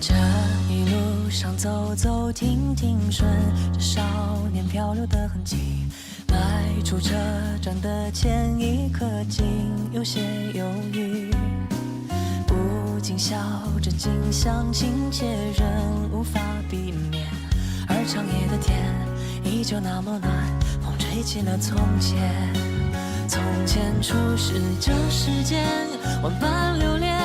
这一路上走走停停，顺着少年漂流的痕迹，迈出车站的前一刻，竟有些犹豫，不禁笑着，近乡情怯，仍无法避免。而长夜的天依旧那么暖，风吹起了从前。从前初识这世间，万般留恋，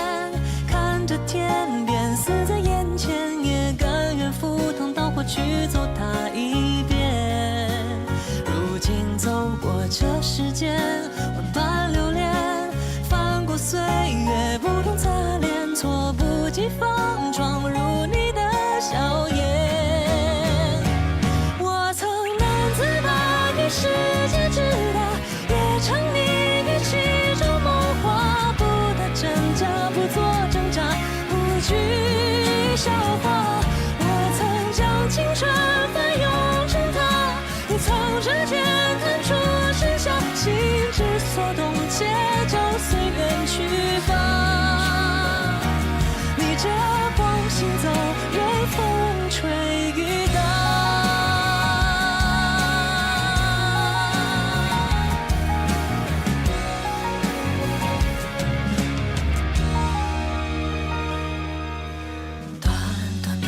看着天边似在眼前，也甘愿赴汤蹈火去走它一遍。如今走过这世间，万般留恋，翻过岁月不同擦脸，猝不及防闯入你的笑颜。我曾难自拔，给世界直达，也尝你语气中梦话，不打真假，不做挣扎，不惧笑话。我曾将青春翻涌成她，你曾指尖弹出盛夏，心之所动，且就随缘去吧。逆着光行走，任风吹雨打。短短的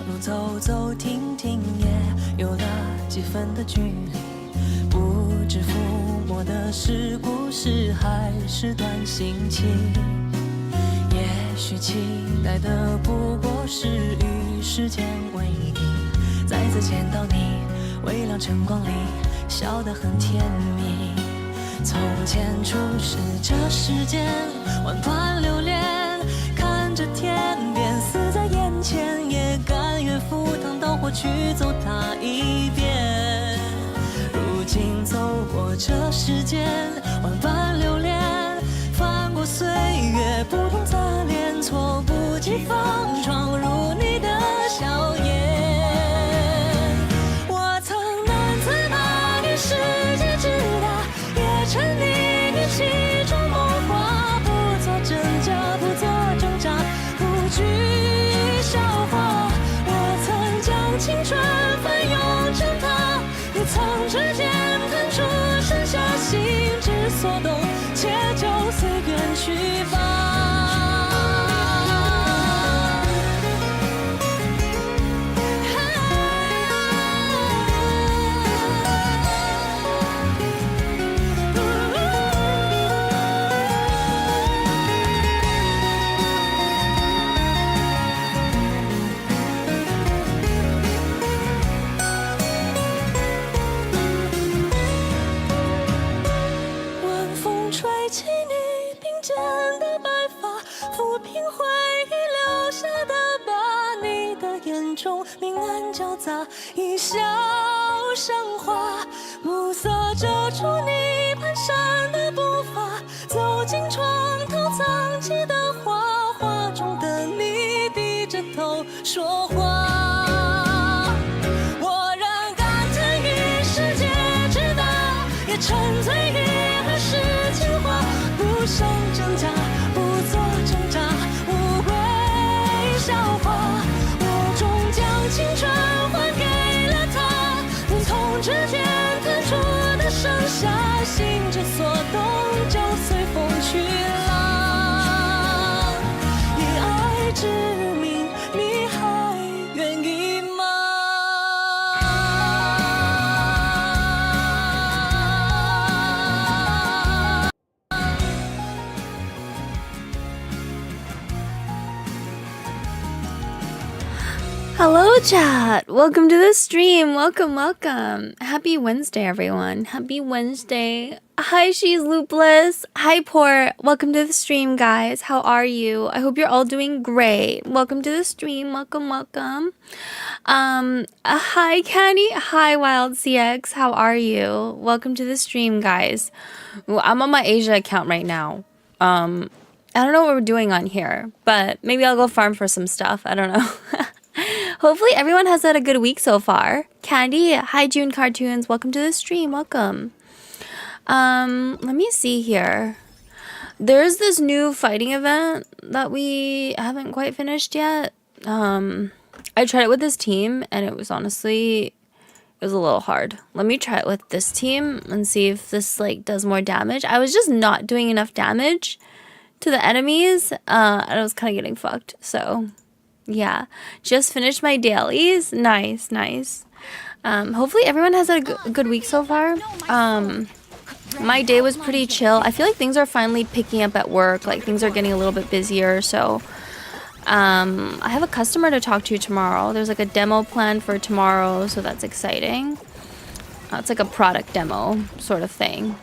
路走走停停，也有了几分的距离，不知抚摸的是故事，还是段心情。也许期待的不过是与时间为敌，再次见到你，微亮晨光里笑得很甜蜜。从前初识这世间，万般留恋，看着天边似在眼前，也甘愿赴汤蹈火去走它一遍。如今走过这世间，万般留恋，翻过岁月不同擦脸，猝不及防闯入你的笑颜。我曾难自拔，给世界直达，也沉溺于其中梦话，不做真假，不做挣扎，不惧笑话。我曾将青春翻涌成她，你曾指尖弹出盛夏，心之所动，且就随缘去吧。晚风吹起你鬓间的白发，抚平回忆留下的疤，你的眼中明暗交杂，一笑生花，暮色遮住你蹒跚的步伐，走进床头藏起的画，画中的你低着头说话。我仍甘甜于世界之大，也沉醉于何时情话，不想挣扎，不做挣扎，无谓笑话。我终将青春还给了他，你从指尖弹出的盛夏，心之所动，就随风去浪。以爱之名，你还愿意吗？Hello, chat. Welcome to the stream. Welcome. Happy Wednesday, everyone. Happy Wednesday. Hi, she's Loopless. Hi, Port. Welcome to the stream, guys. How are you? I hope you're all doing great. Welcome to the stream. Welcome. Hi, Candy. Hi, Wild CX. How are you? Welcome to the stream, guys. Ooh, I'm on my Asia account right now. I don't know what we're doing on here, but maybe I'll go farm for some stuff. I don't know. Hopefully everyone has had a good week so far. Candy, hi June Cartoons. Welcome to the stream. Welcome. Let me see here. There's this new fighting event that we haven't quite finished yet. I tried it with this team and it was honestly, it was a little hard. Let me try it with this team and see if this like does more damage. I was just not doing enough damage to the enemies, and I was kind of getting fucked. So, yeah, just finished my dailies. Nice, nice. Hopefully everyone has had a good week so far. My day was pretty chill. I feel like things are finally picking up at work. Like things are getting a little bit busier. So, I have a customer to talk to tomorrow. There's like a demo planned for tomorrow, so that's exciting. It's like a product demo sort of thing.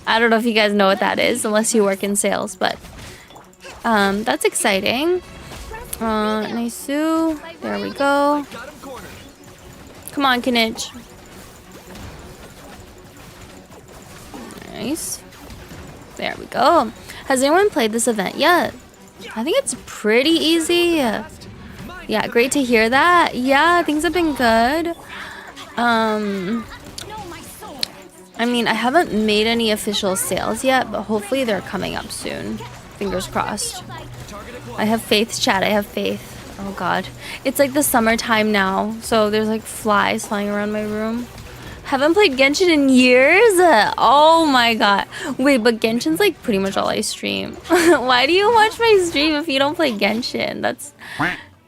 I don't know if you guys know what that is unless you work in sales, but that's exciting. Nice-oo. There we go. Come on, Kinich. Nice. There we go. Has anyone played this event yet? I think it's pretty easy. Yeah, great to hear that. Yeah, things have been good. I mean, I haven't made any official sales yet, but hopefully they're coming up soon. Fingers crossed. I have faith, chat. I have faith. Oh, God. It's like the summertime now, so there's like flies flying around my room. Haven't played Genshin in years? Oh, my God. Wait, but Genshin's like pretty much all I stream. Why do you watch my stream if you don't play Genshin?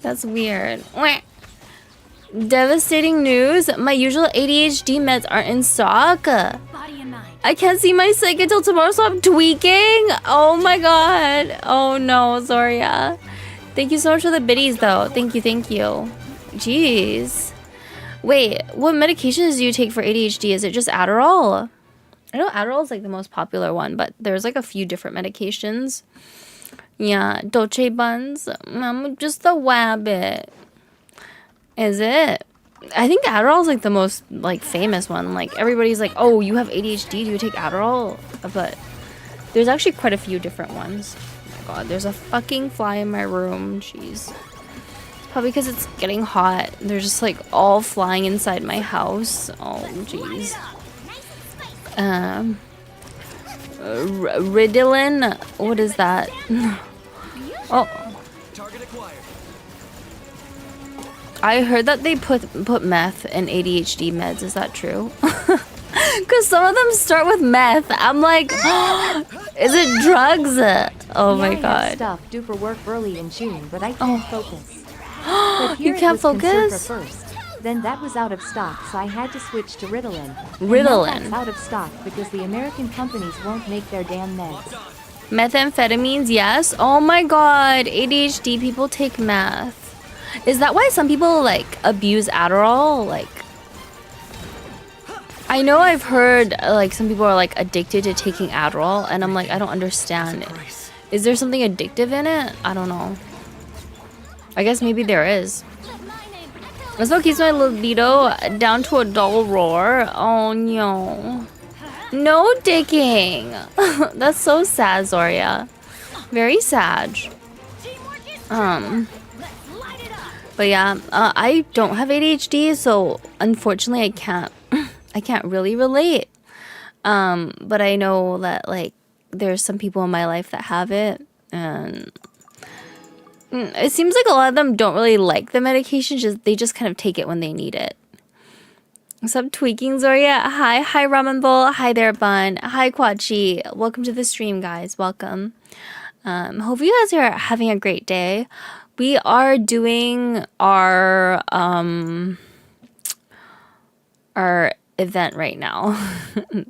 That's weird. Devastating news. My usual ADHD meds aren't in stock. I can't see my psych until tomorrow, so I'm tweaking. Oh my god. Oh no, Zoria. Thank you so much for the biddies, though. Thank you, thank you. Jeez. Wait, what medications do you take for ADHD? Is it just Adderall? I know Adderall is like the most popular one, but there's like a few different medications. Yeah, Dolce Buns. I'm just a wabbit. Is it? I think Adderall is like the most like famous one. Like everybody's like, oh, you have ADHD, do you take Adderall? But there's actually quite a few different ones. Oh my god, there's a fucking fly in my room. Jeez. Probably because it's getting hot. They're just like all flying inside my house. Oh, jeez. Ritalin? What is that? Oh. I heard that they put meth in ADHD meds. Is that true? Because some of them start with meth. I'm like, is it drugs? Oh my god. Stuff due for work early in June, but I can't focus. But You can't focus? First. Then that was out of stock, so I had to switch to Ritalin. Ritalin. That's out of stock because the American companies won't make their damn meds. Methamphetamines, yes. Oh my god, ADHD people take meth. Is that why some people like abuse Adderall? Like, I know I've heard like some people are like addicted to taking Adderall, and I'm like, I don't understand it. Is there something addictive in it? I don't know. I guess maybe there is. That's what keeps my libido down to a dull roar. Oh no. No dicking. That's so sad, Zoria. Very sad. But yeah, I don't have ADHD, so unfortunately I can't really relate. But I know that like there's some people in my life that have it, and it seems like a lot of them don't really like the medication, they just kind of take it when they need it. What's up, tweaking, Zoria? Hi Ramen Bowl. Hi there, Bun. Hi Quachi. Welcome to the stream, guys. Welcome. Hope you guys are having a great day. We are doing our event right now.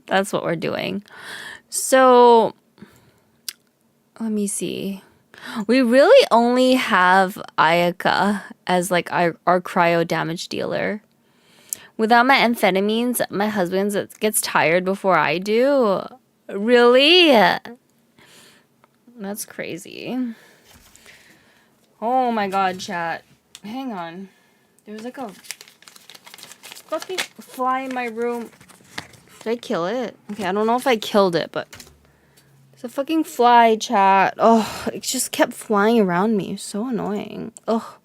That's what we're doing. So let me see. We really only have Ayaka as like our cryo damage dealer. Without my amphetamines, my husband gets tired before I do. Really? That's crazy. Oh my god, chat. Hang on. There's like a fucking fly in my room. Did I kill it? Okay, I don't know if I killed it, but there's The fucking fly, chat. Oh, it just kept flying around me. So annoying. Oh.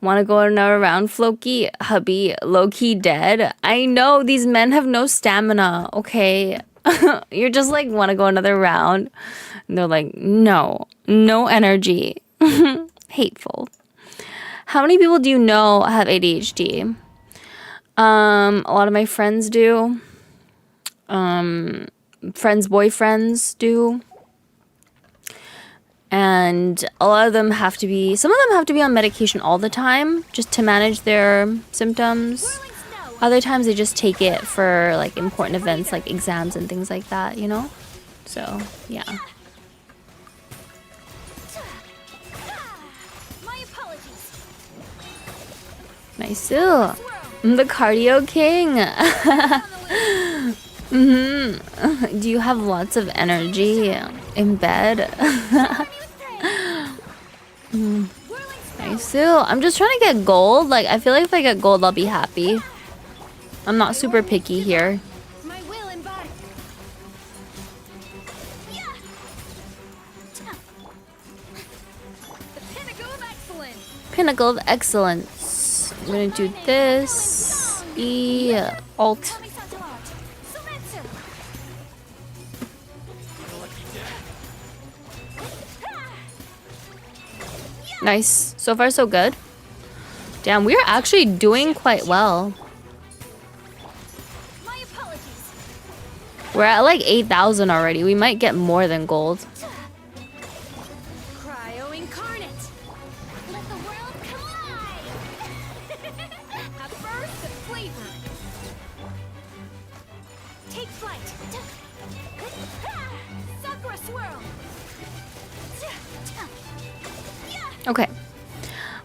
Want to go another round, Floki? Hubby, low-key dead. I know, these men have no stamina, okay? You're just like, want to go another round? And they're like, no energy. Hateful. How many people do you know have ADHD? A lot of my friends do. Friends' boyfriends do. And a lot of them have to be, some of them have to be on medication all the time just to manage their symptoms. Other times they just take it for like important events like exams and things like that, you know? So, yeah. Nice. I'm the cardio king. Do you have lots of energy in bed? Nice. I'm just trying to get gold. Like, I feel like if I get gold, I'll be happy. I'm not super picky here. Pinnacle of excellence. I'm gonna do this. Alt. Nice. So far, so good. Damn, we're actually doing quite well. We're at like 8,000 already. We might get more than gold. Cryo incarnate. Let the world collide. A burst of flavor. Take flight. Sakura swirl. Okay.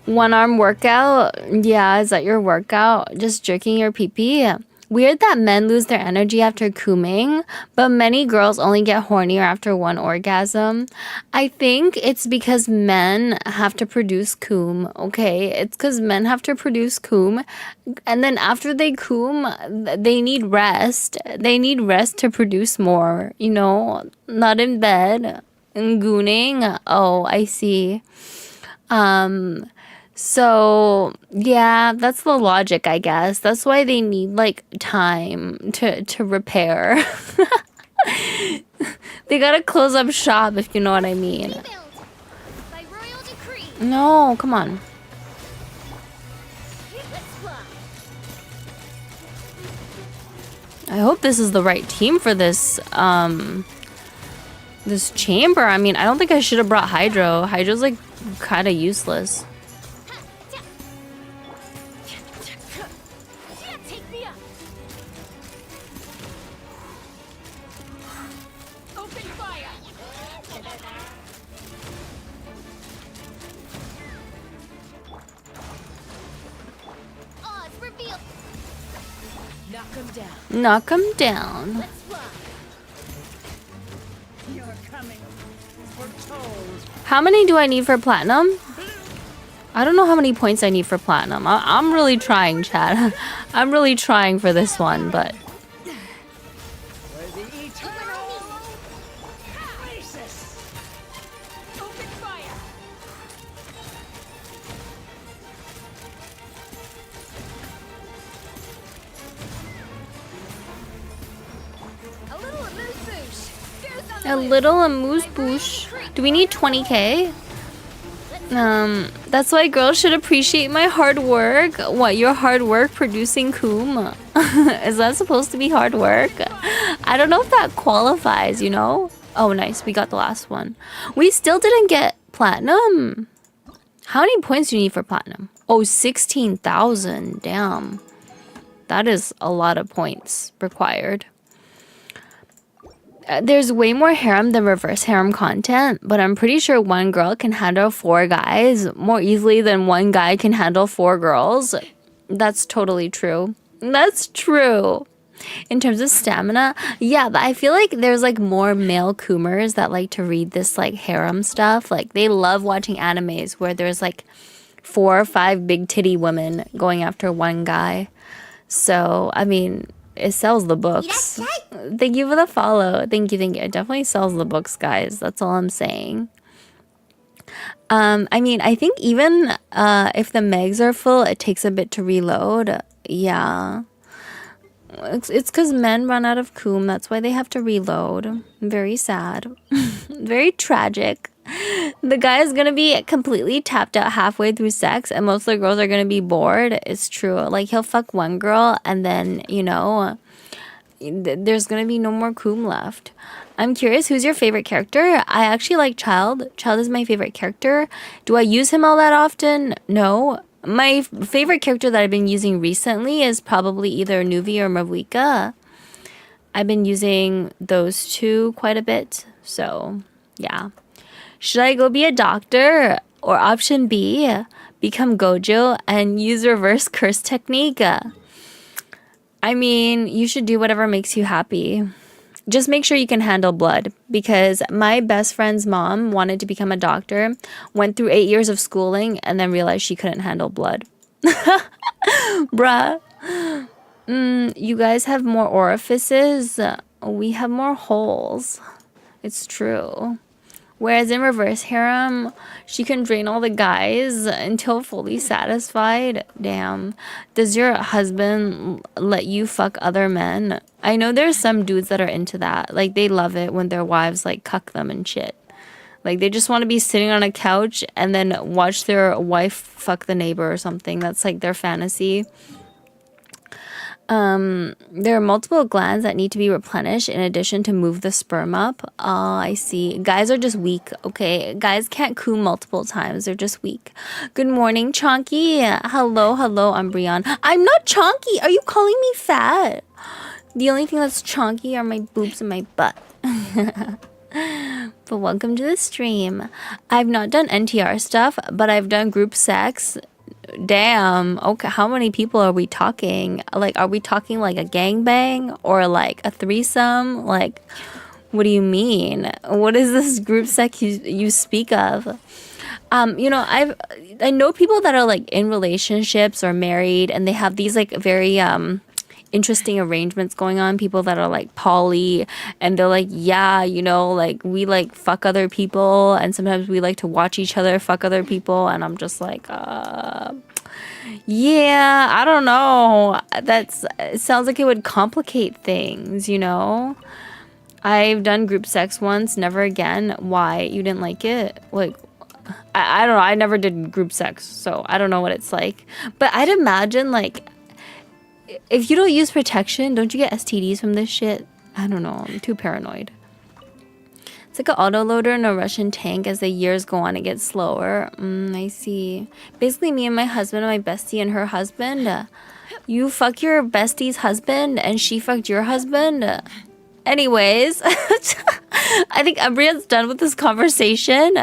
One arm workout. Yeah, is that your workout? Just jerking your pee-pee? Weird that men lose their energy after cooming, but many girls only get hornier after one orgasm. I think it's because men have to produce coom, okay? It's because men have to produce coom, and then after they coom, they need rest. They need rest to produce more, you know? Not in bed. And gooning. Oh, I see. So yeah, that's the logic, I guess. That's why they need like time to repair. They gotta close up shop, if you know what I mean. By royal decree. No, come on. I hope this is the right team for this this chamber. I mean, I don't think I should have brought Hydro. Hydro's like kind of useless. Take me up. Open fire. Odds revealed. Knock him down. Knock him down. Let's fly. You're coming. Foretold. How many do I need for platinum? I don't know how many points I need for platinum. I'm really trying, Chad. I'm really trying for this one, but... For the eternal crisis. Open fire. A little amuse-bouche. Goose on the A loose. little amuse-bouche. Do we need 20k? That's why girls should appreciate my hard work. What, your hard work producing coom? Is that supposed to be hard work? I don't know if that qualifies, you know? Oh, nice. We got the last one. We still didn't get platinum. How many points do you need for platinum? Oh, 16,000. Damn. That is a lot of points required. There's way more harem than reverse harem content, but I'm pretty sure one girl can handle 4 guys more easily than one guy can handle 4 girls. That's totally true. That's true. In terms of stamina, yeah, but I feel like there's like more male coomers that like to read this like harem stuff. Like they love watching animes where there's like 4 or 5 big titty women going after one guy. So, I mean, it sells the books. Thank you for the follow. Thank you. It definitely sells the books, guys. That's all I'm saying. I mean, I think even if the megs are full, it takes a bit to reload. Yeah. It's because men run out of coom. That's why they have to reload. Very sad. Very tragic. The guy is going to be completely tapped out halfway through sex, and most of the girls are going to be bored. It's true. Like, he'll fuck one girl, and then, you know, there's going to be no more coom left. I'm curious, who's your favorite character? I actually like Child. Child is my favorite character. Do I use him all that often? No. My favorite character that I've been using recently is probably either Nuvi or Mavwika. I've been using those two quite a bit. So, yeah. Should I go be a doctor? Or option B, become Gojo and use reverse curse technique? I mean, you should do whatever makes you happy. Just make sure you can handle blood, because my best friend's mom wanted to become a doctor, went through 8 years of schooling, and then realized she couldn't handle blood. Bruh. You guys have more orifices. We have more holes. It's true. Whereas in reverse harem, she can drain all the guys until fully satisfied. Damn. Does your husband let you fuck other men? I know there's some dudes that are into that. Like, they love it when their wives, like, cuck them and shit. Like, they just want to be sitting on a couch and then watch their wife fuck the neighbor or something. That's, like, their fantasy. There are multiple glands that need to be replenished in addition to move the sperm up. I see. Guys are just weak, okay? Guys can't coo multiple times. They're just weak. Good morning, Chonky. Hello, I'm Brian. I'm not chonky. Are you calling me fat? The only thing that's chonky are my boobs and my butt. But welcome to the stream. I've not done NTR stuff, but I've done group sex. Damn. Okay, how many people are we talking? Like, are we talking like a gangbang or like a threesome? Like, what do you mean? What is this group sex you speak of? You know, I know people that are like in relationships or married, and they have these like very interesting arrangements going on. People that are like poly, and they're like, yeah, you know, like, we like fuck other people, and sometimes we like to watch each other fuck other people, and I'm just like, yeah, I don't know. It sounds like it would complicate things, you know? I've done group sex once, never again. Why? You didn't like it? Like, I don't know. I never did group sex, so I don't know what it's like. But I'd imagine, like, if you don't use protection, don't you get STDs from this shit? I don't know. I'm too paranoid. It's like an autoloader in a Russian tank. As the years go on, it gets slower. I see. Basically, me and my husband and my bestie and her husband. You fuck your bestie's husband and she fucked your husband. Anyways, I think Ambria's done with this conversation.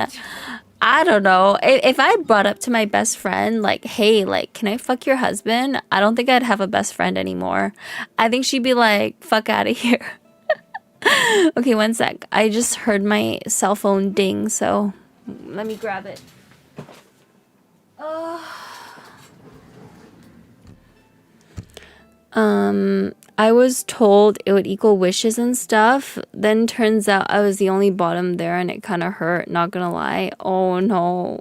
I don't know. If I brought up to my best friend, like, hey, like, can I fuck your husband? I don't think I'd have a best friend anymore. I think she'd be like, fuck out of here. Okay, one sec. I just heard my cell phone ding, so let me grab it. I was told it would equal wishes and stuff. Then turns out I was the only bottom there, and it kind of hurt, not gonna lie. Oh no.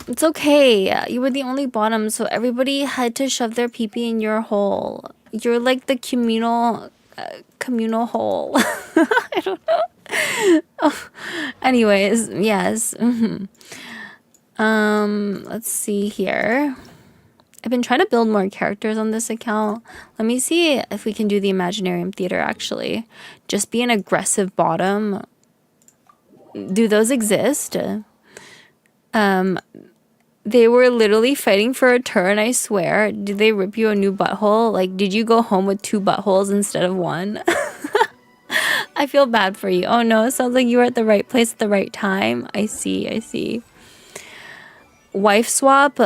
It's okay. You were the only bottom, so everybody had to shove their pee-pee in your hole. You're like the communal hole. I don't know. Oh. Anyways, yes. Let's see here. I've been trying to build more characters on this account. Let me see if we can do the Imaginarium Theater, actually. Just be an aggressive bottom. Do those exist? They were literally fighting for a turn, I swear. Did they rip you a new butthole? Like, did you go home with 2 buttholes instead of 1? I feel bad for you. Oh no, it sounds like you were at the right place at the right time. I see. Wife swap?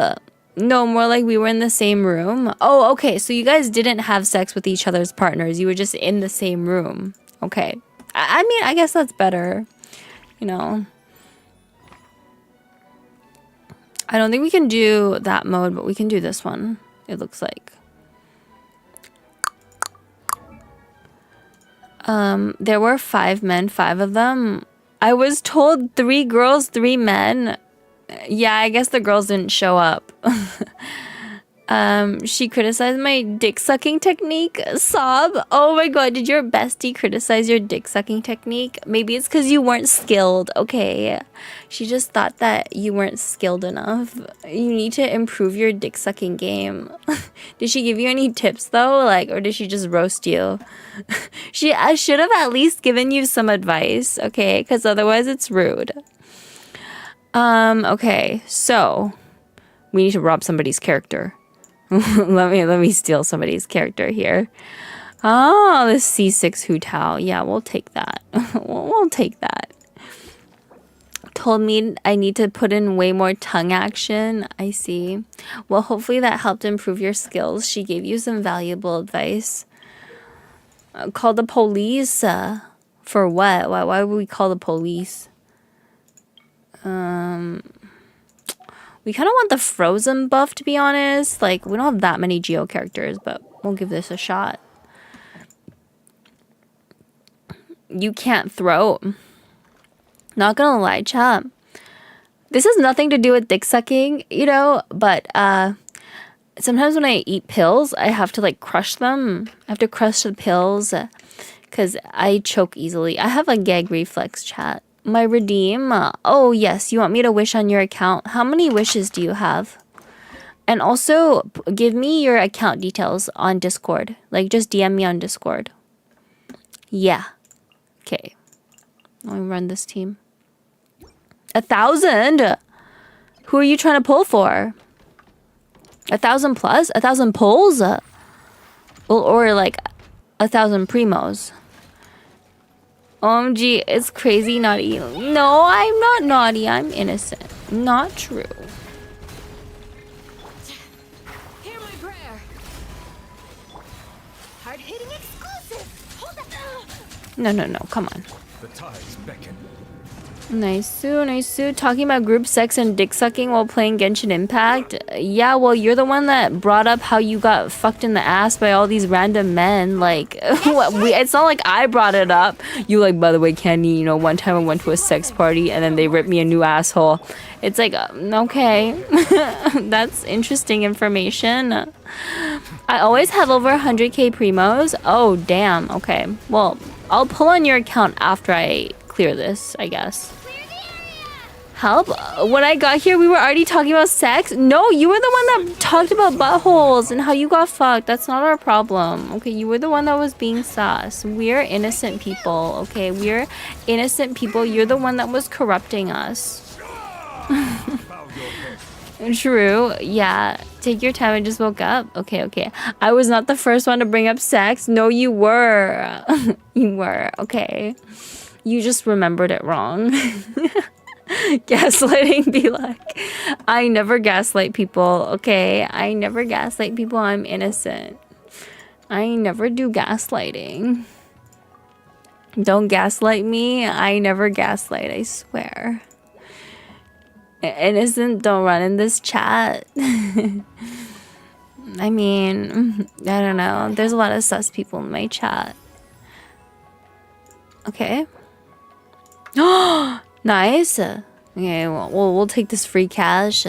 No, more like we were in the same room. Oh, okay, so you guys didn't have sex with each other's partners. You were just in the same room. Okay. I mean, I guess that's better. you know. I don't think we can do that mode, but we can do this one, it looks like. There were 5 men, 5 of them. I was told 3 girls, 3 men. Yeah, I guess the girls didn't show up. She criticized my dick sucking technique. Sob. Oh my god, did your bestie criticize your dick sucking technique? Maybe it's because you weren't skilled. Okay. She just thought that you weren't skilled enough. You need to improve your dick sucking game. Did she give you any tips though? Like, or did she just roast you? I should have at least given you some advice, okay? Because otherwise it's rude. Okay, so we need to rob somebody's character. let me steal somebody's character here. Oh, this C6 Hu Tao. Yeah, we'll take that. we'll take that. Told me I need to put in way more tongue action. I see. Well, hopefully that helped improve your skills. She gave you some valuable advice. Call the police. For what? Why would we call the police? We kind of want the Frozen buff, to be honest. Like, we don't have that many Geo characters, but we'll give this a shot. You can't throw. Not gonna lie, chat. This has nothing to do with dick sucking, you know, but sometimes when I eat pills, I have to like crush them. I have to crush the pills because I choke easily. I have a gag reflex, chat. My redeem. Oh, yes. You want me to wish on your account? How many wishes do you have? And also, give me your account details on Discord. Like, just DM me on Discord. Yeah. Okay. Let me run this team. 1,000? Who are you trying to pull for? 1,000 plus? 1,000 pulls? Or like 1,000 primos? OMG, it's crazy naughty. No, I'm not naughty. I'm innocent. Not true. Hear my prayer. Hard-hitting exclusive. Hold up. No. Come on. The tides beckon. Nice. Talking about group sex and dick sucking while playing Genshin Impact. Yeah, well, you're the one that brought up how you got fucked in the ass by all these random men. Like, it's not like I brought it up. You like, by the way, Candy, you know, one time I went to a sex party and then they ripped me a new asshole. It's like, okay, that's interesting information. I always have over 100k primos. Oh, damn. Okay. Well, I'll pull on your account after I clear this, I guess. Help? When I got here, we were already talking about sex? No, you were the one that talked about buttholes and how you got fucked. That's not our problem. Okay, you were the one that was being sus. We're innocent people, okay? We're innocent people. You're the one that was corrupting us. True. Yeah. Take your time. I just woke up. Okay. I was not the first one to bring up sex. No, you were. You were. Okay. You just remembered it wrong. Gaslighting be like, I never gaslight people, okay? I never gaslight people. I'm innocent. I never do gaslighting. Don't gaslight me. I never gaslight, I swear. Innocent, don't run in this chat. I mean, I don't know. There's a lot of sus people in my chat. Okay. Nice. Okay, well, we'll take this free cash.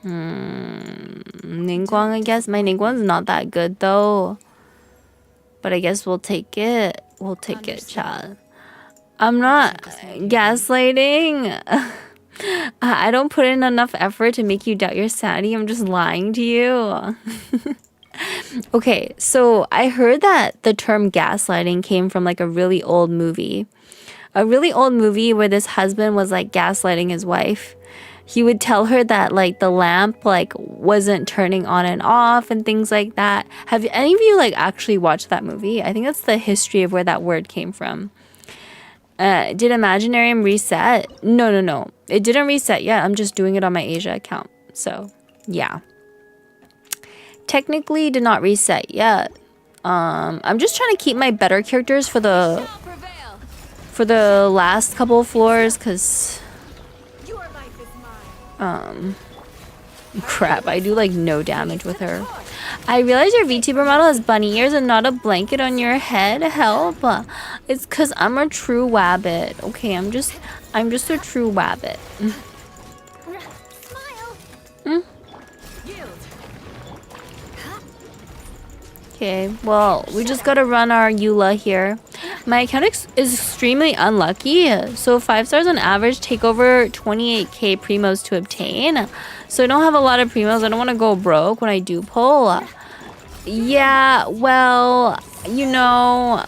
Ningguang, I guess. My Ningguang's not that good, though. But I guess we'll take it. We'll take it, chat. I'm not gaslighting. I don't put in enough effort to make you doubt your sanity. I'm just lying to you. Okay, so I heard that the term gaslighting came from like a really old movie. A really old movie where this husband was like gaslighting his wife. He would tell her that like the lamp like wasn't turning on and off and things like that. Have any of you like actually watched that movie? I think that's the history of where that word came from. Did Imaginarium reset? No. It didn't reset yet. I'm just doing it on my Asia account. So, yeah. Technically did not reset yet. I'm just trying to keep my better characters for the Prevail. last couple of floors, because Your life is mine. crap, I do like no damage with her. I realize your VTuber model has bunny ears and not a blanket on your head. Help. It's because I'm a true wabbit. Okay, I'm just a true wabbit. Smile. Yield. Okay, well, we just gotta run our Eula here. My account is extremely unlucky, so 5 stars on average take over 28k primos to obtain. So I don't have a lot of primos. I don't want to go broke when I do pull. Yeah, well, you know,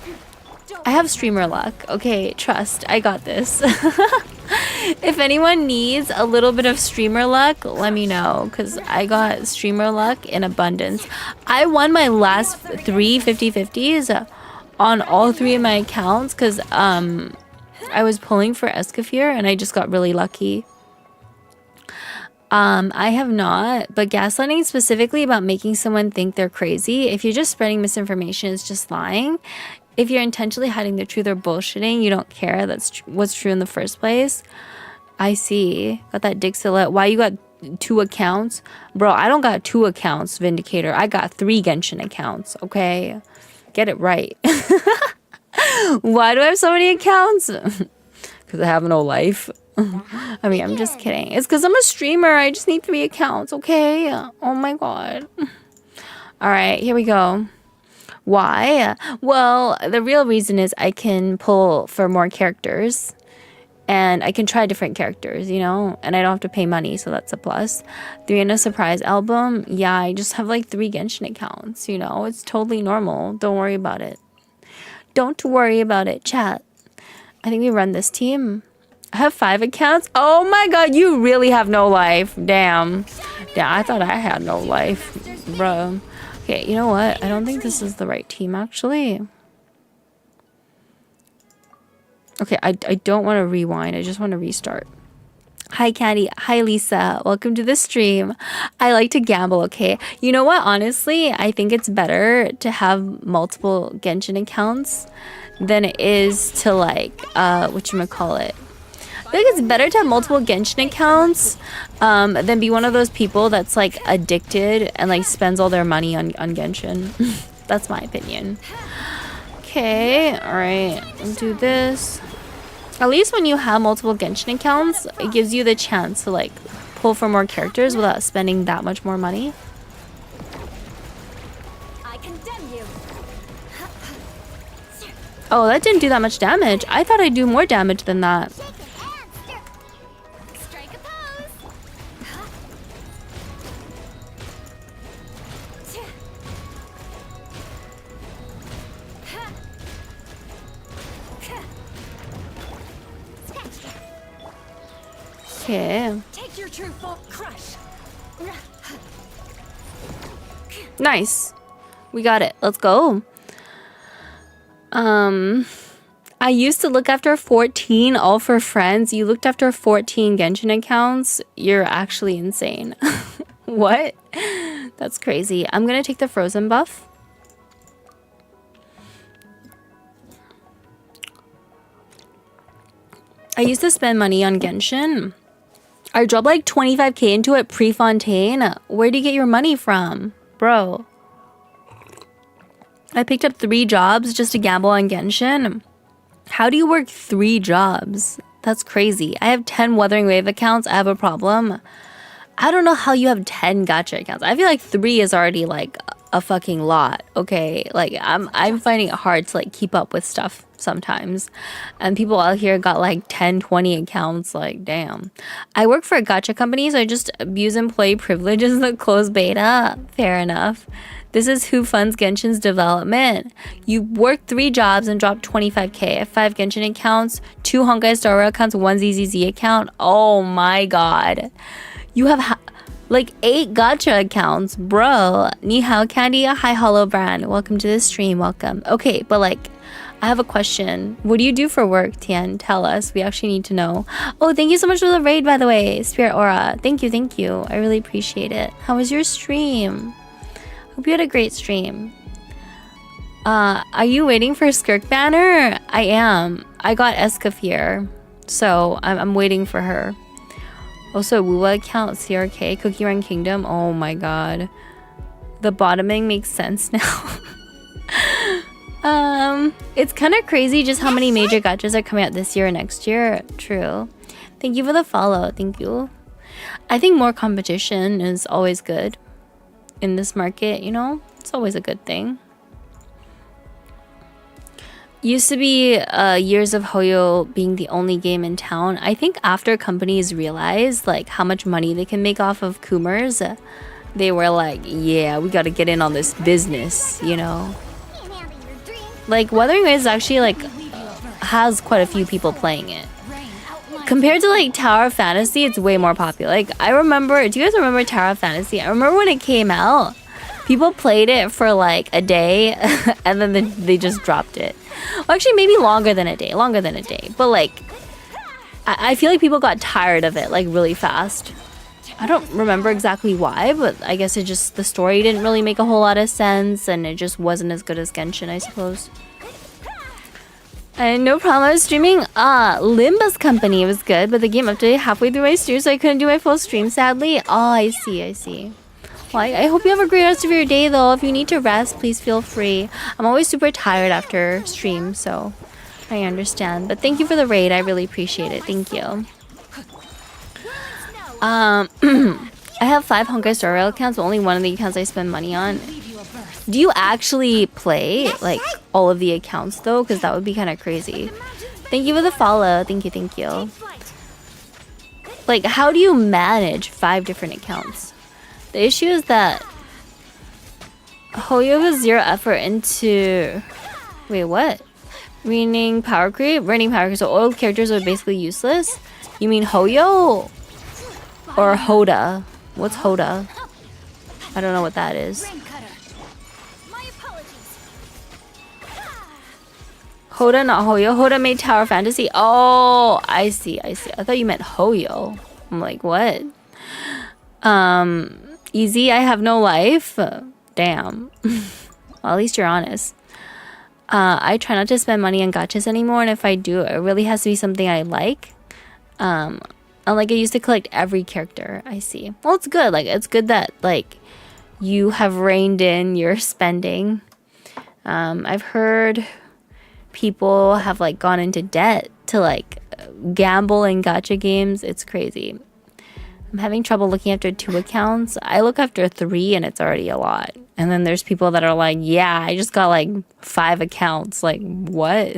I have streamer luck. Okay, trust. I got this. If anyone needs a little bit of streamer luck, let me know, because I got streamer luck in abundance. I won my last 3 50-50s on all 3 of my accounts because I was pulling for Escafir and I just got really lucky. I have not, but gaslighting specifically about making someone think they're crazy. If you're just spreading misinformation, it's just lying. If you're intentionally hiding the truth or bullshitting, you don't care that's what's true in the first place. I see. Got that Dixielet. Why you got 2 accounts? Bro, I don't got 2 accounts, Vindicator. I got 3 Genshin accounts, okay? Get it right. Why do I have so many accounts? Because I have no life. I mean, I'm just kidding. It's because I'm a streamer. I just need 3 accounts, okay? Oh my god. All right, here we go. Why? Well, the real reason is I can pull for more characters. And I can try different characters, you know? And I don't have to pay money, so that's a plus. 3 in a surprise album? Yeah, I just have like 3 Genshin accounts, you know? It's totally normal. Don't worry about it. Don't worry about it, chat. I think we run this team. I have 5 accounts? Oh my god, you really have no life. Damn. Yeah, I thought I had no life, bro. Okay, you know what? I don't think this is the right team, actually. Okay, I don't want to rewind. I just want to restart. Hi, Candy. Hi, Lisa. Welcome to the stream. I like to gamble, okay? You know what? Honestly, I think it's better to have multiple Genshin accounts than it is to, like, whatchamacallit. I think it's better to have multiple Genshin accounts than be one of those people that's, like, addicted and, like, spends all their money on Genshin. That's my opinion. Okay, alright. Let's do this. At least when you have multiple Genshin accounts, it gives you the chance to, like, pull for more characters without spending that much more money. I condemn you. Oh, that didn't do that much damage. I thought I'd do more damage than that. Strike a pose. Okay. Take your true form. Crush. Nice. We got it. Let's go. I used to look after 14 all for friends. You looked after 14 Genshin accounts. You're actually insane. What? That's crazy. I'm gonna take the frozen buff. I used to spend money on Genshin. I dropped like 25k into it pre-Fontaine. Where do you get your money from? Bro. I picked up 3 jobs just to gamble on Genshin. How do you work 3 jobs? That's crazy. I have 10 Wuthering Wave accounts. I have a problem. I don't know how you have 10 gacha accounts. I feel like 3 is already like a fucking lot, okay? Like I'm finding it hard to like keep up with stuff sometimes. And people out here got like 10, 20 accounts, like damn. I work for a gacha company, so I just abuse employee privileges in the closed beta. Fair enough. This is who funds Genshin's development. You work 3 jobs and drop 25k. I have 5 Genshin accounts, 2 Honkai Star Rail accounts, 1 ZZZ account. Oh my god. You have like 8 gacha accounts, bro. Ni hao, Candy. Hi, Hollow Brand. Welcome to the stream. Welcome. Okay, but like, I have a question. What do you do for work, Tian? Tell us. We actually need to know. Oh, thank you so much for the raid, by the way. Spirit Aura. Thank you, thank you. I really appreciate it. How was your stream? Hope you had a great stream. Are you waiting for Skirk Banner? I am. I got Escafir, so I'm waiting for her. Also, Wuwa account, CRK, Cookie Run Kingdom. Oh my god. The bottoming makes sense now. It's kind of crazy just how many major gachas are coming out this year and next year. True. Thank you for the follow. Thank you. I think more competition is always good in this market, you know? It's always a good thing. Used to be years of Hoyo being the only game in town. I think after companies realized like how much money they can make off of Coomers, they were like, yeah, we got to get in on this business, you know? Like Wuthering Waves actually like has quite a few people playing it. Compared to like Tower of Fantasy, it's way more popular. Like I remember, do you guys remember Tower of Fantasy? I remember when it came out, people played it for like a day and then they just dropped it. Well, actually maybe longer than a day. But like, I feel like people got tired of it like really fast. I don't remember exactly why, but I guess it just, the story didn't really make a whole lot of sense and it just wasn't as good as Genshin, I suppose. And no problem, I was streaming Limba's Company. Was good, but the game updated halfway through my stream, so I couldn't do my full stream, sadly. Oh, I see. Well, I hope you have a great rest of your day, though. If you need to rest, please feel free. I'm always super tired after stream, so I understand. But thank you for the raid. I really appreciate it. Thank you. I have 5 Honkai Star Rail accounts, but only one of the accounts I spend money on. Do you actually play like all of the accounts though? Because that would be kind of crazy. Thank you for the follow. Thank you. Like, how do you manage 5 different accounts? The issue is that Hoyo has 0 effort into... Wait, what? Running power creep? Running power creep. So old characters are basically useless? You mean Hoyo? Or Hoda? What's Hoda? I don't know what that is. Hoda, not Hoyo. Hoda made Tower Fantasy. Oh, I see. I thought you meant Hoyo. I'm like, what? Easy, I have no life. Damn. Well, at least you're honest. I try not to spend money on gachas anymore, and if I do, it really has to be something I like. Unlike I used to collect every character. I see. Well, it's good. Like, it's good that, like, you have reined in your spending. I've heard people have, like, gone into debt to, like, gamble in gacha games. It's crazy. I'm having trouble looking after 2 accounts. I look after 3 and it's already a lot. And then there's people that are like, yeah, I just got, like, 5 accounts. Like, what?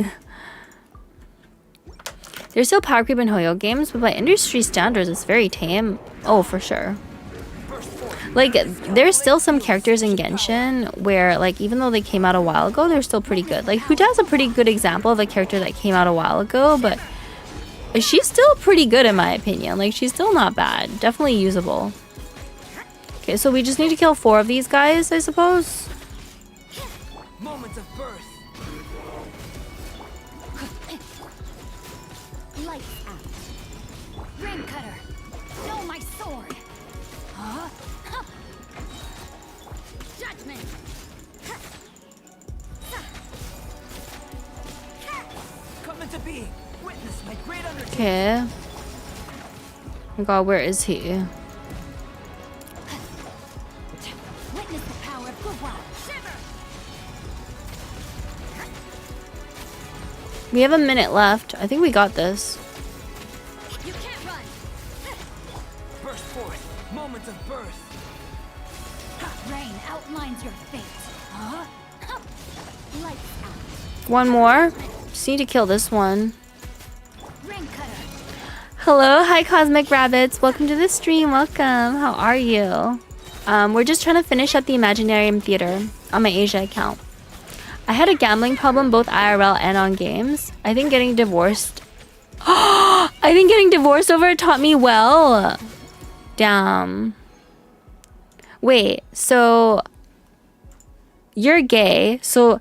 There's still power creep in Hoyo games, but by industry standards, it's very tame. Oh, for sure. Like, there's still some characters in Genshin where, like, even though they came out a while ago, they're still pretty good. Like, Huda is a pretty good example of a character that came out a while ago, but she's still pretty good in my opinion. Like, she's still not bad. Definitely usable. Okay, so we just need to kill 4 of these guys, I suppose. Moments of birth. Lights out. Ring cutter. No, my sword. Huh? Judgment. Come into being. Witness my great undertaking. Okay. Oh god, where is he? Witness the power of Guwa. Shiver. We have a minute left. I think we got this. You can't run. Burst forth. Moments of birth. Rain outlines your fate. Huh? Lights out. One more. Just need to kill this one. Ring cutter. Hello, hi Cosmic Rabbits. Welcome to the stream. Welcome. How are you? We're just trying to finish up the Imaginarium Theater on my Asia account. I had a gambling problem both IRL and on games. I think getting divorced... I think getting divorced over it taught me well. Damn. Wait, so... You're gay, so...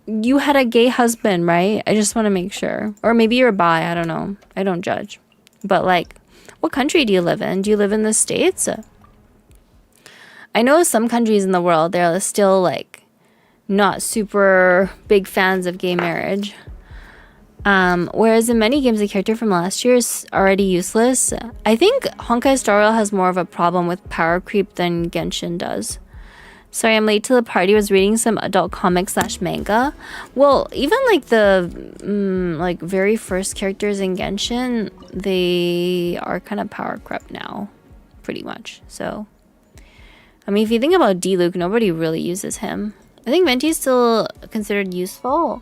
You had a gay husband, right? I just want to make sure. Or maybe you're bi, I don't know. I don't judge. But like, what country do you live in? Do you live in the States? I know some countries in the world, they're still like not super big fans of gay marriage. Whereas in many games, the character from last year is already useless. I think Honkai Star Rail has more of a problem with power creep than Genshin does. Sorry, I'm late to the party. Was reading some adult comics / manga. Well, even like the like very first characters in Genshin, they are kind of power crept now, pretty much. So, I mean, if you think about Diluc, nobody really uses him. I think Venti is still considered useful.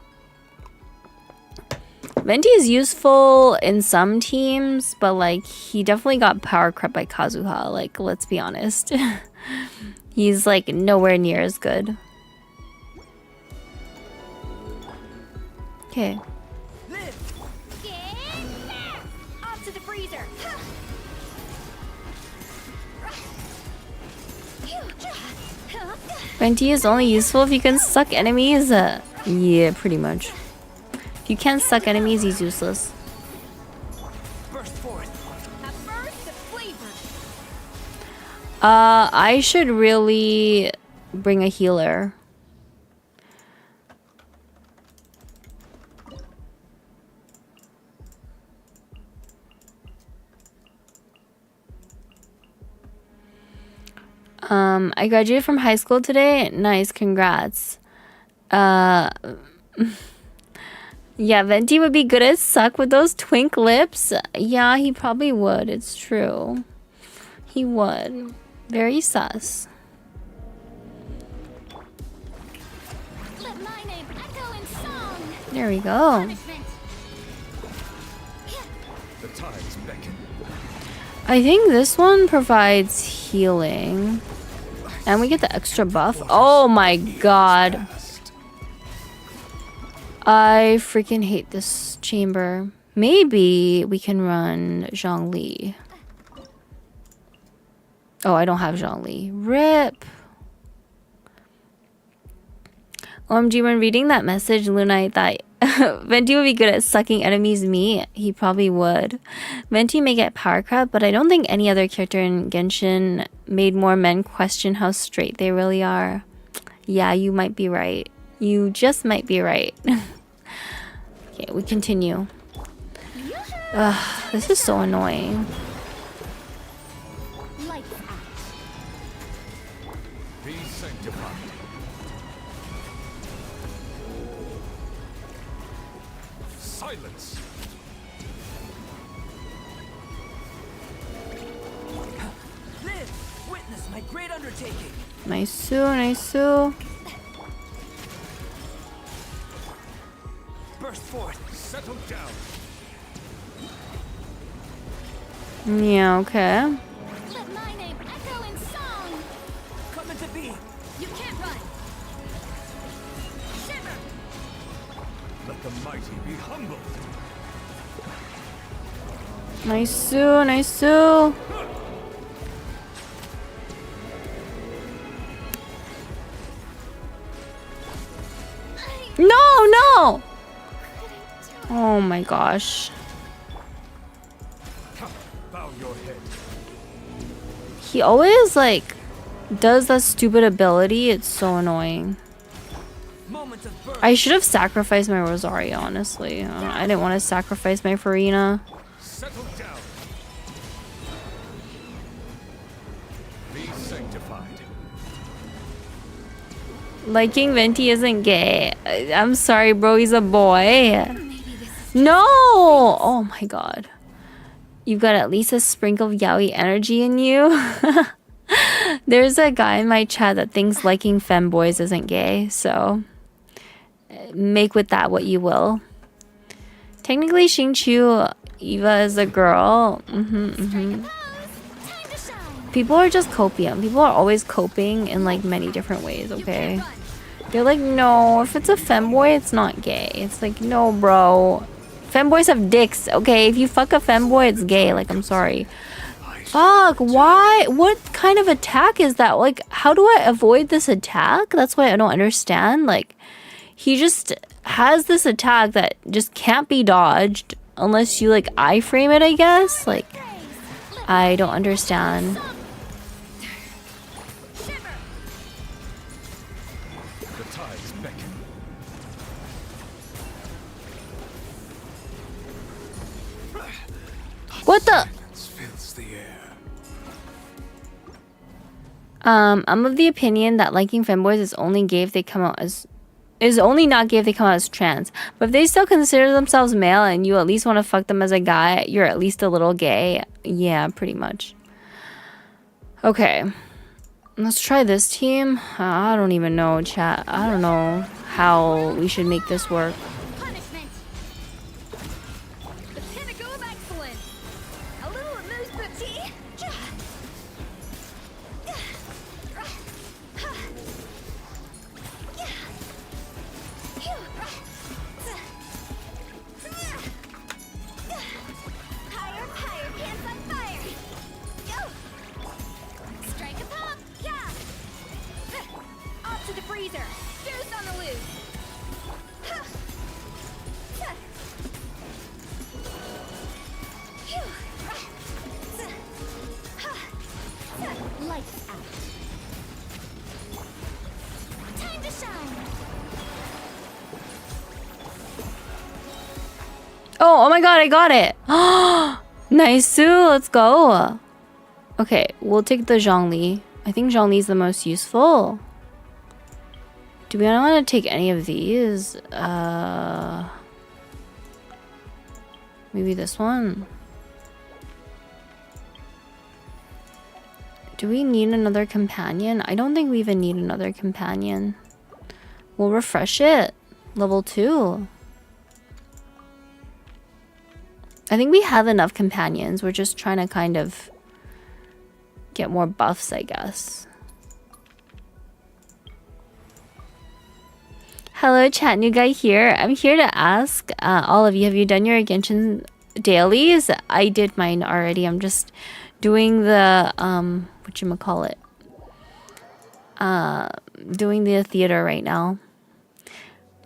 Venti is useful in some teams, but like he definitely got power crept by Kazuha. Like, let's be honest. He's like nowhere near as good. Okay. Off to the freezer. Venti is only useful if you can suck enemies. Yeah, pretty much. If you can't suck enemies, he's useless. Burst forth. A burst of flavor. I should really bring a healer. I graduated from high school today. Nice, congrats. Yeah, Venti would be good as suck with those twink lips. Yeah, he probably would. It's true. He would. Very sus. Let my name echo in song. There we go. Punishment. The tides beckon. I think this one provides healing. And we get the extra buff. Oh my god. I freaking hate this chamber. Maybe we can run Zhongli. Oh, I don't have Zhongli. RIP. OMG, when reading that message, Luna, I thought Venti would be good at sucking enemies' meat. He probably would. Venti may get power crept, but I don't think any other character in Genshin made more men question how straight they really are. Yeah, you might be right. You just might be right. Okay, we continue. Ugh, this is so annoying. Lights out. Be sanctified. Silence. Live! Witness my great undertaking! Nice, nice. Burst forth. Settle down. Yeah, okay. Let my name echo in song. Coming to be! You can't run. Shiver. Let the mighty be humbled. Nice. No! Oh my gosh. Bow your head. He always like does that stupid ability. It's so annoying. Moment of birth! I should have sacrificed my Rosario, honestly. I didn't want to sacrifice my Farina. Settle down. Be sanctified. Liking Venti isn't gay. I'm sorry, bro. He's a boy. No! Oh my god. You've got at least a sprinkle of yaoi energy in you. There's a guy in my chat that thinks liking femboys isn't gay, so make with that what you will. Technically, Xingqiu Eva is a girl. People are just copium. People are always coping in like many different ways, okay? They're like, no, if it's a femboy, it's not gay. It's like, no, bro. Femboys have dicks, okay? If you fuck a femboy, it's gay. Like, I'm sorry. Fuck, why? What kind of attack is that? Like, how do I avoid this attack? That's why I don't understand. Like, he just has this attack that just can't be dodged unless you, like, iframe it, I guess? Like, I don't understand. The tides What the? Fills the air. I'm of the opinion that liking femboys is only gay if they come out as not gay if they come out as trans. But if they still consider themselves male and you at least want to fuck them as a guy, you're at least a little gay. Yeah, pretty much. Okay. Let's try this team. I don't even know, chat. I don't know how we should make this work. Punishment. The pinnacle of excellence. A little amuse boutique. Higher, higher, pants on fire. Strike a pop. Off to the freezer. Juice on the loose. Lights out. Time to shine. Oh my god, I got it. Nice, Sue. Let's go. Okay, we'll take the Zhongli. I think Zhongli is the most useful. Do we not want to take any of these? Maybe this one. Do we need another companion? I don't think we even need another companion. We'll refresh it. Level 2. I think we have enough companions. We're just trying to kind of get more buffs, I guess. Hello, chat, new guy here. I'm here to ask all of you, have you done your Genshin dailies? I did mine already. I'm just doing the whatchamacallit? Doing the theater right now.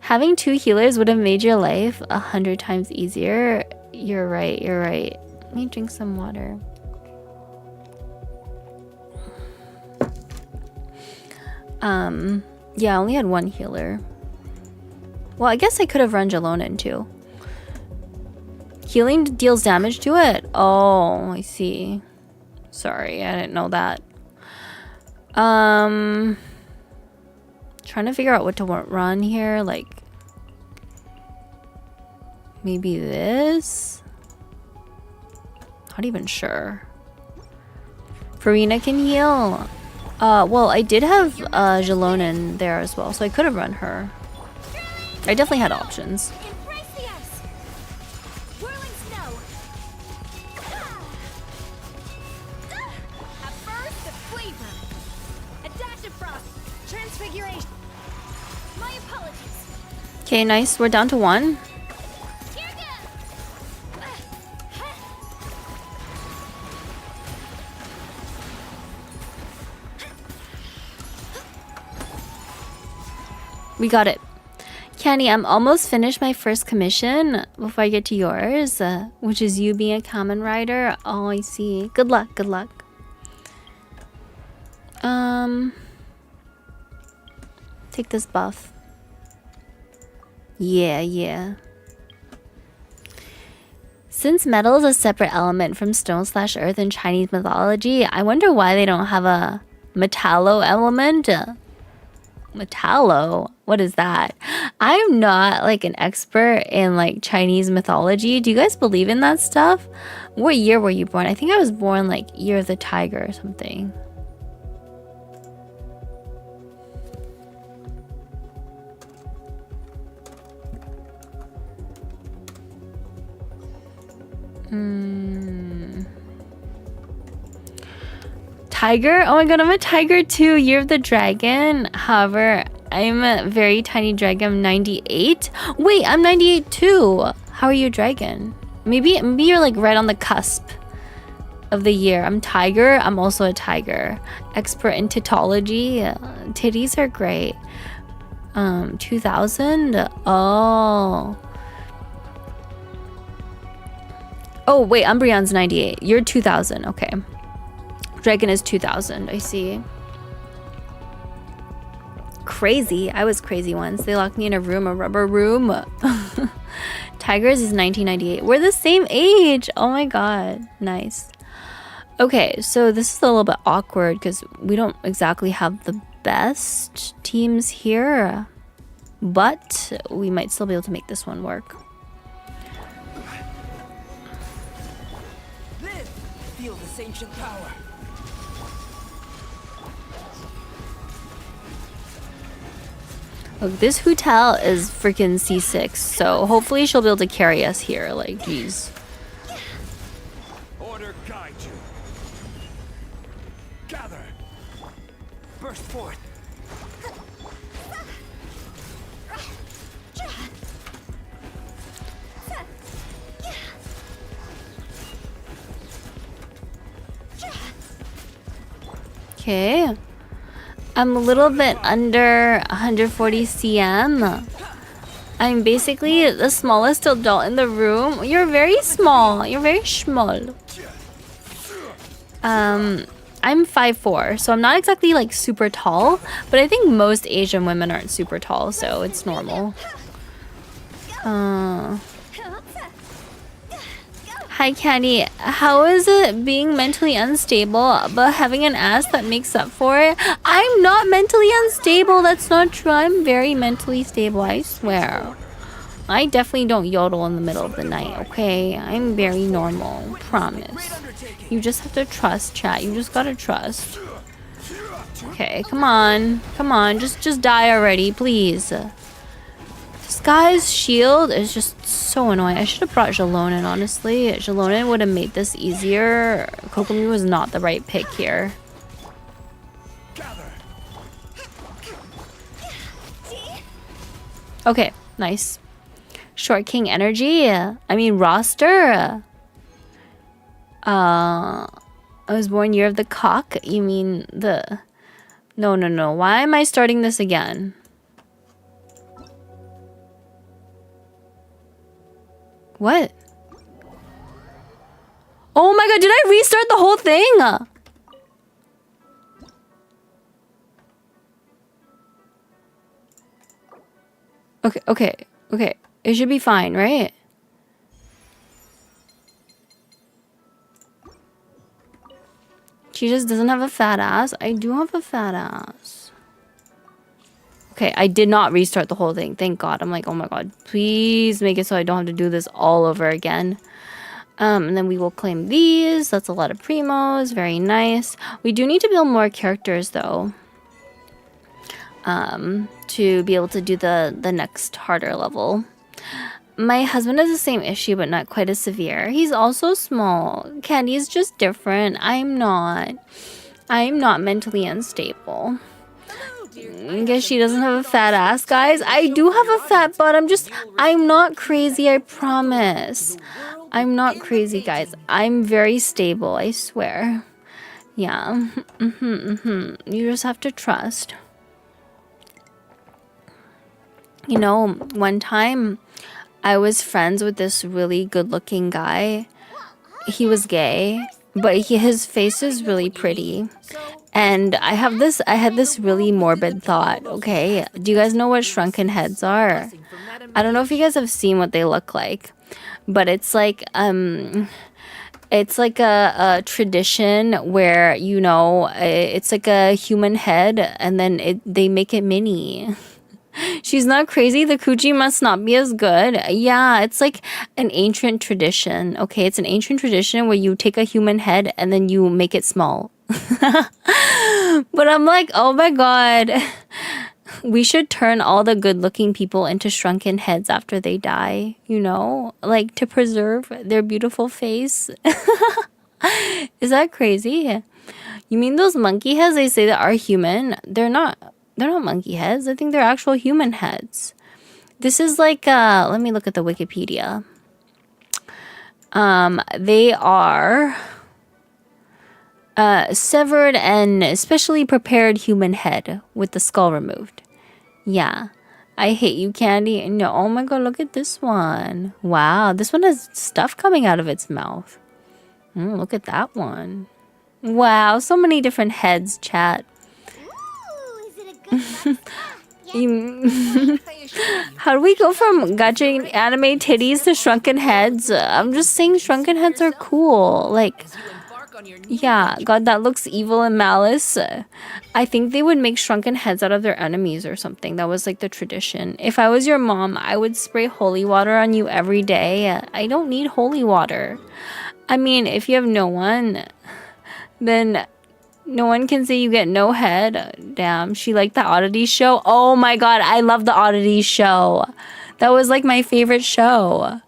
Having 2 healers would have made your life 100 times easier. You're right, you're right. Let me drink some water. Yeah, I only had 1 healer. Well, I guess I could have run Jalonin too. Healing deals damage to it? Oh, I see. Sorry, I didn't know that. Trying to figure out what to run here, like maybe this? Not even sure. Farina can heal. Well, I did have Jalonin there as well, so I could have run her. I definitely had options. Embrace the ice. Whirling snow. A burst of flavor. A dash of frost. Transfiguration. My apologies. Okay, nice. We're down to 1. Here goes. We got it. Candy, I'm almost finished my first commission before I get to yours, which is you being a Kamen Rider. Oh, I see. Good luck, good luck. Take this buff. Yeah. Since metal is a separate element from stone/earth in Chinese mythology, I wonder why they don't have a metallo element. Metallo? What is that? I'm not like an expert in like Chinese mythology. Do you guys believe in that stuff? What year were you born? I think I was born like Year of the Tiger or something. Tiger? Oh my god, I'm a tiger too. Year of the Dragon. However, I'm a very tiny dragon. I'm 98. Wait, I'm 98 too. How are you a dragon? Maybe you're like right on the cusp of the year. I'm tiger. I'm also a tiger. Expert in titology. Titties are great. 2000? Oh. Oh, wait, Umbreon's 98. You're 2000. Okay. Dragon is 2000. I see. Crazy. I was crazy once. They locked me in a room, a rubber room. Tigers is 1998. We're the same age. Oh my god. Nice. Okay, so this is a little bit awkward because we don't exactly have the best teams here. But we might still be able to make this one work. Live! Feel this ancient power. Look, this hotel is freaking C6, so hopefully she'll be able to carry us here. Like, geez. Order guide you. Gather. Burst forth. Okay. I'm a little bit under 140 cm. I'm basically the smallest adult in the room. You're very small. You're very small. I'm 5'4", so I'm not exactly like super tall, but I think most Asian women aren't super tall, so it's normal. Hi, Candy. How is it being mentally unstable, but having an ass that makes up for it? I'm not mentally unstable. That's not true. I'm very mentally stable, I swear. I definitely don't yodel in the middle of the night, okay? I'm very normal. Promise. You just have to trust, chat. You just gotta trust. Okay, come on. Come on. Just die already, please. This guy's shield is just so annoying. I should have brought Jalon in, honestly. Jalon would have made this easier. Kokomi was not the right pick here. Okay, nice. Short King energy. I mean roster. I was born year of the cock. You mean the... No. Why am I starting this again? What? Oh my god, did I restart the whole thing? Okay. It should be fine, right? She just doesn't have a fat ass. I do have a fat ass. Okay, I did not restart the whole thing. Thank God. I'm like, oh my God, please make it so I don't have to do this all over again. And then we will claim these. That's a lot of primos. Very nice. We do need to build more characters though. To be able to do the next harder level. My husband has the same issue, but not quite as severe. He's also small. Candy is just different. I'm not mentally unstable. I guess she doesn't have a fat ass, guys. I do have a fat butt. I'm not crazy, I promise. I'm not crazy, guys. I'm very stable, I swear. Yeah. You just have to trust. You know, one time I was friends with this really good-looking guy. He was gay, but his face is really pretty. And I had this really morbid thought, okay? Do you guys know what shrunken heads are? I don't know if you guys have seen what they look like, but it's like a tradition where, you know, it's like a human head and then they make it mini. She's not crazy. The coochie must not be as good. Yeah, it's like an ancient tradition. Okay, it's an ancient tradition where you take a human head and then you make it small. But I'm like, oh my God. We should turn all the good-looking people into shrunken heads after they die, you know? Like, to preserve their beautiful face. Is that crazy? You mean those monkey heads they say that are human? They're not monkey heads. I think they're actual human heads. This is like, let me look at the Wikipedia. They are severed and specially prepared human head with the skull removed. Yeah. I hate you, Candy. No, oh my God, look at this one. Wow, this one has stuff coming out of its mouth. Look at that one. Wow, so many different heads, chat. How do we go from gacha anime titties to shrunken heads? I'm just saying shrunken heads are cool. Like, yeah, God, that looks evil and malice. I think they would make shrunken heads out of their enemies or something. That was like the tradition. If I was your mom, I would spray holy water on you every day. I don't need holy water. I mean, if you have no one, then no one can say you get no head. Damn, she liked the Oddity show. Oh my God, I love the Oddity show. That was like my favorite show.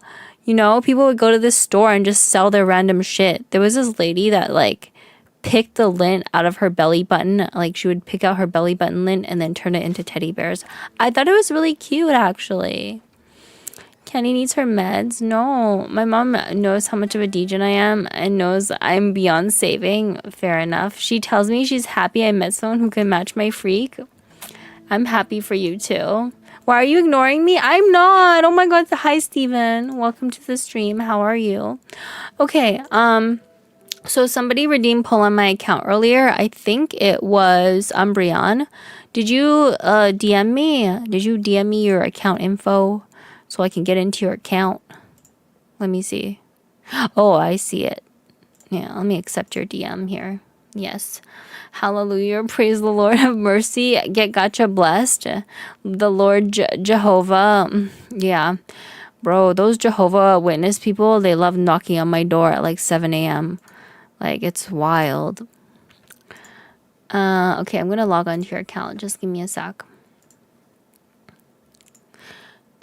You know, people would go to this store and just sell their random shit. There was this lady that like picked the lint out of her belly button. Like she would pick out her belly button lint and then turn it into teddy bears. I thought it was really cute actually. Kenny needs her meds. No, my mom knows how much of a degen I am and knows I'm beyond saving. Fair enough. She tells me she's happy I met someone who can match my freak. I'm happy for you too. Why are you ignoring me? I'm not. Oh my God. Hi, Steven. Welcome to the stream. How are you? Okay. So somebody redeemed pull on my account earlier. I think it was Umbreon. Did you DM me? Did you DM me your account info so I can get into your account? Let me see. Oh, I see it. Yeah, let me accept your DM here. Yes. Hallelujah. Praise the Lord. Have mercy. Get gotcha blessed. The Lord Jehovah. Yeah. Bro, those Jehovah Witness people, they love knocking on my door at like 7 a.m. Like, it's wild. Okay, I'm going to log on to your account. Just give me a sec.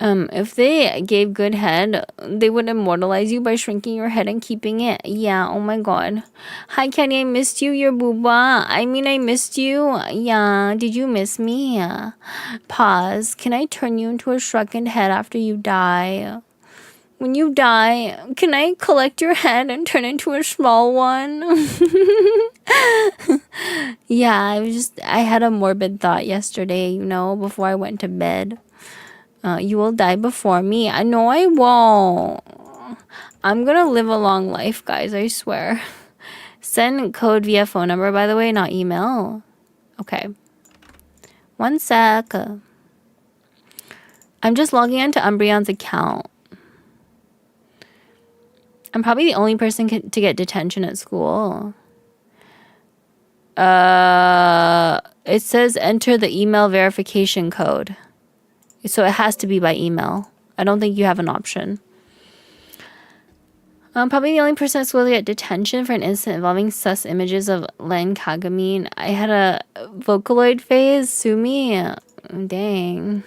If they gave good head, they would immortalize you by shrinking your head and keeping it. Yeah, oh my God. Hi, Kenny, I missed you, your booba. I mean, I missed you. Yeah, did you miss me? Pause. Can I turn you into a shrunken head after you die? When you die, can I collect your head and turn into a small one? Yeah, I had a morbid thought yesterday, you know, before I went to bed. You will die before me. I know I won't. I'm gonna live a long life, guys, I swear. Send code via phone number, by the way, not email. Okay. One sec. I'm just logging into Umbreon's account. I'm probably the only person to get detention at school. It says enter the email verification code. So it has to be by email. I don't think you have an option. I'm probably the only person at school to get detention for an incident involving sus images of Len Kagami. I had a Vocaloid phase. Sue me. Dang.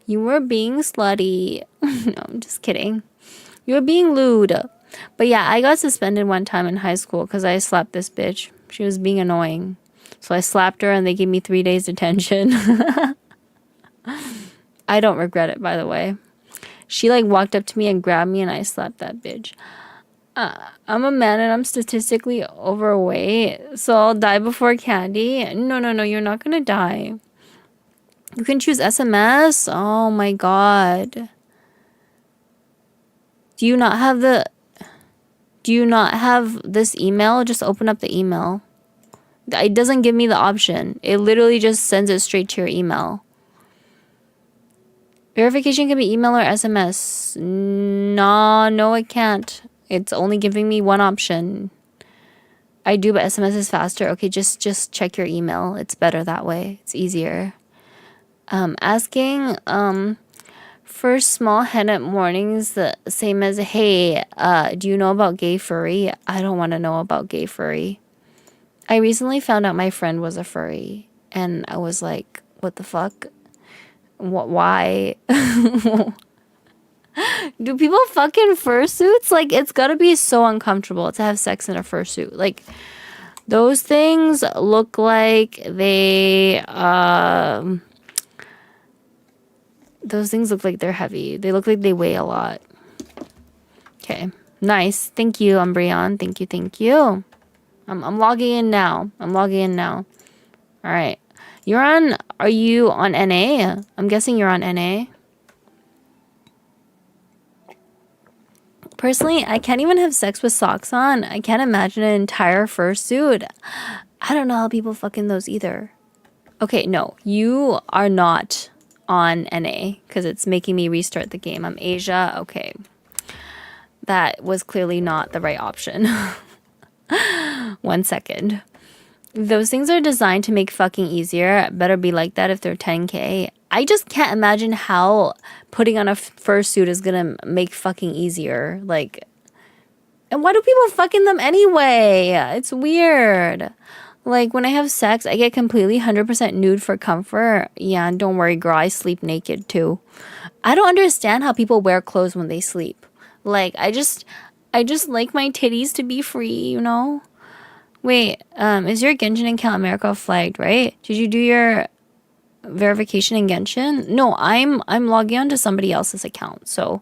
You were being slutty. No, I'm just kidding. You were being lewd. But yeah, I got suspended one time in high school because I slapped this bitch. She was being annoying. So I slapped her and they gave me 3 days detention. I don't regret it, by the way. She like walked up to me and grabbed me and I slapped that bitch. I'm a man and I'm statistically overweight, so I'll die before Candy. No, you're not gonna die. You can choose SMS? Oh my God. Do you not have this email? Just open up the email. It doesn't give me the option. It literally just sends it straight to your email. Verification can be email or SMS. No, it can't. It's only giving me one option. I do, but SMS is faster. Okay, just check your email. It's better that way. It's easier. Asking for small head at mornings, the same as, hey, do you know about gay furry? I don't want to know about gay furry. I recently found out my friend was a furry, and I was like, what the fuck? Why? Do people fuck in fursuits? Like, it's gotta be so uncomfortable to have sex in a fursuit. Like, those things look like they're heavy. They look like they weigh a lot. Okay. Nice. Thank you, Umbreon. Thank you. I'm logging in now. All right. Are you on NA? I'm guessing you're on NA. Personally, I can't even have sex with socks on. I can't imagine an entire fursuit. I don't know how people fuck in those either. Okay, no. You are not on NA because it's making me restart the game. I'm Asia. Okay. That was clearly not the right option. 1 second. Those things are designed to make fucking easier. Better be like that if they're 10K. I just can't imagine how putting on a fursuit is gonna make fucking easier. Like, and why do people fucking them anyway? It's weird. Like, when I have sex, I get completely 100% nude for comfort. Yeah, and don't worry, girl, I sleep naked too. I don't understand how people wear clothes when they sleep. Like, I just like my titties to be free, you know? Wait, is your Genshin account America flagged, right? Did you do your verification in Genshin? No, I'm logging onto somebody else's account, so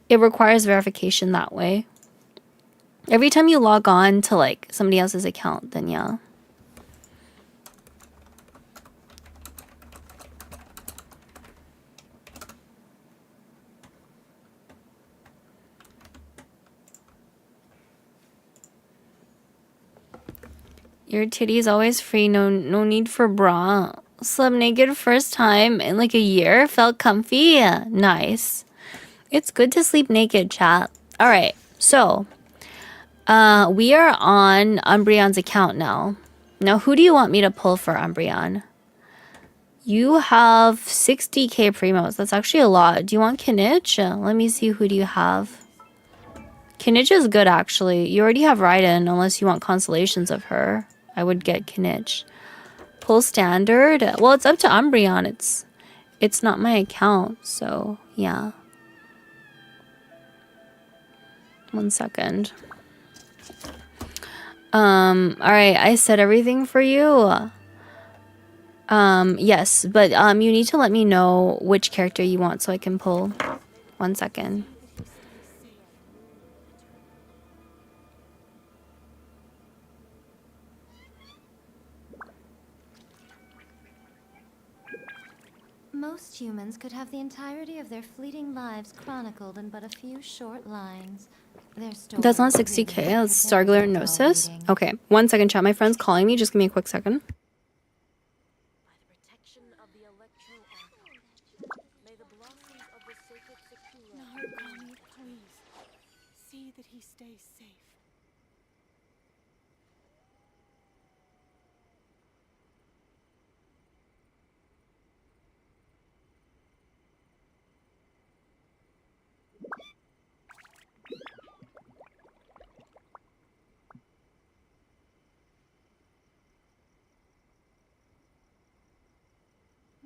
it requires verification that way. Every time you log on to like somebody else's account, then yeah. Your titty's always free, no need for bra. Slept naked first time in like a year, felt comfy. Nice. It's good to sleep naked, chat. All right, so we are on Umbreon's account now. Now, who do you want me to pull for Umbreon? You have 60k primos. That's actually a lot. Do you want Kinich? Let me see, who do you have? Kinich is good, actually. You already have Raiden, unless you want constellations of her. I would get Kinich. Pull standard. Well, it's up to Umbreon. It's not my account, so yeah. 1 second. Alright, I said everything for you. Yes, but you need to let me know which character you want so I can pull. 1 second. Most humans could have the entirety of their fleeting lives chronicled in but a few short lines. Their That's not stories 60k. really That's fit their Stargler mental Gnosis. reading. Okay, 1 second, chat. My friend's calling me. Just give me a quick second. By the protection of the Electro Archon, may the blossoms of the sacred Sakura Narukami, please. See that he stays safe.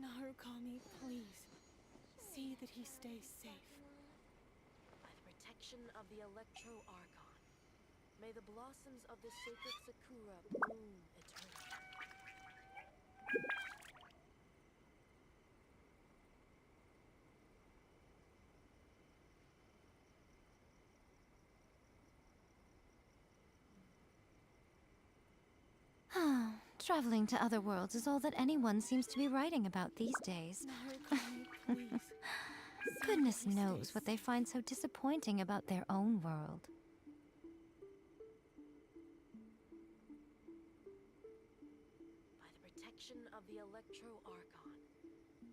Narukami, please. See that he stays safe. by the protection of the Electro Archon, may the blossoms of the sacred Sakura bloom eternally. Traveling to other worlds is all that anyone seems to be writing about these days. Narukami, please. Goodness knows what they find so disappointing about their own world. By the protection of the Electro Archon,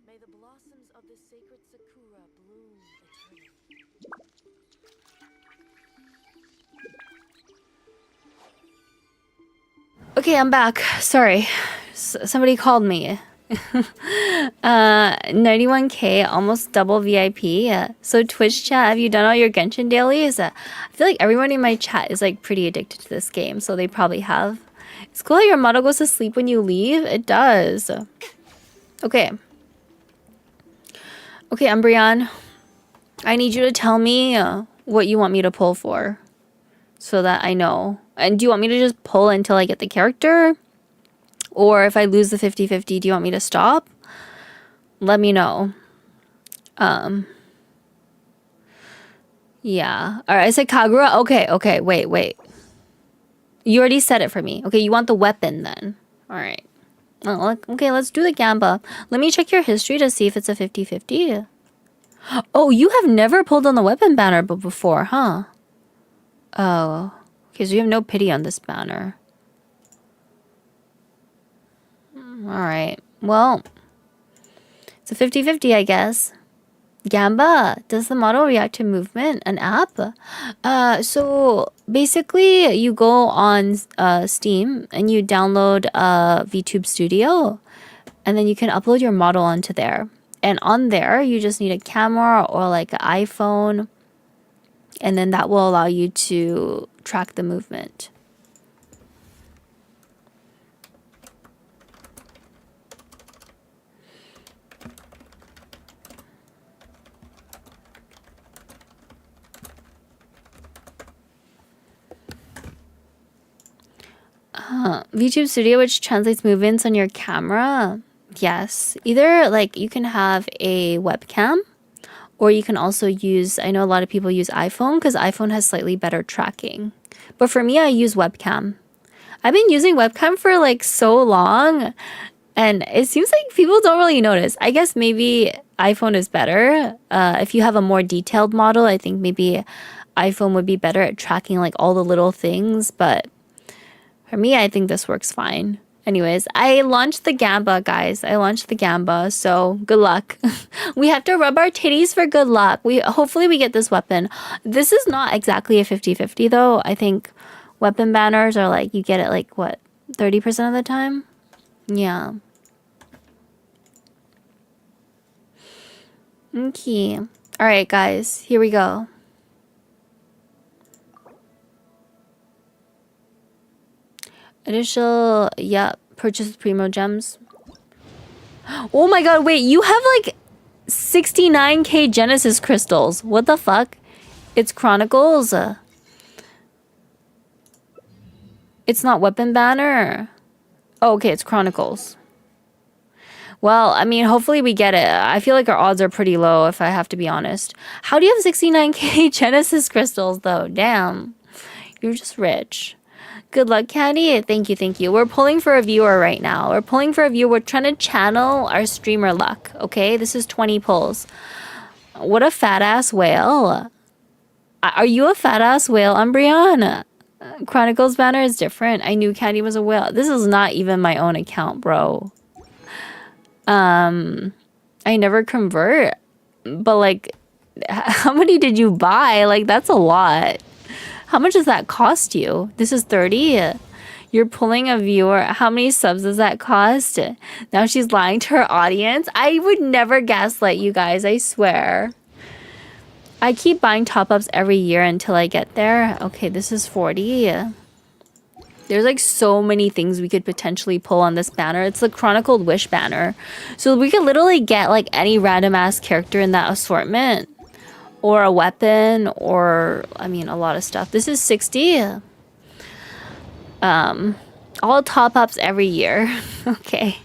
may the blossoms of the sacred Sakura bloom eternally. Okay, I'm back. Sorry. Somebody called me. 91k, almost double VIP. So Twitch chat, have you done all your Genshin dailies? I feel like everyone in my chat is like pretty addicted to this game, so they probably have. It's cool how your model goes to sleep when you leave. It does. Okay. Okay, Umbreon. I need you to tell me what you want me to pull for, so that I know. And do you want me to just pull until I get the character? Or if I lose the 50-50, do you want me to stop? Let me know. Yeah. Alright, I said Kagura. Okay, wait. You already said it for me. Okay, you want the weapon then. Alright. Okay, let's do the Gamba. Let me check your history to see if it's a 50-50. Oh, you have never pulled on the weapon banner before, huh? Oh. Okay, so you have no pity on this banner. Alright. Well, It's a 50-50, I guess. Gamba, does the model react to movement? An app? So basically you go on Steam and you download VTube Studio, and then you can upload your model onto there. And on there, you just need a camera or like an iPhone, and then that will allow you to track the movement. VTube Studio, which translates movements on your camera. Yes. Either like you can have a webcam, or you can also use, I know a lot of people use iPhone because iPhone has slightly better tracking. But for me, I use webcam. I've been using webcam for like so long, and it seems like people don't really notice. I guess maybe iPhone is better. If you have a more detailed model, I think maybe iPhone would be better at tracking like all the little things, but for me, I think this works fine. Anyways, I launched the Gamba, guys. I launched the Gamba, so good luck. We have to rub our titties for good luck. Hopefully we get this weapon. This is not exactly a 50-50 though. I think weapon banners are like, you get it like, what, 30% of the time? Yeah. Okay. Alright, guys. Here we go. Initial, yeah, purchase Primo Gems. Oh my god, wait, you have like 69k Genesis crystals. What the fuck? It's Chronicles. It's not Weapon Banner. Oh, okay, it's Chronicles. Well, I mean, hopefully we get it. I feel like our odds are pretty low, if I have to be honest. How do you have 69k Genesis crystals, though? Damn. You're just rich. Good luck, Caddy. Thank you, thank you. We're pulling for a viewer right now. We're pulling for a viewer. We're trying to channel our streamer luck, okay? This is 20 pulls. What a fat-ass whale. Are you a fat-ass whale, Umbreon? Chronicles banner is different. I knew Caddy was a whale. This is not even my own account, bro. I never convert. But, like, how many did you buy? Like, that's a lot. How much does that cost you? This is 30. You're pulling a viewer. How many subs does that cost? Now she's lying to her audience. I would never gaslight you guys, I swear. I keep buying top-ups every year until I get there. Okay, this is 40. There's like so many things we could potentially pull on this banner. It's the Chronicled Wish banner. So we could literally get like any random-ass character in that assortment. Or a weapon, or, I mean, a lot of stuff. This is 60. All top-ups every year. Okay.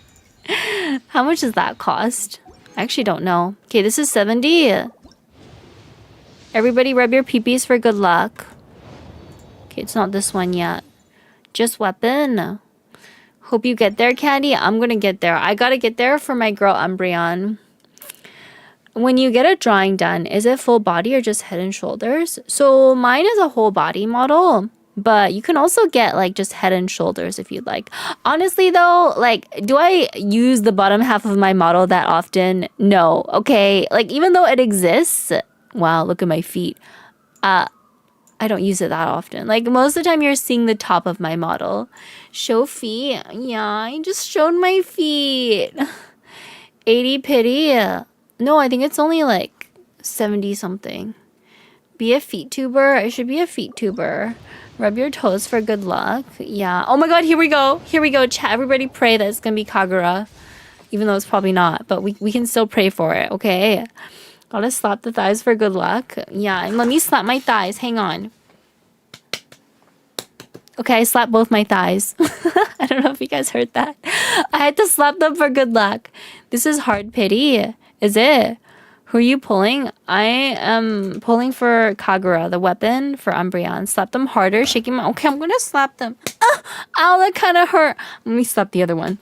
How much does that cost? I actually don't know. Okay, this is 70. Everybody rub your peepees for good luck. Okay, it's not this one yet. Just weapon. Hope you get there, Caddy. I'm gonna get there. I gotta get there for my girl Umbreon. When you get a drawing done, is it full body or just head and shoulders? So mine is a whole body model, but you can also get like just head and shoulders if you'd like. Honestly though, like, do I use the bottom half of my model that often? No. Okay. Like, even though it exists, wow, look at my feet. I don't use it that often. Like, most of the time you're seeing the top of my model. Show feet. Yeah, I just showed my feet. 80 pity. No, I think it's only like 70 something. Be a feet tuber. I should be a feet tuber. Rub your toes for good luck. Yeah. Oh my god, here we go. Here we go. Chat. Everybody pray that it's gonna be Kagura. Even though it's probably not. But we can still pray for it, okay? Gotta slap the thighs for good luck. Yeah, and let me slap my thighs. Hang on. Okay, I slapped both my thighs. I don't know if you guys heard that. I had to slap them for good luck. This is hard pity. Is it? Who are you pulling? I am pulling for Kagura, the weapon for Umbreon. Slap them harder, shaking my... Okay, I'm gonna slap them. Ow, that kind of hurt. Let me slap the other one.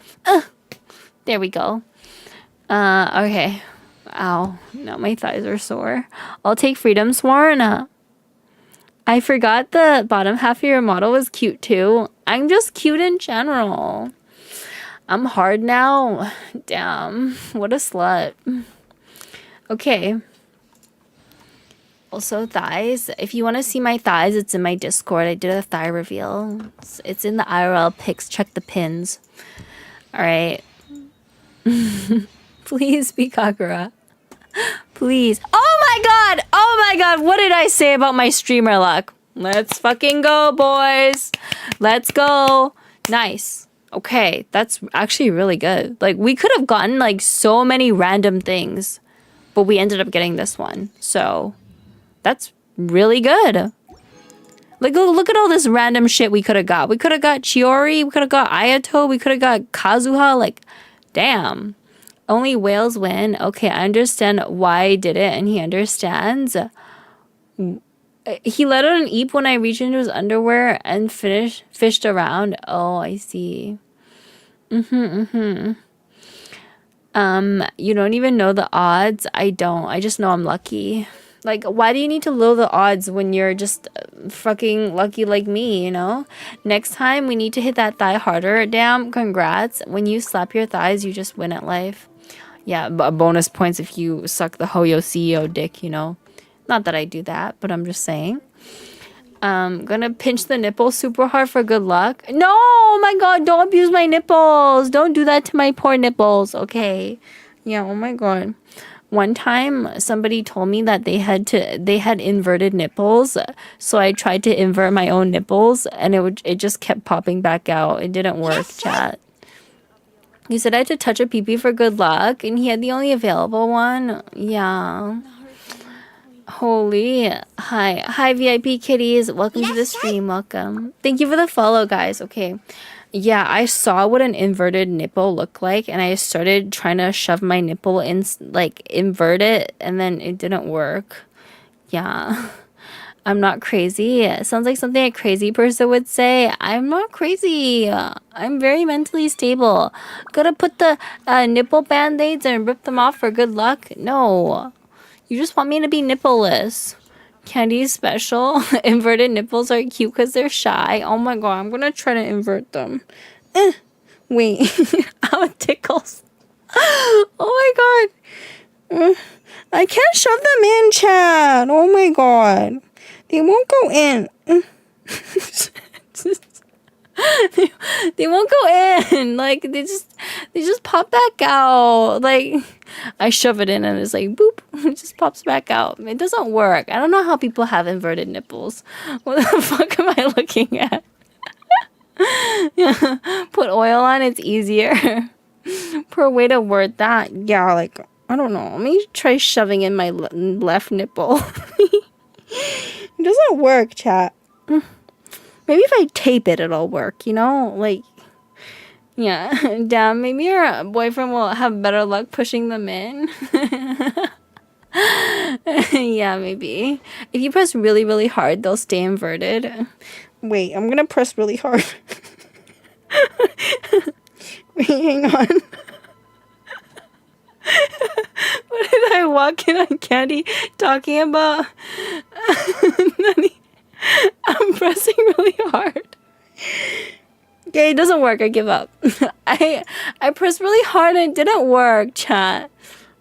There we go. Okay. Ow. Now my thighs are sore. I'll take Freedom Sworn. I forgot the bottom half of your model was cute too. I'm just cute in general. I'm hard now. Damn. What a slut. Okay. Also thighs. If you want to see my thighs, it's in my Discord. I did a thigh reveal. It's in the IRL pics. Check the pins. All right. Please be Kakura. Please. Oh my god. Oh my god. What did I say about my streamer luck? Let's fucking go, boys. Let's go. Nice. Okay. That's actually really good. Like, we could have gotten like so many random things, but we ended up getting this one. So that's really good. Like, look at all this random shit we could have got. We could have got Chiori. We could have got Ayato. We could have got Kazuha. Like, damn. Only whales win. Okay, I understand why I did it, and he understands. He let out an eep when I reached into his underwear and fished around. Oh, I see. You don't even know the odds. I don't. I just know I'm lucky. Like, why do you need to know the odds when you're just fucking lucky like me, you know? Next time, we need to hit that thigh harder. Damn, congrats. When you slap your thighs, you just win at life. Yeah, bonus points if you suck the Hoyo CEO dick, you know? Not that I do that, but I'm just saying. Gonna pinch the nipple super hard for good luck. No, oh my god, don't abuse my nipples. Don't do that to my poor nipples, okay? Yeah, oh my god. One time, somebody told me that they had inverted nipples, so I tried to invert my own nipples, and it just kept popping back out. It didn't work, chat. He said I had to touch a pee-pee for good luck, and he had the only available one. Yeah. Holy. Hi, VIP kitties. Welcome to the stream. Welcome. Thank you for the follow, guys. Okay. Yeah, I saw what an inverted nipple looked like, and I started trying to shove my nipple in, like, invert it, and then it didn't work. Yeah. I'm not crazy. It sounds like something a crazy person would say. I'm not crazy. I'm very mentally stable. Gotta put the nipple band-aids and rip them off for good luck? No. You just want me to be nippleless. Candy's special. Inverted nipples are cute because they're shy. Oh my god, I'm gonna try to invert them. Wait. How it tickles. Oh my god. I can't shove them in, Chad. Oh my god. They won't go in. They won't go in. Like, they just pop back out. Like, I shove it in and it's like boop. It just pops back out. It doesn't work. I don't know how people have inverted nipples. What the fuck am I looking at? Yeah. Put oil on, it's easier. Per way to word that. Yeah, like, I don't know. Let me try shoving in my left nipple. It doesn't work, chat. Maybe if I tape it, it'll work, you know? Like, yeah. Damn, maybe your boyfriend will have better luck pushing them in. Yeah, maybe. If you press really, really hard, they'll stay inverted. Wait, I'm gonna press really hard. Wait, hang on. What did I walk in on Candy talking about? I'm pressing really hard. Okay, it doesn't work. I give up. I pressed really hard and it didn't work, chat.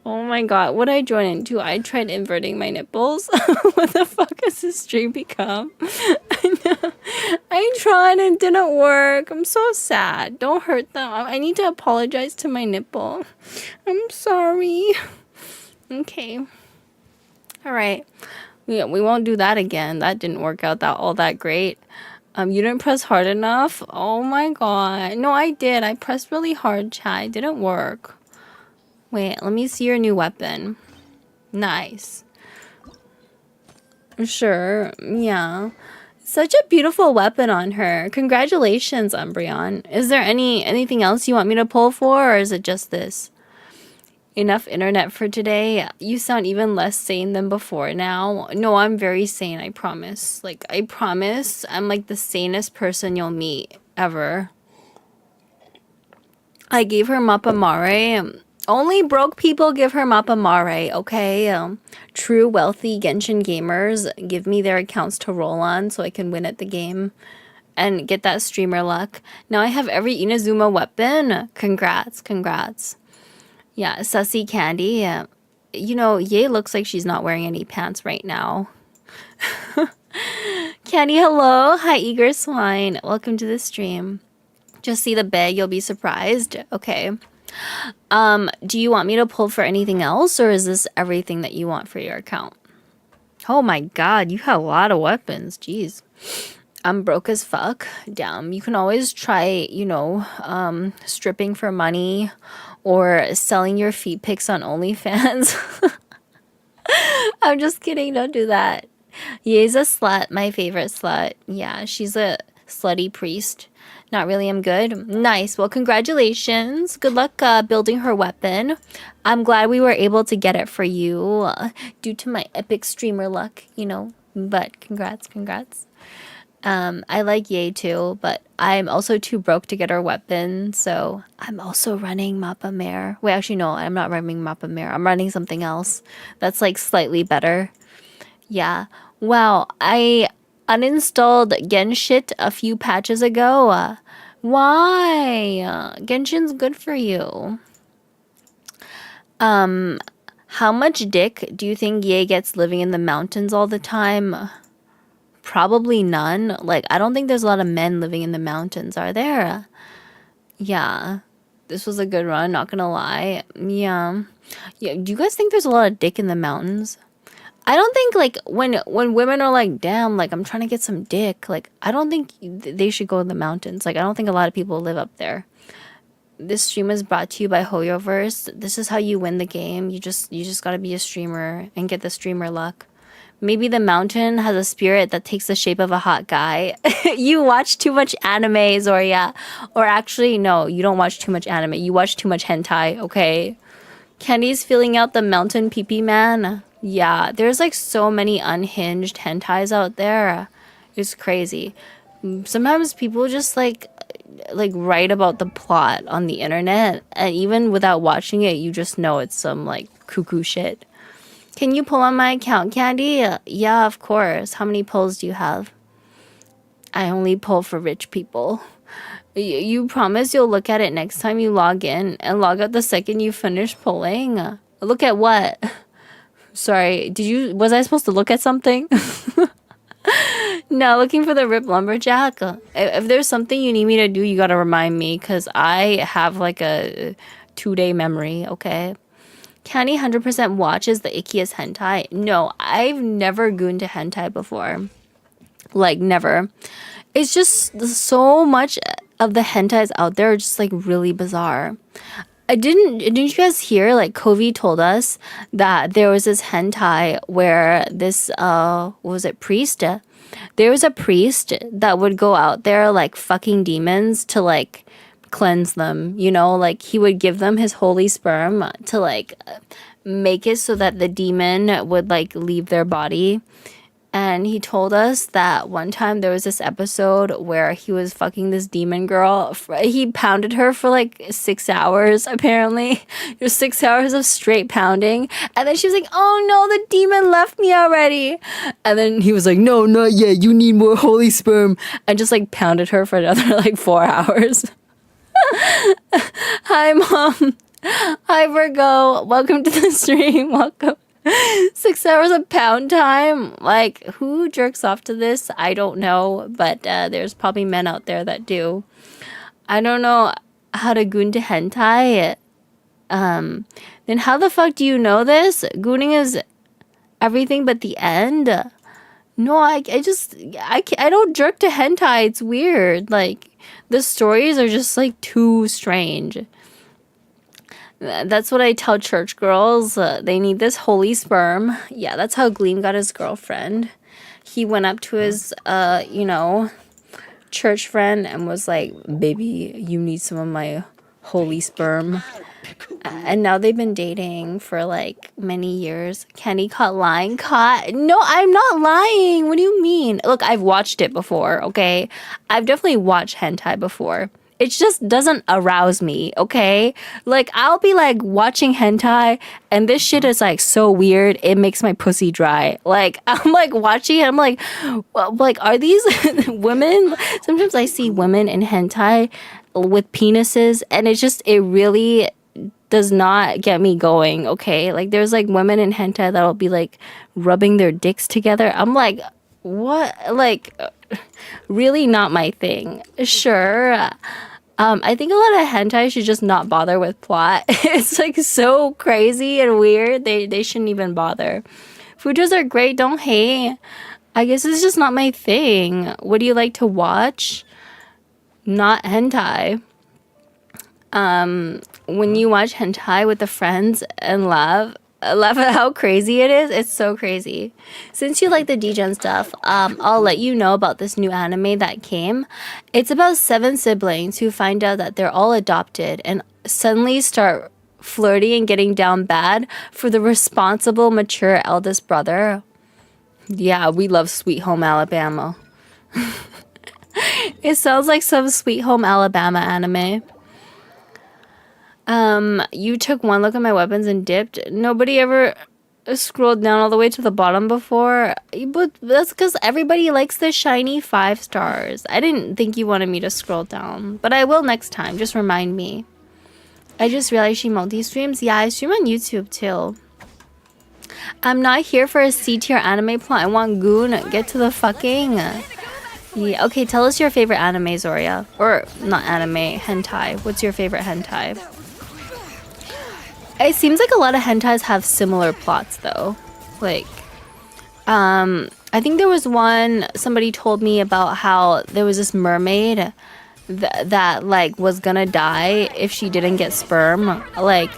Oh my god, what did I join into? I tried inverting my nipples. What the fuck has this stream become? I tried and it didn't work. I'm so sad. Don't hurt them. I need to apologize to my nipple. I'm sorry. Okay. Alright. Yeah, we won't do that again. That didn't work out all that great. You didn't press hard enough? Oh my god. No, I did. I pressed really hard, chat. It didn't work. Wait, let me see your new weapon. Nice. Sure, yeah. Such a beautiful weapon on her. Congratulations, Umbreon. Is there anything else you want me to pull for, or is it just this? Enough internet for today. You sound even less sane than before now. No, I'm very sane, I promise. Like, I promise I'm like the sanest person you'll meet ever. I gave her Mappa Mare. Only broke people give her Mappa Mare, okay? True wealthy Genshin gamers give me their accounts to roll on so I can win at the game. and get that streamer luck. Now I have every Inazuma weapon. Congrats. Yeah, Sussy Candy. You know, Ye looks like she's not wearing any pants right now. Candy, hello. Hi, Eager Swine. Welcome to the stream. Just see the bag, you'll be surprised. Okay. Do you want me to pull for anything else, or is this everything that you want for your account? Oh my god, you have a lot of weapons. Jeez. I'm broke as fuck. Damn. You can always try, you know, stripping for money or selling your feet pics on OnlyFans. I'm just kidding. Don't do that. Ye's a slut. My favorite slut. Yeah, she's a slutty priest. Not really, I'm good. Nice. Well, congratulations. Good luck building her weapon. I'm glad we were able to get it for you due to my epic streamer luck, you know. But congrats. I like Ye too, but I'm also too broke to get her weapon, so I'm also running Mappa Mare. Wait, actually no, I'm not running Mappa Mare. I'm running something else that's like slightly better. Yeah. Wow, I uninstalled Genshin a few patches ago. Why? Genshin's good for you. How much dick do you think Ye gets living in the mountains all the time? Probably none. Like, I don't think there's a lot of men living in the mountains, are there? Yeah. This was a good run, not gonna lie. Yeah. Do you guys think there's a lot of dick in the mountains? I don't think, like, when women are like, damn, like, I'm trying to get some dick, like, I don't think they should go in the mountains. Like, I don't think a lot of people live up there. This stream is brought to you by Hoyoverse. This is how you win the game. You just gotta be a streamer and get the streamer luck. Maybe the mountain has a spirit that takes the shape of a hot guy. You watch too much anime, Zoria. Or actually, no, you don't watch too much anime. You watch too much hentai, okay? Candy's filling out the mountain pee-pee man. Yeah, there's like so many unhinged hentais out there. It's crazy. Sometimes people just like write about the plot on the internet, and even without watching it, you just know it's some like cuckoo shit. Can you pull on my account, Candy? Yeah, of course. How many pulls do you have? I only pull for rich people. You promise you'll look at it next time you log in and log out the second you finish pulling? Look at what? Sorry, was I supposed to look at something? No, looking for the Rip Lumberjack. If there's something you need me to do, you gotta remind me, because I have like a 2-day memory, okay? Candy 100% watches the ickiest hentai. No, I've never gooned to hentai before. Like, never. It's just so much of the hentais out there are just like really bizarre. Didn't you guys hear, like, Kovi told us that there was this hentai where this what was it, priest? There was a priest that would go out there like fucking demons to like cleanse them, you know, like he would give them his holy sperm to like make it so that the demon would like leave their body. And he told us that one time there was this episode where he was fucking this demon girl. He pounded her for like 6 hours, apparently. There's 6 hours of straight pounding. And then she was like, oh no, the demon left me already. And then he was like, no, not yet. You need more holy sperm. And just like pounded her for another like 4 hours. Hi, Mom. Hi, Virgo. Welcome to the stream. Welcome. 6 hours of pound time. Like, who jerks off to this? I don't know, but there's probably men out there that do. I don't know how to goon to hentai. Then how the fuck do you know this? Gooning is everything but the end. No, I don't jerk to hentai. It's weird. Like, the stories are just like too strange. That's what I tell church girls. They need this holy sperm. Yeah, that's how Gleam got his girlfriend. He went up to his, church friend and was like, baby, you need some of my holy sperm. And now they've been dating for like many years. Kenny caught lying. No, I'm not lying. What do you mean? Look, I've watched it before, okay? I've definitely watched hentai before. it just doesn't arouse me, okay? Like, I'll be like watching hentai and this shit is like so weird, it makes my pussy dry. Like, I'm like watching it, I'm like, well, like, are these women? Sometimes I see women in hentai with penises and it really does not get me going, okay? Like, there's like women in hentai that'll be like rubbing their dicks together. I'm like, what? Like, really not my thing. Sure. I think a lot of hentai should just not bother with plot. It's like so crazy and weird. They shouldn't even bother. Futos are great, don't hate. I guess it's just not my thing. What do you like to watch? Not hentai. When you watch hentai with the friends and laugh at how crazy it is. It's so crazy. Since you like the degen stuff, I'll let you know about this new anime that came. It's about 7 siblings who find out that they're all adopted and suddenly start flirting and getting down bad for the responsible, mature eldest brother. Yeah, we love Sweet Home Alabama. It sounds like some Sweet Home Alabama anime. You took one look at my weapons and dipped. Nobody ever scrolled down all the way to the bottom before. But that's because everybody likes the shiny 5 stars. I didn't think you wanted me to scroll down, but I will next time. Just remind me. I just realized she multi-streams. Yeah, I stream on YouTube too. I'm not here for a C-tier anime plot. I want goon. Get to the fucking... Yeah, okay, tell us your favorite anime, Zoria. Or, not anime, hentai. What's your favorite hentai? It seems like a lot of hentais have similar plots, though. Like, I think there was one, somebody told me about how there was this mermaid that like, was gonna die if she didn't get sperm. Like,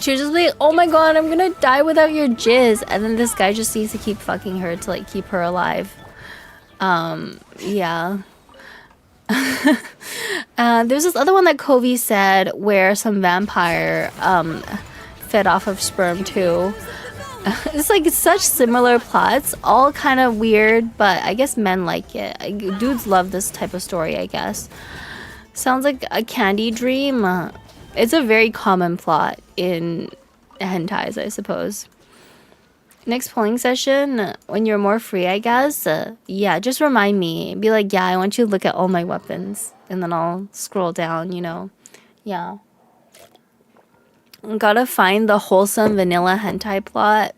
she was just like, oh my god, I'm gonna die without your jizz. And then this guy just needs to keep fucking her to, like, keep her alive. Yeah. There's this other one that Kovi said where some vampire fed off of sperm too. It's like such similar plots, all kind of weird, but I guess men like it. Dudes love this type of story, I guess. Sounds like a candy dream. It's a very common plot in hentais, I suppose. Next polling session, when you're more free, I guess. Yeah, just remind me. Be like, yeah, I want you to look at all my weapons. And then I'll scroll down, you know. Yeah. Gotta find the wholesome vanilla hentai plot.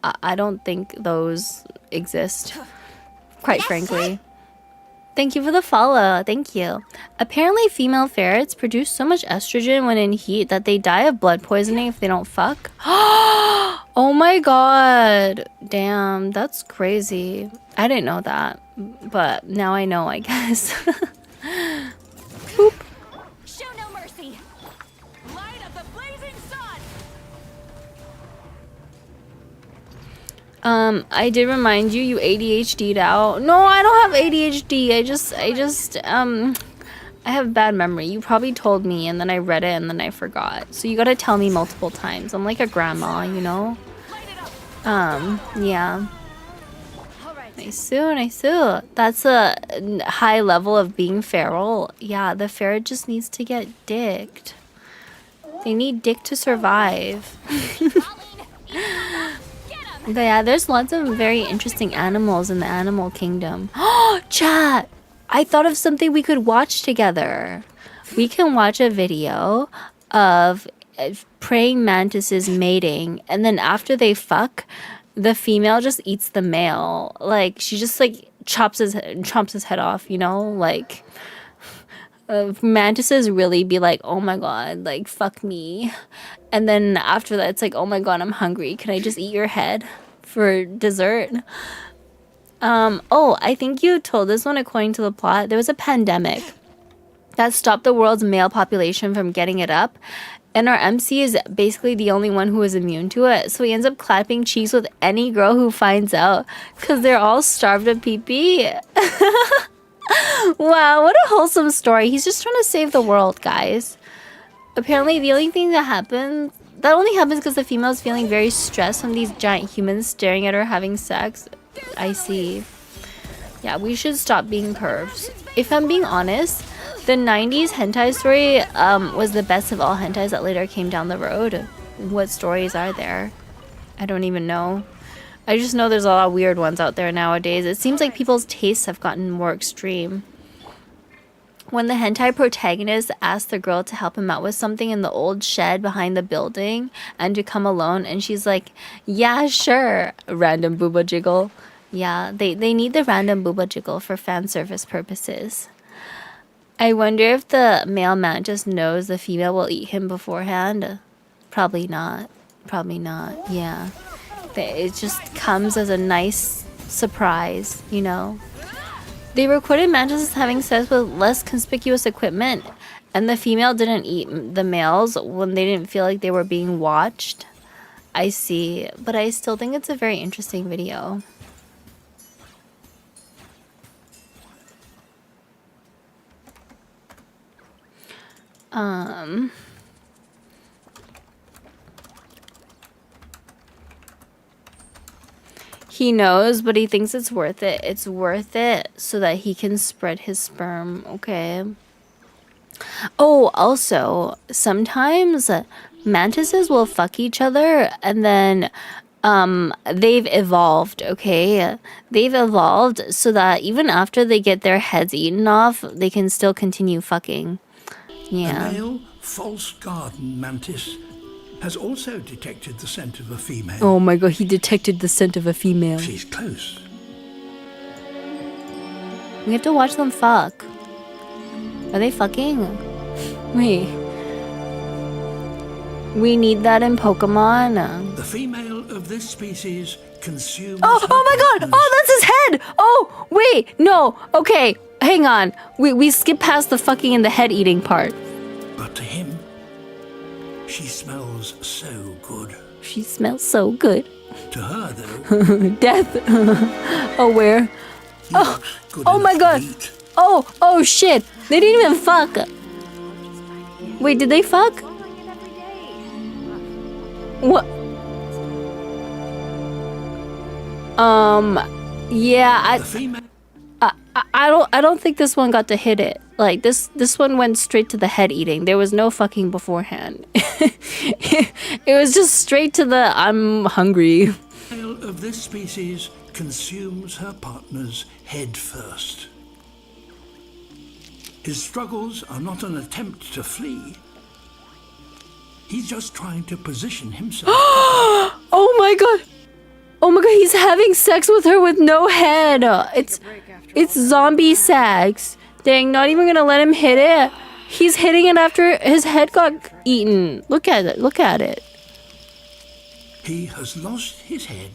I don't think those exist, quite frankly. Thank you for the follow. Thank you. Apparently, female ferrets produce so much estrogen when in heat that they die of blood poisoning if they don't fuck. Oh my god. Damn, that's crazy. I didn't know that, but now I know, I guess. Boop. Show no mercy. Light of the blazing sun. I did remind you, you ADHD'd out. No, I don't have ADHD. I have bad memory. You probably told me and then I read it and then I forgot. So you gotta tell me multiple times. I'm like a grandma, you know? Yeah. Nice, nice. That's a high level of being feral. Yeah, the ferret just needs to get dicked. They need dick to survive. But yeah, there's lots of very interesting animals in the animal kingdom. Oh, chat! I thought of something we could watch together. We can watch a video of praying mantises mating, and then after they fuck, the female just eats the male. Like, she just like chomps his head off, you know? Like, mantises really be like, oh my god, like, fuck me. And then after that, it's like, oh my god, I'm hungry. Can I just eat your head for dessert? Oh, I think you told this one according to the plot. There was a pandemic that stopped the world's male population from getting it up. And our MC is basically the only one who is immune to it. So he ends up clapping cheeks with any girl who finds out. Because they're all starved of pee-pee. Wow, what a wholesome story. He's just trying to save the world, guys. Apparently, the only thing that happens... That only happens because the female is feeling very stressed from these giant humans staring at her having sex. I see. Yeah, we should stop being pervs. If I'm being honest, The 90s hentai story was the best of all hentais that later came down the road. What stories are there? I don't even know. I just know there's a lot of weird ones out there nowadays. It seems like people's tastes have gotten more extreme. When the hentai protagonist asks the girl to help him out with something in the old shed behind the building and to come alone, and she's like, yeah, sure. Random booba jiggle. Yeah, they need the random booba jiggle for fan service purposes. I wonder if the male mantis knows the female will eat him beforehand. Probably not. Probably not. Yeah. It just comes as a nice surprise, you know? They recorded mantises having sex with less conspicuous equipment, and the female didn't eat the males when they didn't feel like they were being watched. I see, but I still think it's a very interesting video. He knows, but he thinks it's worth it. It's worth it so that he can spread his sperm, okay? Oh, also, sometimes mantises will fuck each other and then they've evolved, okay? They've evolved so that even after they get their heads eaten off, they can still continue fucking. Yeah. A male false garden mantis has also detected the scent of a female. Oh my god, he detected the scent of a female. She's close. We have to watch them fuck. Are they fucking? Wait. We need that in Pokemon. The female of this species consumes... Oh my god! Oh, that's his head! Oh, wait, no. Okay, hang on. We skipped past the fucking and the head eating part. But to him, she smells so good. She smells so good. To her, though... Death. Oh, where? Oh my god. Oh shit. They didn't even fuck. Wait, did they fuck? What? Yeah, The female... I don't think this one got to hit it. Like this one went straight to the head eating. There was no fucking beforehand. It was just straight to the I'm hungry. The male of this species consumes her partner's head first. His struggles are not an attempt to flee. He's just trying to position himself. Oh my god. Oh my god, he's having sex with her with no head. It's zombie sex. Dang, not even gonna let him hit it. He's hitting it after his head got eaten. Look at it, look at it. He has lost his head,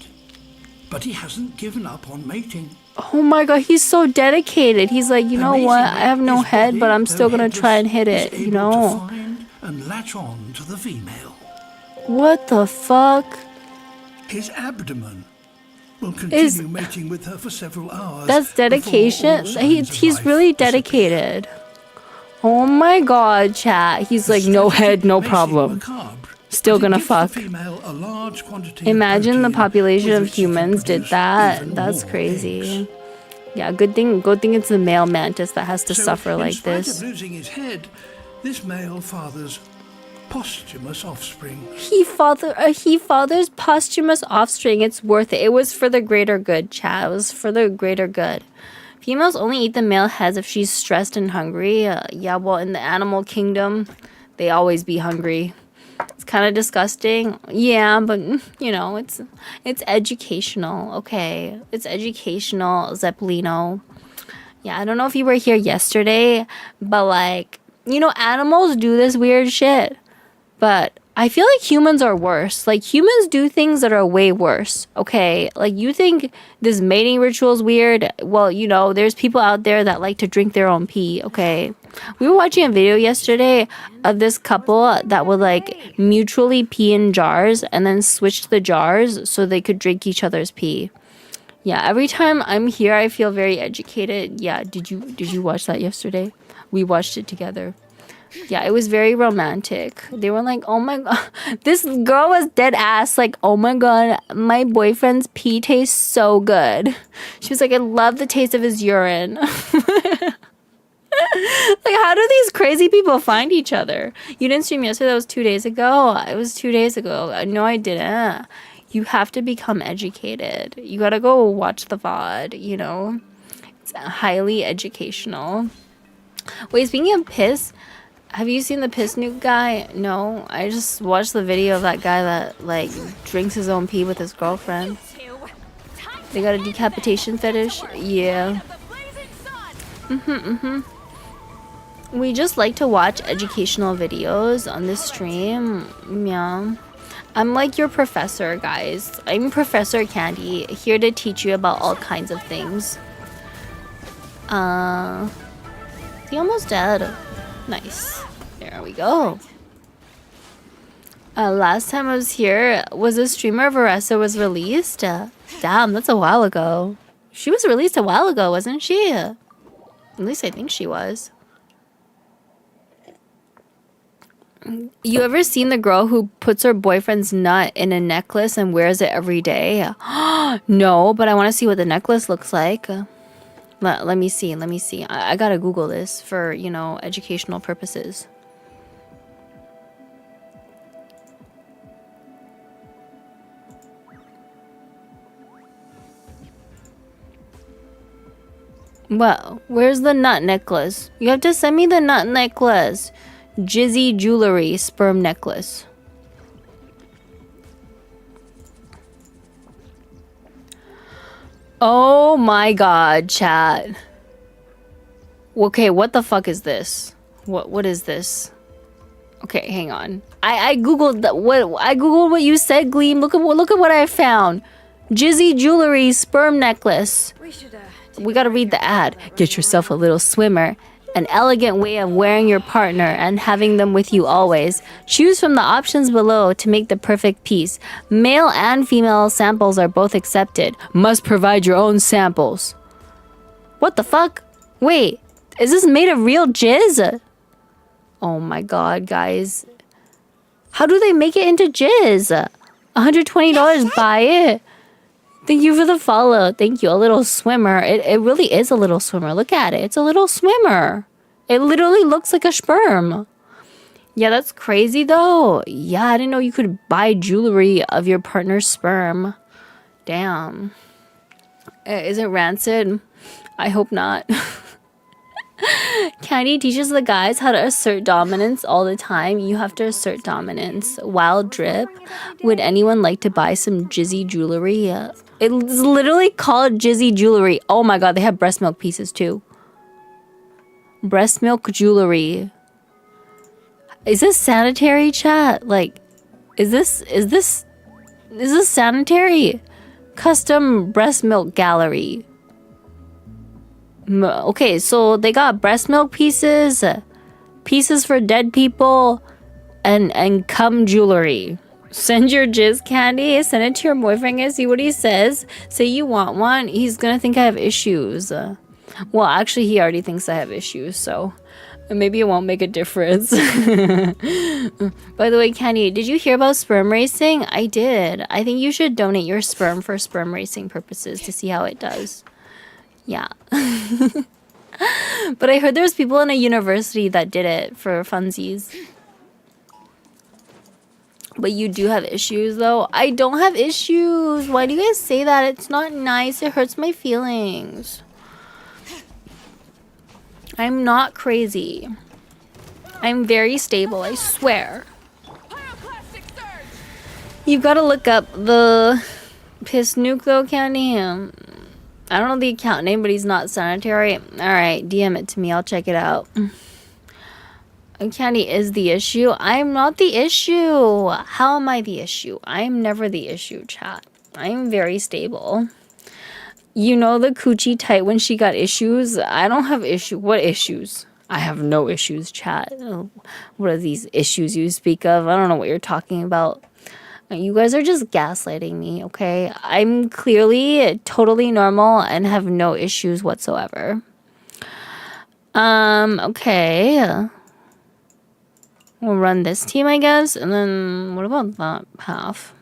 but he hasn't given up on mating. Oh my god, he's so dedicated. He's like, you know what? I have no His head, body, but I'm though still gonna try and hit headless, it, is you able know? to find and latch on to the female. What the fuck? His abdomen will continue mating with her for several hours. That's dedication. before all signs of He's life really disappear. dedicated. Oh my god, chat. He's like, no head, no May seem problem. macabre, Still but it gonna gives the fuck. female a large quantity of Imagine the protein population with of which she can humans did produce that. even That's more crazy. eggs. Yeah, good thing it's the male mantis that has to So, suffer like in spite this. of losing his head, this male fathers posthumous offspring. He fathers posthumous offspring. It's worth it. It was for the greater good, chat. It was for the greater good. Females only eat the male heads if she's stressed and hungry. Yeah, well, in the animal kingdom, they always be hungry. It's kind of disgusting. Yeah, but you know, it's educational. Okay, it's educational, Zeppelino. Yeah, I don't know if you were here yesterday, but like, you know, animals do this weird shit. But I feel like humans are worse. Like, humans do things that are way worse, okay? Like, you think this mating ritual is weird? Well, you know, there's people out there that like to drink their own pee, okay? We were watching a video yesterday of this couple that would, like, mutually pee in jars and then switch the jars so they could drink each other's pee. Yeah, every time I'm here, I feel very educated. Yeah, did you watch that yesterday? We watched it together. Yeah, it was very romantic. They were like, oh my god. This girl was dead ass like, oh my god, my boyfriend's pee tastes so good. She was like, I love the taste of his urine. Like, how do these crazy people find each other? You didn't stream yesterday, that was 2 days ago. It was 2 days ago. No, I didn't. You have to become educated. You gotta go watch the VOD, you know? It's highly educational. Wait, speaking of piss, have you seen the piss nuke guy? No, I just watched the video of that guy that, like, drinks his own pee with his girlfriend. They got a decapitation fetish? Yeah. We just like to watch educational videos on this stream. Yeah. I'm like your professor, guys. I'm Professor Candy, here to teach you about all kinds of things. Is he almost dead? Nice. There we go. Last time I was here, was a streamer Varessa was released? Damn, that's a while ago. She was released a while ago, wasn't she? At least I think she was. You ever seen the girl who puts her boyfriend's nut in a necklace and wears it every day? No, but I want to see what the necklace looks like. Let me see. I gotta Google this for, you know, educational purposes. Well, where's the nut necklace? You have to send me the nut necklace. Jizzy jewelry sperm necklace. Oh my god, chat. Okay, what the fuck is this? What is this? Okay, hang on. I googled what you said, Gleam. Look at what I found. Jizzy jewelry sperm necklace. We gotta read the ad. Get yourself a little swimmer. An elegant way of wearing your partner and having them with you always. Choose from the options below to make the perfect piece. Male and female samples are both accepted. Must provide your own samples. What the fuck? Wait, is this made of real jizz? Oh my god, guys. How do they make it into jizz? $120, buy it. Thank you for the follow. Thank you. A little swimmer. It really is a little swimmer. Look at it. It's a little swimmer. It literally looks like a sperm. Yeah, that's crazy though. Yeah, I didn't know you could buy jewelry of your partner's sperm. Damn. Is it rancid? I hope not. Candy teaches the guys how to assert dominance all the time. You have to assert dominance. Wild drip. Would anyone like to buy some jizzy jewelry? It's literally called jizzy jewelry. Oh my god, they have breast milk pieces too. Breast milk jewelry. Is this sanitary, chat? Like, is this sanitary? Custom breast milk gallery. Okay, so they got breast milk pieces, pieces for dead people, and cum jewelry. Send your jizz candy, send it to your boyfriend and see what he says. Say you want one, he's gonna think I have issues. Well, actually, he already thinks I have issues, so maybe it won't make a difference. By the way, Candy, did you hear about sperm racing? I did. I think you should donate your sperm for sperm racing purposes to see how it does. Yeah. But I heard there's people in a university that did it for funsies. But you do have issues, though. I don't have issues. Why do you guys say that? It's not nice. It hurts my feelings. I'm not crazy. I'm very stable, I swear. You've got to look up the piss nuke, though, Candy. I don't know the account name, but he's not sanitary. Alright, DM it to me. I'll check it out. Candy is the issue. I'm not the issue. How am I the issue? I'm never the issue, chat. I'm very stable. You know the coochie tight when she got issues? I don't have issue. What issues? I have no issues, chat. What are these issues you speak of? I don't know what you're talking about. You guys are just gaslighting me, okay? I'm clearly totally normal and have no issues whatsoever. Okay. We'll run this team, I guess. And then what about that half?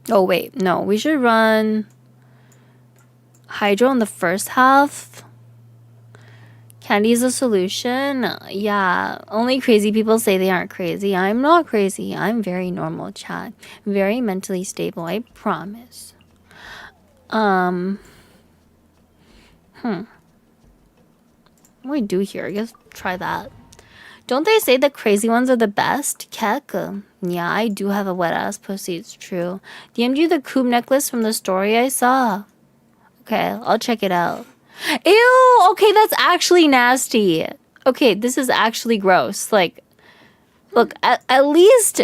Oh, wait. No, we should run Hydro in the first half. Candy is a solution. Yeah, only crazy people say they aren't crazy. I'm not crazy. I'm very normal, chat. Very mentally stable, I promise. What do I do here? I guess try that. Don't they say the crazy ones are the best? Kek? Yeah, I do have a wet ass pussy, it's true. DM'd you the Coob necklace from the story I saw. Okay, I'll check it out. Ew! Okay, that's actually nasty. Okay, this is actually gross. Like, look, at least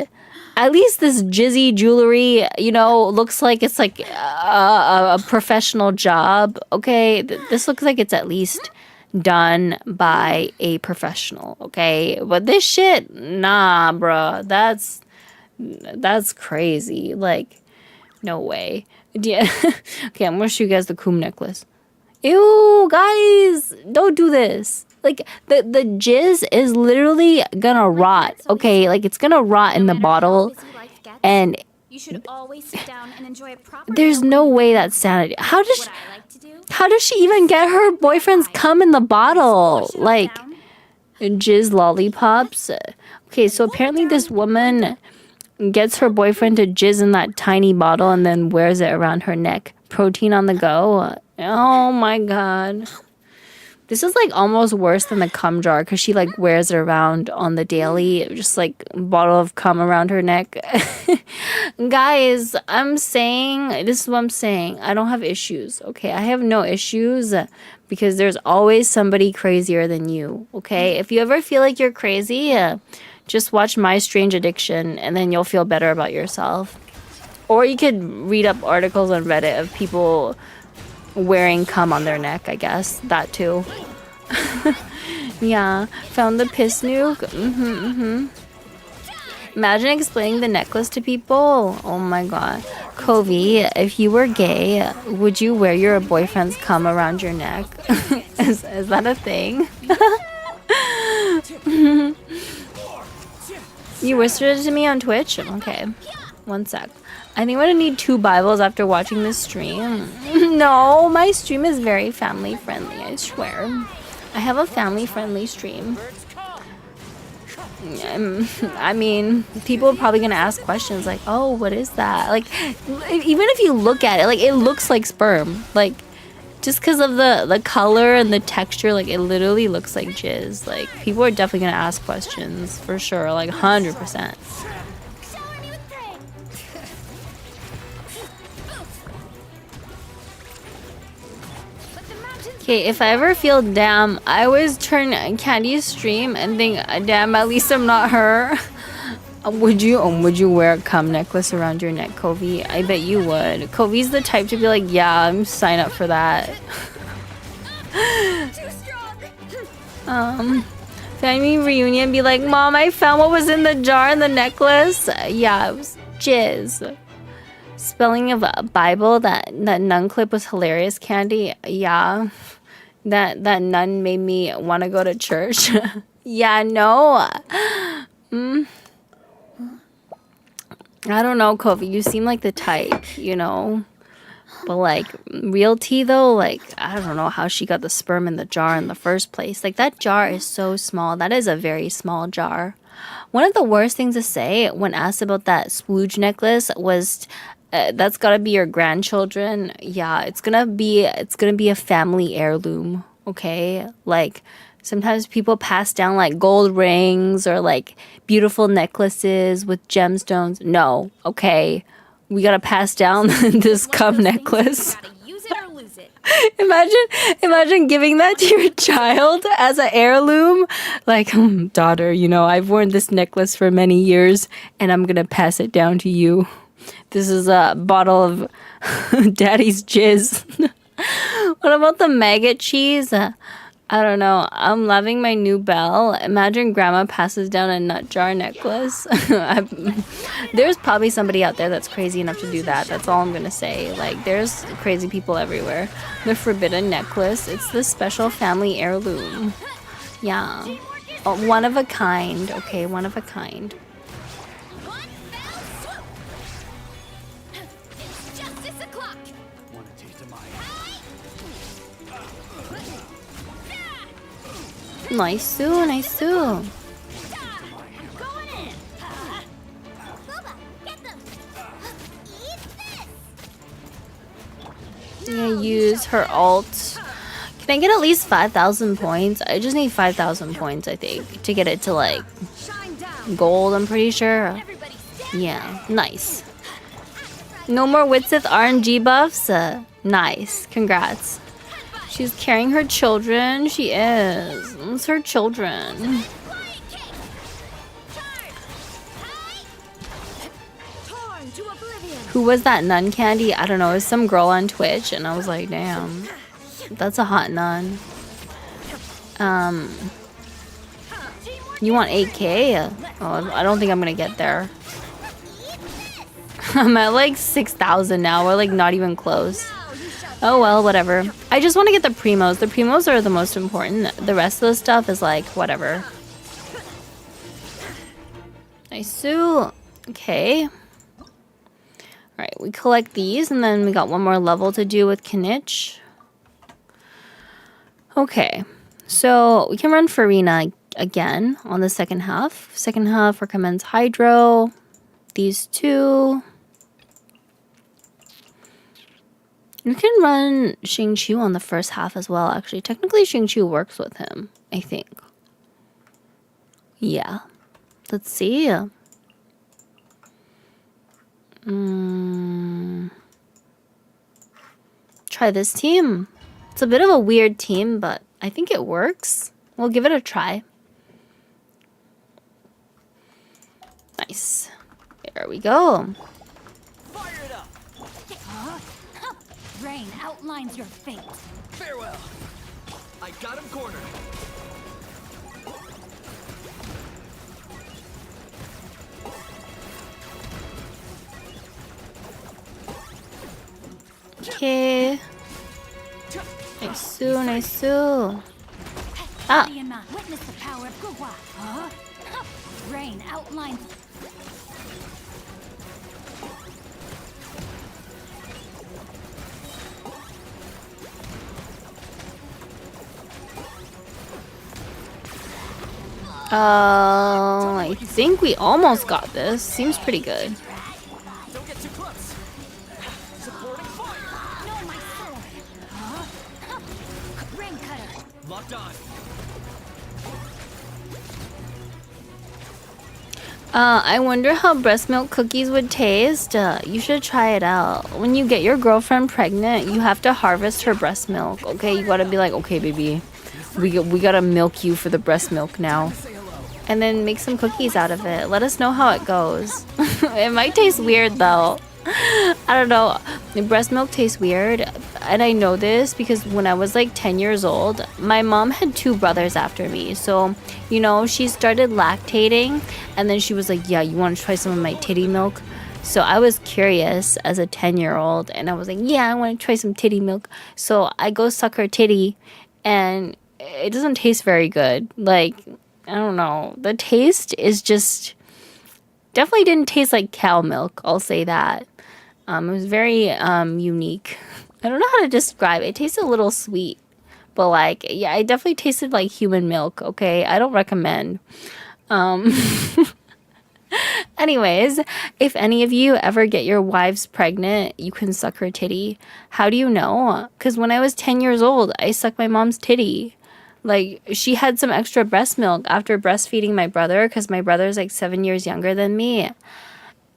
this jizzy jewelry, you know, looks like it's like a professional job. Okay, this looks like it's at least done by a professional. Okay, but this shit, nah, bruh. That's crazy. Like, no way. Yeah. Okay, I'm gonna show you guys the Coom necklace. Ew, guys, don't do this. Like, the jizz is literally gonna rot. Okay, like, it's gonna rot in the bottle. And You should always sit down and enjoy a proper there's no way that's sanity. How does she even get her boyfriend's cum in the bottle? Like, jizz lollipops. Okay, so apparently this woman gets her boyfriend to jizz in that tiny bottle and then wears it around her neck. Protein on the go. Oh my god. This is like almost worse than the cum jar because she like wears it around on the daily. Just like a bottle of cum around her neck. Guys, I'm saying, this is what I'm saying. I don't have issues, okay? I have no issues because there's always somebody crazier than you, okay? If you ever feel like you're crazy, just watch My Strange Addiction and then you'll feel better about yourself. Or you could read up articles on Reddit of people wearing cum on their neck, I guess. That too. Yeah. Found the piss nuke. Imagine explaining the necklace to people. Oh my god. Covey, if you were gay, would you wear your boyfriend's cum around your neck? Is that a thing? You whispered it to me on Twitch? Okay. One sec. I think I'm gonna need 2 Bibles after watching this stream. No, my stream is very family friendly, I swear. I have a family friendly stream. I mean, people are probably gonna ask questions like, oh, what is that? Like, even if you look at it, like, it looks like sperm. Like, just because of the color and the texture, like, it literally looks like jizz. Like, people are definitely gonna ask questions, for sure, like, 100%. Okay, if I ever feel damn, I always turn Candy's stream and think, damn, at least I'm not her. Would you wear a cum necklace around your neck, Covey? I bet you would. Covey's the type to be like, yeah, I'm sign up for that. Family reunion, be like, Mom, I found what was in the jar in the necklace. Yeah, it was jizz. Spelling of a Bible, that nun clip was hilarious, Candy. Yeah. That nun made me want to go to church. Yeah, no. I don't know, Kofi. You seem like the type, you know. But like real tea though, like I don't know how she got the sperm in the jar in the first place. Like that jar is so small. That is a very small jar. One of the worst things to say when asked about that splooge necklace was that's gotta be your grandchildren. Yeah, it's gonna be a family heirloom. Okay, like sometimes people pass down like gold rings or like beautiful necklaces with gemstones. No, okay, we gotta pass down this cum necklace. Imagine giving that to your child as an heirloom. Like, daughter, you know, I've worn this necklace for many years, and I'm gonna pass it down to you. This is a bottle of daddy's jizz. What about the maggot cheese? I don't know. I'm loving my new bell. Imagine grandma passes down a nut jar necklace. There's probably somebody out there that's crazy enough to do that. That's all I'm gonna say. Like, there's crazy people everywhere. The forbidden necklace. It's the special family heirloom. Yeah. Oh, one of a kind. Okay, one of a kind. Nice, nice. I'm going in. Booba, get them! Eat this! I'm gonna use her alt. Can I get at least 5,000 points? I just need 5,000 points, I think, to get it to like Shine down. gold, I'm pretty sure. Everybody stand. Yeah, nice. No more Witsith RNG buffs? Nice, congrats. She's carrying her children. She is. It's her children. Flying kick. Charge. Hi. Torn to oblivion. Who was that nun candy? I don't know. It was some girl on Twitch, and I was like, damn, that's a hot nun. You want 8K? Oh, I don't think I'm gonna get there. I'm at like 6,000 now. We're like not even close. Oh well, whatever. I just want to get the primos. The primos are the most important. The rest of the stuff is like whatever. Nice. So, okay. Alright, we collect these, and then we got one more level to do with Kinich. Okay, so we can run Farina again on the second half. Second half recommends Hydro. These two. You can run Xingqiu on the first half as well, actually. Technically, Xingqiu works with him, I think. Yeah. Let's see. Try this team. It's a bit of a weird team, but I think it works. We'll give it a try. Nice. There we go. Fire it up! Rain outlines your fate. Farewell! I got him cornered. Okay. Nice, nice. Ah. Witness the power of Gugwa. Rain outlines. I think we almost got this. Seems pretty good. Don't get too close. Supporting fire. No, my sword. Rain cutter. Locked on. I wonder how breast milk cookies would taste. You should try it out. When you get your girlfriend pregnant, you have to harvest her breast milk. Okay, you gotta be like, okay, baby, we gotta milk you for the breast milk now. And then make some cookies out of it. Let us know how it goes. It might taste weird though. I don't know. The breast milk tastes weird. And I know this because when I was like 10 years old, my mom had 2 brothers after me. So, you know, she started lactating. And then she was like, yeah, you want to try some of my titty milk? So I was curious as a 10-year-old. And I was like, yeah, I want to try some titty milk. So I go suck her titty. And it doesn't taste very good. Like, I don't know. The taste is just... definitely didn't taste like cow milk. I'll say that. It was very unique. I don't know how to describe it. It tasted a little sweet. But like, yeah, it definitely tasted like human milk, okay? I don't recommend. Anyways, if any of you ever get your wives pregnant, you can suck her titty. How do you know? Because when I was 10 years old, I sucked my mom's titty. Like, she had some extra breast milk after breastfeeding my brother, because my brother's like 7 years younger than me.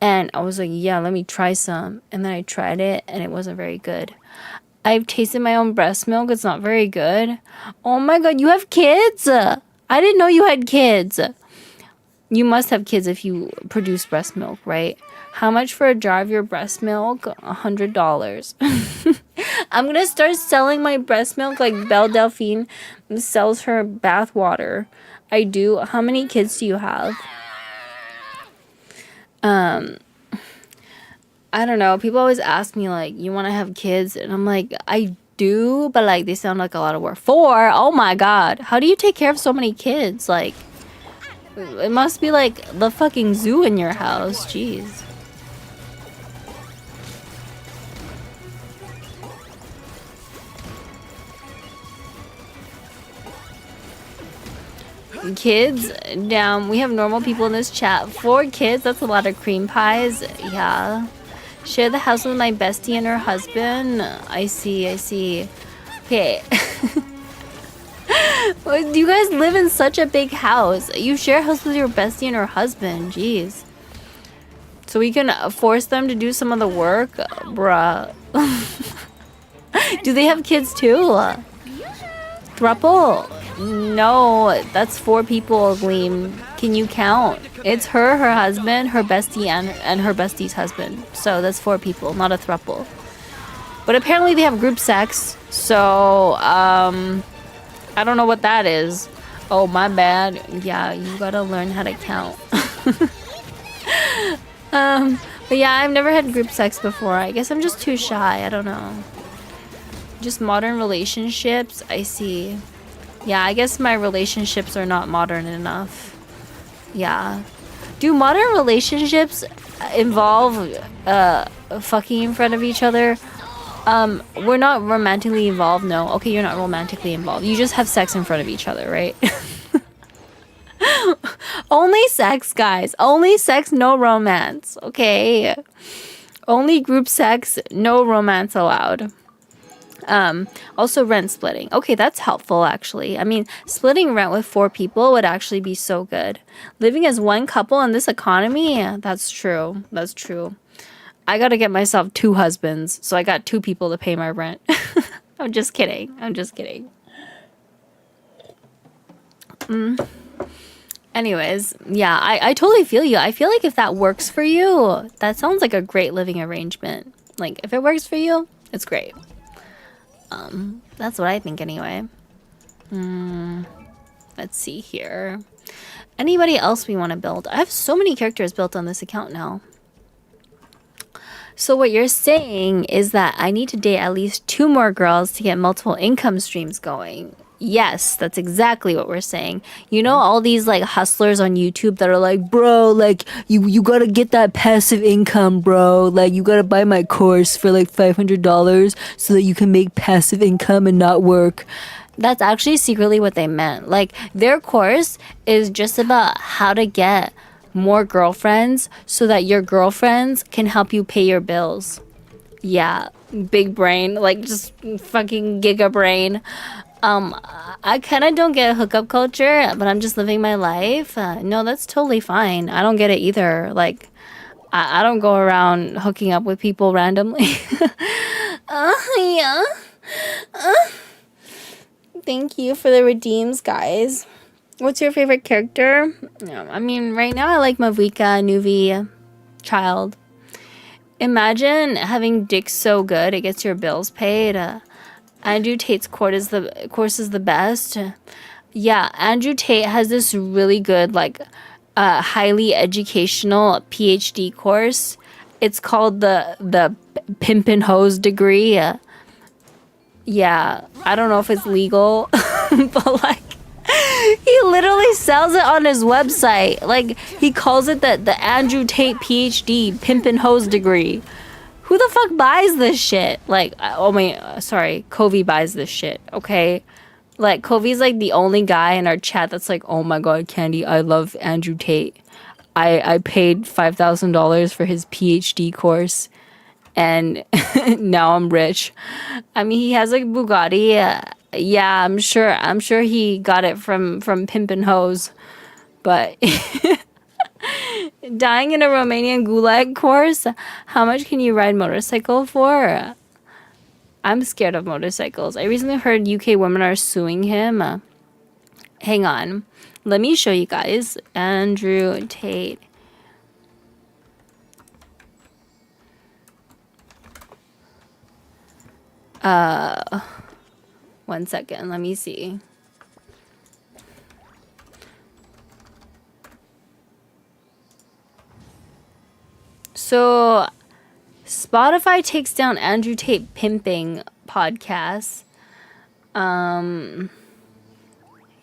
And I was like, yeah, let me try some. And then I tried it, and it wasn't very good. I've tasted my own breast milk. It's not very good. Oh my god, you have kids? I didn't know you had kids. You must have kids if you produce breast milk, right? How much for a jar of your breast milk? $100. I'm gonna start selling my breast milk like Belle Delphine sells her bath water. I do. How many kids do you have? I don't know. People always ask me like, you want to have kids? And I'm like, I do, but like they sound like a lot of work. 4? Oh my god. How do you take care of so many kids? Like, it must be like the fucking zoo in your house. Jeez. Kids, down. We have normal people in this chat. 4 kids, that's a lot of cream pies. Yeah. Share the house with my bestie and her husband. I see, I see. Okay. You guys live in such a big house. You share a house with your bestie and her husband. Jeez. So we can force them to do some of the work? Bruh. Do they have kids too? Thruple? No, that's 4 people, Gleam. Can you count? It's her, her husband, her bestie, and her bestie's husband. So that's 4 people, not a thruple. But apparently they have group sex. So, I don't know what that is. Oh, my bad. Yeah, you gotta learn how to count. But yeah, I've never had group sex before. I guess I'm just too shy. I don't know. Just modern relationships. I see. Yeah, I guess my relationships are not modern enough. Yeah. Do modern relationships involve fucking in front of each other? We're not romantically involved, no. Okay, you're not romantically involved. You just have sex in front of each other, right? Only sex, guys. Only sex, no romance. Okay. Only group sex, no romance allowed. Also rent splitting. Okay, that's helpful actually. I mean, splitting rent with 4 people would actually be so good. Living as one couple in this economy, yeah, that's true. That's true. I gotta get myself 2 husbands, so I got 2 people to pay my rent. I'm just kidding. I'm just kidding. Anyways, yeah, I totally feel you. I feel like if that works for you, that sounds like a great living arrangement. Like, if it works for you, it's great. That's what I think anyway. Let's see here. Anybody else we want to build? I have so many characters built on this account now. So what you're saying is that I need to date at least 2 more girls to get multiple income streams going. Yes, that's exactly what we're saying. You know all these like hustlers on YouTube that are like, bro, like you gotta get that passive income, bro. Like you gotta buy my course for like $500 so that you can make passive income and not work. That's actually secretly what they meant. Like their course is just about how to get more girlfriends so that your girlfriends can help you pay your bills. Yeah, big brain, like just fucking giga brain. I kind of don't get hookup culture, but I'm just living my life. No, that's totally fine. I don't get it either. Like, I don't go around hooking up with people randomly. Yeah. Thank you for the redeems, guys. What's your favorite character? I mean, right now I like Mavuika, Nuvi, Child. Imagine having dick so good it gets your bills paid. Andrew Tate's course is the best. Yeah, Andrew Tate has this really good, like, highly educational PhD course. It's called the Pimpin' Hose degree. Yeah, I don't know if it's legal, but like, he literally sells it on his website. Like, he calls it the Andrew Tate PhD Pimpin' Hose degree. Who the fuck buys this shit? Like, oh my, sorry, Covey buys this shit, okay? Like, Covey's like the only guy in our chat that's like, oh my god, Candy, I love Andrew Tate. I paid $5,000 for his PhD course, and now I'm rich. I mean, he has like Bugatti. Yeah, I'm sure he got it from Pimpin' Hose, but. Dying in a Romanian gulag course? How much can you ride motorcycle for? I'm scared of motorcycles. I recently heard UK women are suing him. Hang on. Let me show you guys. Andrew Tate. One second. Let me see. So, Spotify takes down Andrew Tate pimping podcasts.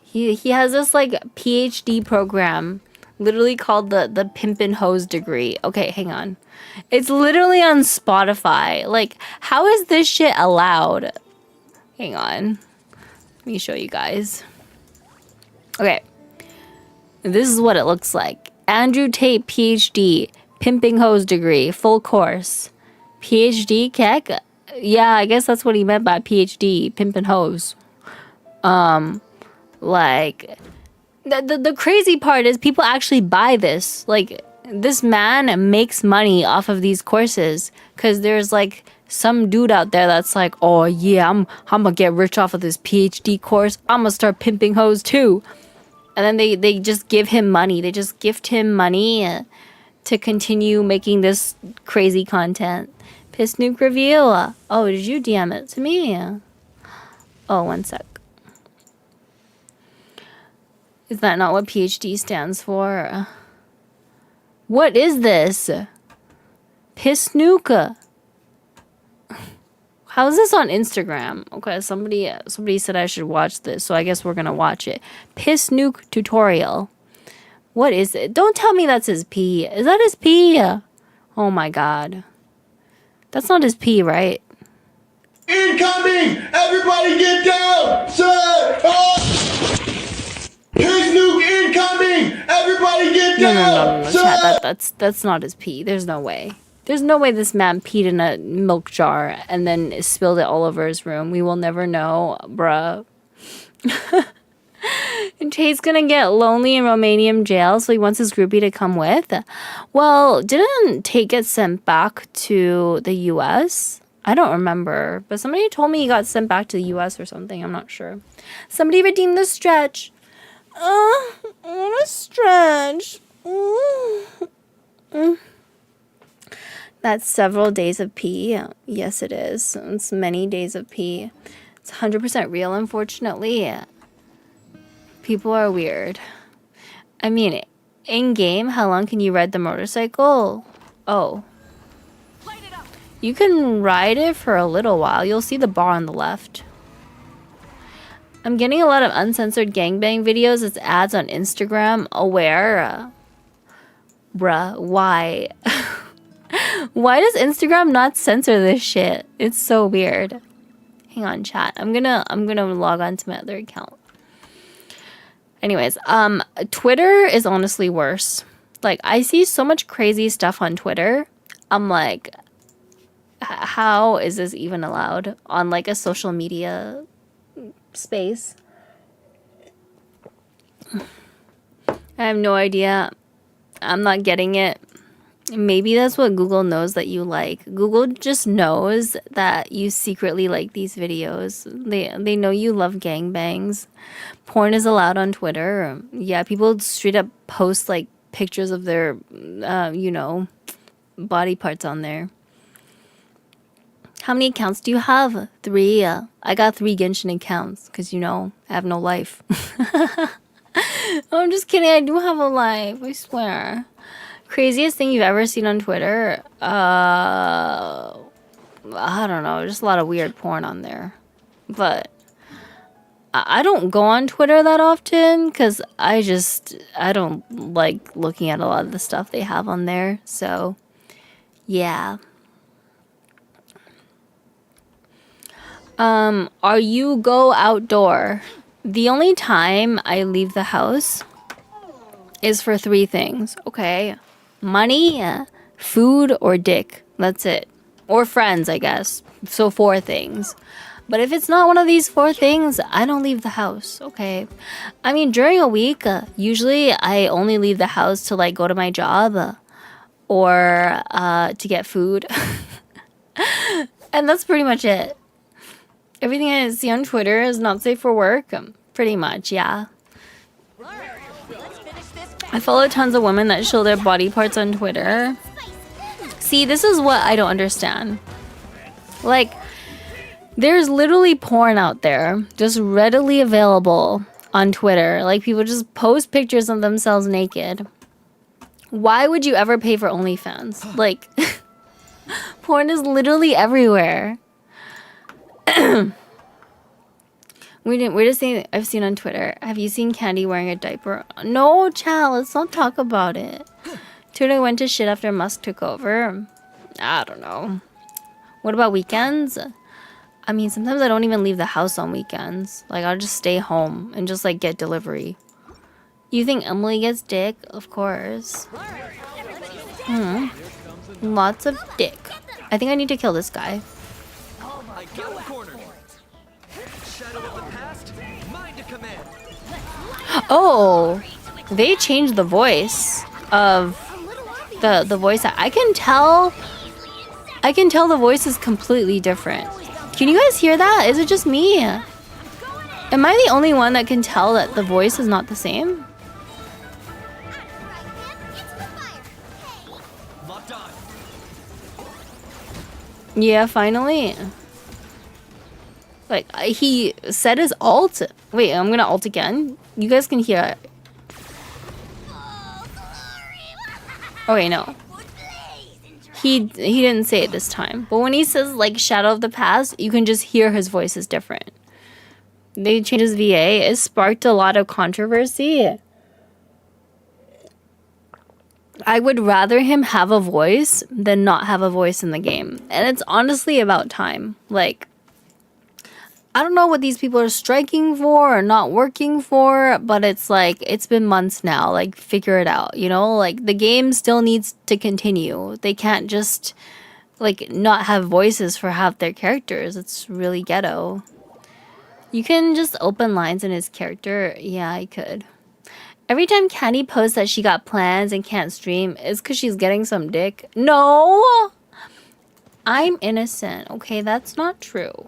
He has this like PhD program, literally called the Pimpin' Hose degree. Okay, hang on. It's literally on Spotify. Like, how is this shit allowed? Hang on. Let me show you guys. Okay. This is what it looks like. Andrew Tate, PhD, pimping hose degree, full course. PhD, Keck? Yeah, I guess that's what he meant by PhD, pimping hose. Like, the crazy part is people actually buy this. Like, this man makes money off of these courses because there's like some dude out there that's like, oh yeah, I'm gonna get rich off of this PhD course. I'm gonna start pimping hoes too. And then they just give him money. They just gift him money to continue making this crazy content. Piss Nuke reveal. Oh, did you DM it to me? Oh, one sec. Is that not what PhD stands for? What is this? Piss Nuke. How is this on Instagram? Okay, somebody said I should watch this, so I guess we're gonna watch it. Piss Nuke tutorial. What is it? Don't tell me that's his pee. Is that his pee? Oh my god. That's not his pee, right? Incoming! Everybody get down! Sir! Here's Nuke incoming! Everybody get down! No. Chat, that's not his pee. There's no way. There's no way this man peed in a milk jar and then spilled it all over his room. We will never know, bruh. And Tate's gonna get lonely in Romanian jail, so he wants his groupie to come with. Well, didn't Tate get sent back to the US? I don't remember, but somebody told me he got sent back to the US or something. I'm not sure. Somebody redeem the stretch. I want to stretch. That's several days of pee. Yes, it is. It's many days of pee. It's 100% real, unfortunately. People are weird. I mean, in-game, how long can you ride the motorcycle? Oh. You can ride it for a little while. You'll see the bar on the left. I'm getting a lot of uncensored gangbang videos as ads on Instagram. Aware. Bruh, why? Why does Instagram not censor this shit? It's so weird. Hang on, chat. I'm gonna log on to my other account. Anyways, Twitter is honestly worse. Like, I see so much crazy stuff on Twitter. I'm like, how is this even allowed on like a social media space? I have no idea. I'm not getting it. Maybe that's what Google knows that you like. Google just knows that you secretly like these videos. They know you love gangbangs. Porn is allowed on Twitter. Yeah, people straight up post like pictures of their, body parts on there. How many accounts do you have? 3. I got 3 Genshin accounts because, I have no life. I'm just kidding. I do have a life. I swear. Craziest thing you've ever seen on Twitter? I don't know. Just a lot of weird porn on there. But I don't go on Twitter that often because I don't like looking at a lot of the stuff they have on there. So, yeah. Are you go outdoor? The only time I leave the house is for 3 things, okay? Money, food, or dick. That's it. Or friends, I guess. So 4 things. But if it's not one of these 4 things, I don't leave the house, okay? I mean, during a week, usually I only leave the house to like go to my job or to get food. And that's pretty much it. Everything I see on Twitter is not safe for work. Pretty much, yeah. I follow tons of women that show their body parts on Twitter. See, this is what I don't understand. Like, there's literally porn out there just readily available on Twitter. Like, people just post pictures of themselves naked. Why would you ever pay for OnlyFans? Like, porn is literally everywhere. Weirdest thing I've seen on Twitter. Have you seen Candy wearing a diaper? No, child, let's not talk about it. Twitter went to shit after Musk took over. I don't know. What about weekends? I mean, sometimes I don't even leave the house on weekends. Like, I'll just stay home and just, like, get delivery. You think Emily gets dick? Of course. Lots of dick. I think I need to kill this guy. I got him cornered. Shadow of the past, mine to command. Oh, they changed the voice of the voice. I can tell the voice is completely different. Can you guys hear that? Is it just me? Am I the only one that can tell that the voice is not the same? Locked on. Yeah, finally. Like, he said his ult. Wait, I'm gonna ult again. You guys can hear it. Oh wait, no. He didn't say it this time. But when he says like Shadow of the Past, you can just hear his voice is different. They changed his VA. It sparked a lot of controversy. I would rather him have a voice than not have a voice in the game. And it's honestly about time. Like, I don't know what these people are striking for or not working for, but it's like, it's been months now. Like, figure it out, you know? Like, the game still needs to continue. They can't just, like, not have voices for half their characters. It's really ghetto. You can just open lines in his character. Yeah, I could. Every time Candy posts that she got plans and can't stream, it's because she's getting some dick. No! I'm innocent. Okay, that's not true.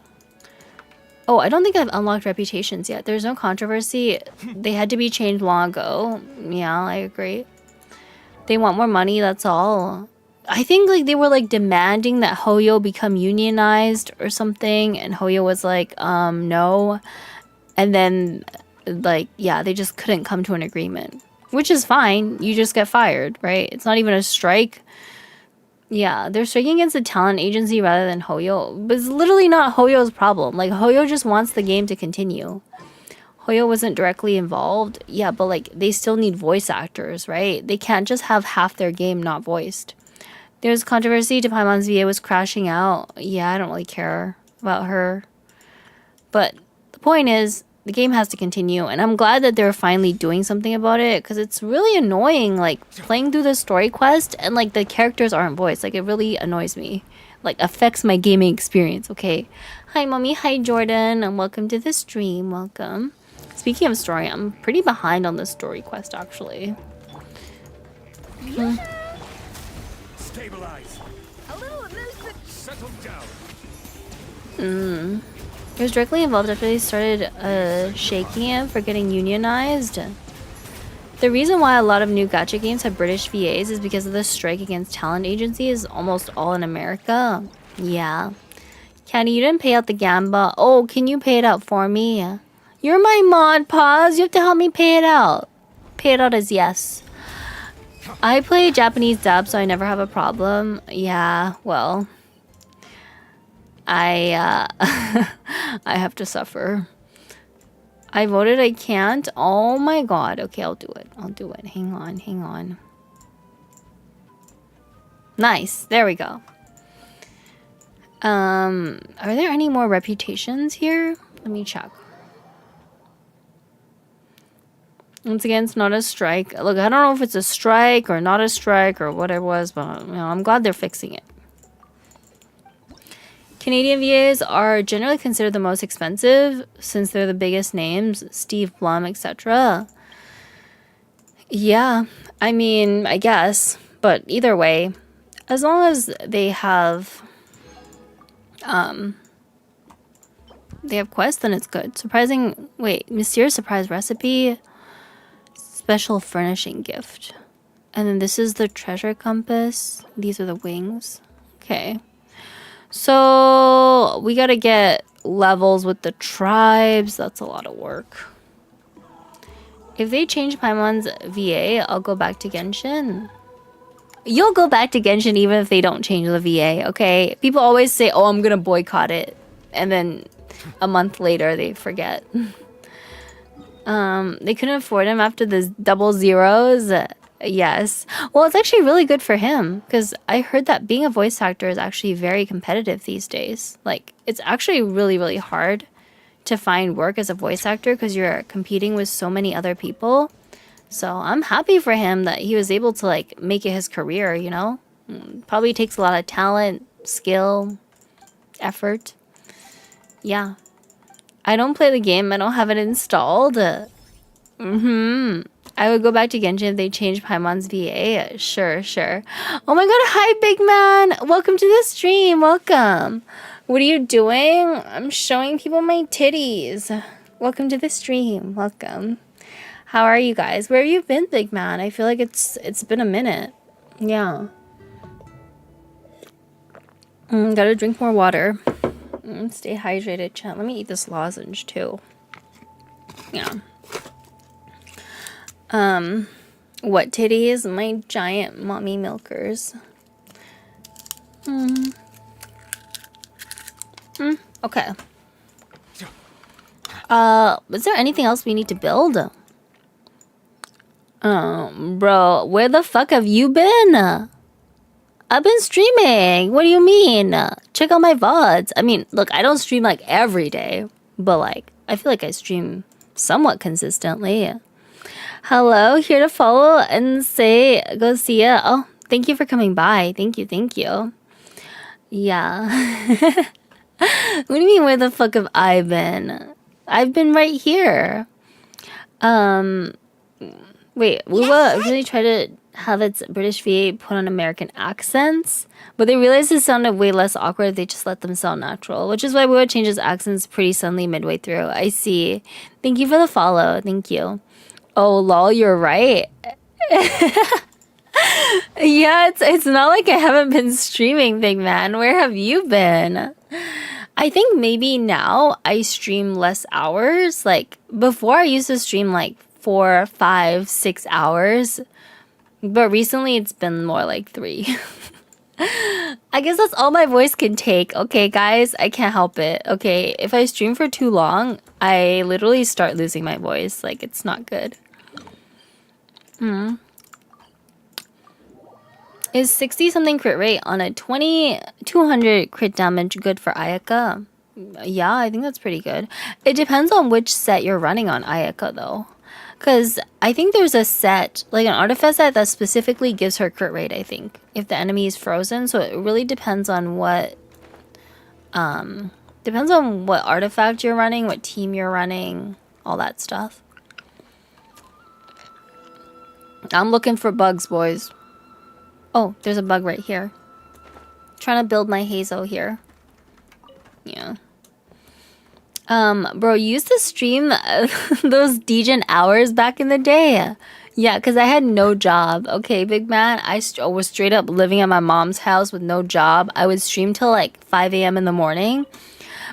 Oh, I don't think I've unlocked reputations yet. There's no controversy. They had to be changed long ago. Yeah, I agree. They want more money, that's all. I think like they were like demanding that Hoyo become unionized or something, and Hoyo was like, no. And then like, yeah, they just couldn't come to an agreement. Which is fine. You just get fired, right? It's not even a strike. Yeah, they're striking against the talent agency rather than Hoyo. But it's literally not Hoyo's problem. Like, Hoyo just wants the game to continue. Hoyo wasn't directly involved. Yeah, but like, they still need voice actors, right? They can't just have half their game not voiced. There's controversy. Paimon's VA was crashing out. Yeah, I don't really care about her. But the point is, the game has to continue, and I'm glad that they're finally doing something about it, because it's really annoying, like, playing through the story quest, and, like, the characters aren't voiced. Like, it really annoys me. Like, affects my gaming experience, okay? Hi, Mommy. Hi, Jordan, and welcome to the stream. Welcome. Speaking of story, I'm pretty behind on the story quest, actually. Stabilize. A little elusive. Settle He down. was directly involved after they started shaking him for getting unionized. The reason why a lot of new gacha games have British VAs is because of the strike against talent agencies, almost all in America. Yeah. Candy, you didn't pay out the gamba. Oh, can you pay it out for me? You're my mod, Paz. You have to help me pay it out. Pay it out as yes. I play Japanese dub, so I never have a problem. Yeah, well, I have to suffer. I voted I can't. Oh my god. Okay, I'll do it. I'll do it. Hang on, hang on. Nice. There we go. Are there any more reputations here? Let me check. Once again, it's not a strike. Look, I don't know if it's a strike or not a strike or what it was, but you know, I'm glad they're fixing it. Canadian VAs are generally considered the most expensive since they're the biggest names, Steve Blum, etc. Yeah, I mean, I guess, but either way, as long as they have quests, then it's good. Mysterious surprise recipe, special furnishing gift. And then this is the treasure compass. These are the wings. Okay. So we gotta get levels with the tribes. That's a lot of work. If they change Paimon's VA, I'll go back to Genshin. You'll go back to Genshin even if they don't change the VA, okay? People always say, oh, I'm gonna boycott it. And then a month later, they forget. They couldn't afford him after the double zeros. Yes. Well, it's actually really good for him because I heard that being a voice actor is actually very competitive these days. Like, it's actually really, really hard to find work as a voice actor because you're competing with so many other people. So I'm happy for him that he was able to like make it his career, you know? Probably takes a lot of talent, skill, effort. Yeah. I don't play the game. I don't have it installed. I would go back to Genshin if they changed Paimon's VA. Sure, sure. Oh my god, hi, big man. Welcome to the stream. Welcome. What are you doing? I'm showing people my titties. Welcome to the stream. Welcome. How are you guys? Where have you been, big man? I feel like it's been a minute. Yeah. Gotta drink more water. Stay hydrated, chat. Let me eat this lozenge too. Yeah. What titties? My giant mommy milkers. Okay. Is there anything else we need to build? Bro, where the fuck have you been? I've been streaming. What do you mean? Check out my VODs. I mean, look, I don't stream like every day, but like, I feel like I stream somewhat consistently. Hello, here to follow and say, go see ya. Oh, thank you for coming by. Thank you, thank you. Yeah. What do you mean, where the fuck have I been? I've been right here. Wait, Wuwa really tried to have its British VA put on American accents, but they realized it sounded way less awkward if they just let them sound natural, which is why Wuwa changes accents pretty suddenly midway through. I see. Thank you for the follow. Thank you. Oh, lol, you're right. Yeah, it's not like I haven't been streaming, big man. Where have you been? I think maybe now I stream less hours. Like, before I used to stream like 4, 5, 6 hours. But recently it's been more like 3. I guess that's all my voice can take. Okay, guys, I can't help it. Okay, if I stream for too long, I literally start losing my voice. Like, it's not good. Is 60-something crit rate on a 200 crit damage good for Ayaka? Yeah, I think that's pretty good. It depends on which set you're running on Ayaka, though. Because I think there's a set, like an artifact set that specifically gives her crit rate, I think, if the enemy is frozen. So it really depends on what artifact you're running, what team you're running, all that stuff. I'm looking for bugs, boys. Oh, there's a bug right here. Trying to build my Hazo here. Yeah. Bro, you used to stream those Degen hours back in the day. Yeah, because I had no job. Okay, big man. I was straight up living at my mom's house with no job. I would stream till like 5 a.m. in the morning.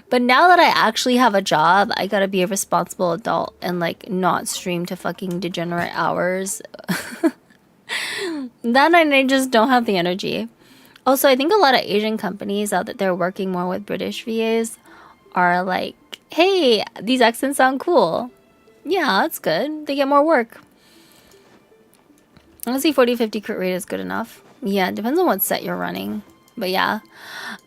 But now that I actually have a job, I gotta be a responsible adult and like not stream to fucking degenerate hours. That and I just don't have the energy. Also, I think a lot of Asian companies out that they're working more with British VAs are like, hey, these accents sound cool. Yeah, that's good. They get more work. Honestly, 40-50 crit rate is good enough. Yeah, it depends on what set you're running. But yeah.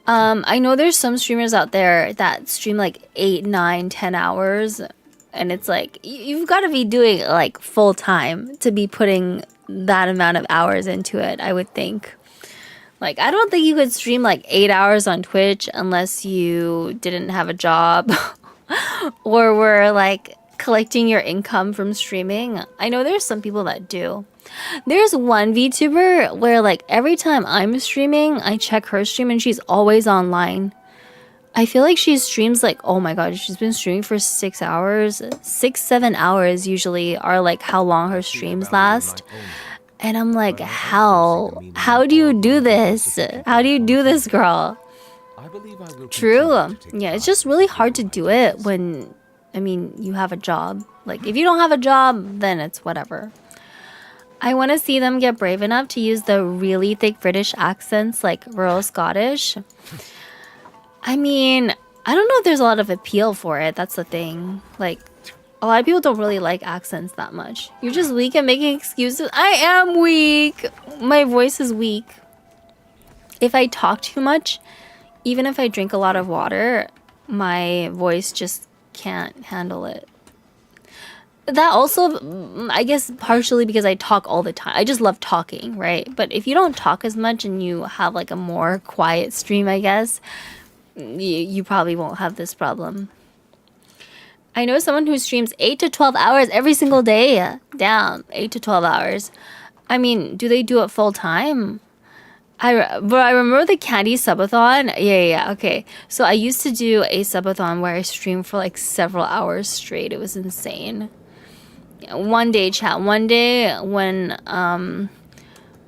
I know there's some streamers out there that stream like 8, 9, 10 hours. And it's like, you've got to be doing like full time to be putting that amount of hours into it, I would think. Like, I don't think you could stream like 8 hours on Twitch unless you didn't have a job or were like collecting your income from streaming. I know there's some people that do. There's one VTuber where like every time I'm streaming, I check her stream and she's always online. I feel like she streams like, oh my god, she's been streaming for 6 hours. 6, 7 hours usually are like how long her streams last. And I'm like, how do you do this? How do you do this, girl? True. Yeah, it's just really hard to do it when, I mean, you have a job. Like, if you don't have a job, then it's whatever. I want to see them get brave enough to use the really thick British accents like rural Scottish. I mean, I don't know if there's a lot of appeal for it. That's the thing. Like, a lot of people don't really like accents that much. You're just weak at making excuses. I am weak. My voice is weak. If I talk too much, even if I drink a lot of water, my voice just can't handle it. That also, I guess, partially because I talk all the time. I just love talking, right? But if you don't talk as much and you have like a more quiet stream, I guess, you probably won't have this problem. I know someone who streams 8 to 12 hours every single day. Damn, 8 to 12 hours. I mean, do they do it full time? But I remember the candy subathon. Yeah, okay. So I used to do a subathon where I streamed for like several hours straight. It was insane. One day, chat. One day when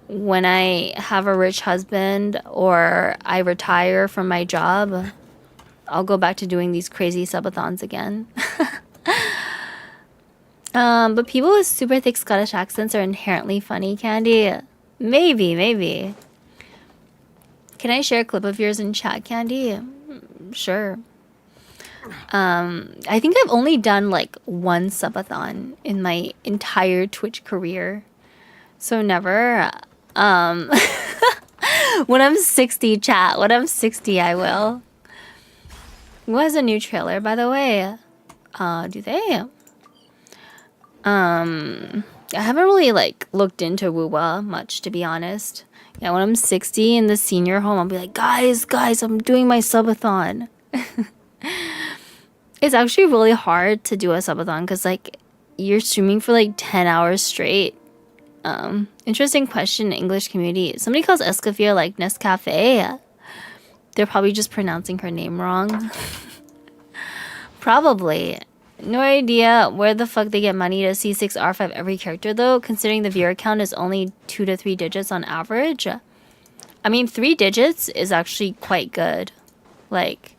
I have a rich husband or I retire from my job, I'll go back to doing these crazy subathons again. But people with super thick Scottish accents are inherently funny, Candy. Maybe. Can I share a clip of yours in chat, Candy? Sure. I think I've only done like one subathon in my entire Twitch career. So never. When I'm 60, chat. When I'm 60, I will. Who has a new trailer, by the way? Do they? I haven't really like looked into Woowa much, to be honest. Yeah, when I'm 60 in the senior home, I'll be like, guys, I'm doing my subathon. It's actually really hard to do a subathon because like you're streaming for like 10 hours straight. Interesting question, English community. Somebody calls Escoffier like Nescafe. They're probably just pronouncing her name wrong. Probably. No idea where the fuck they get money to C6 R5 every character though, considering the viewer count is only 2 to 3 digits on average. I mean, 3 digits is actually quite good. Like,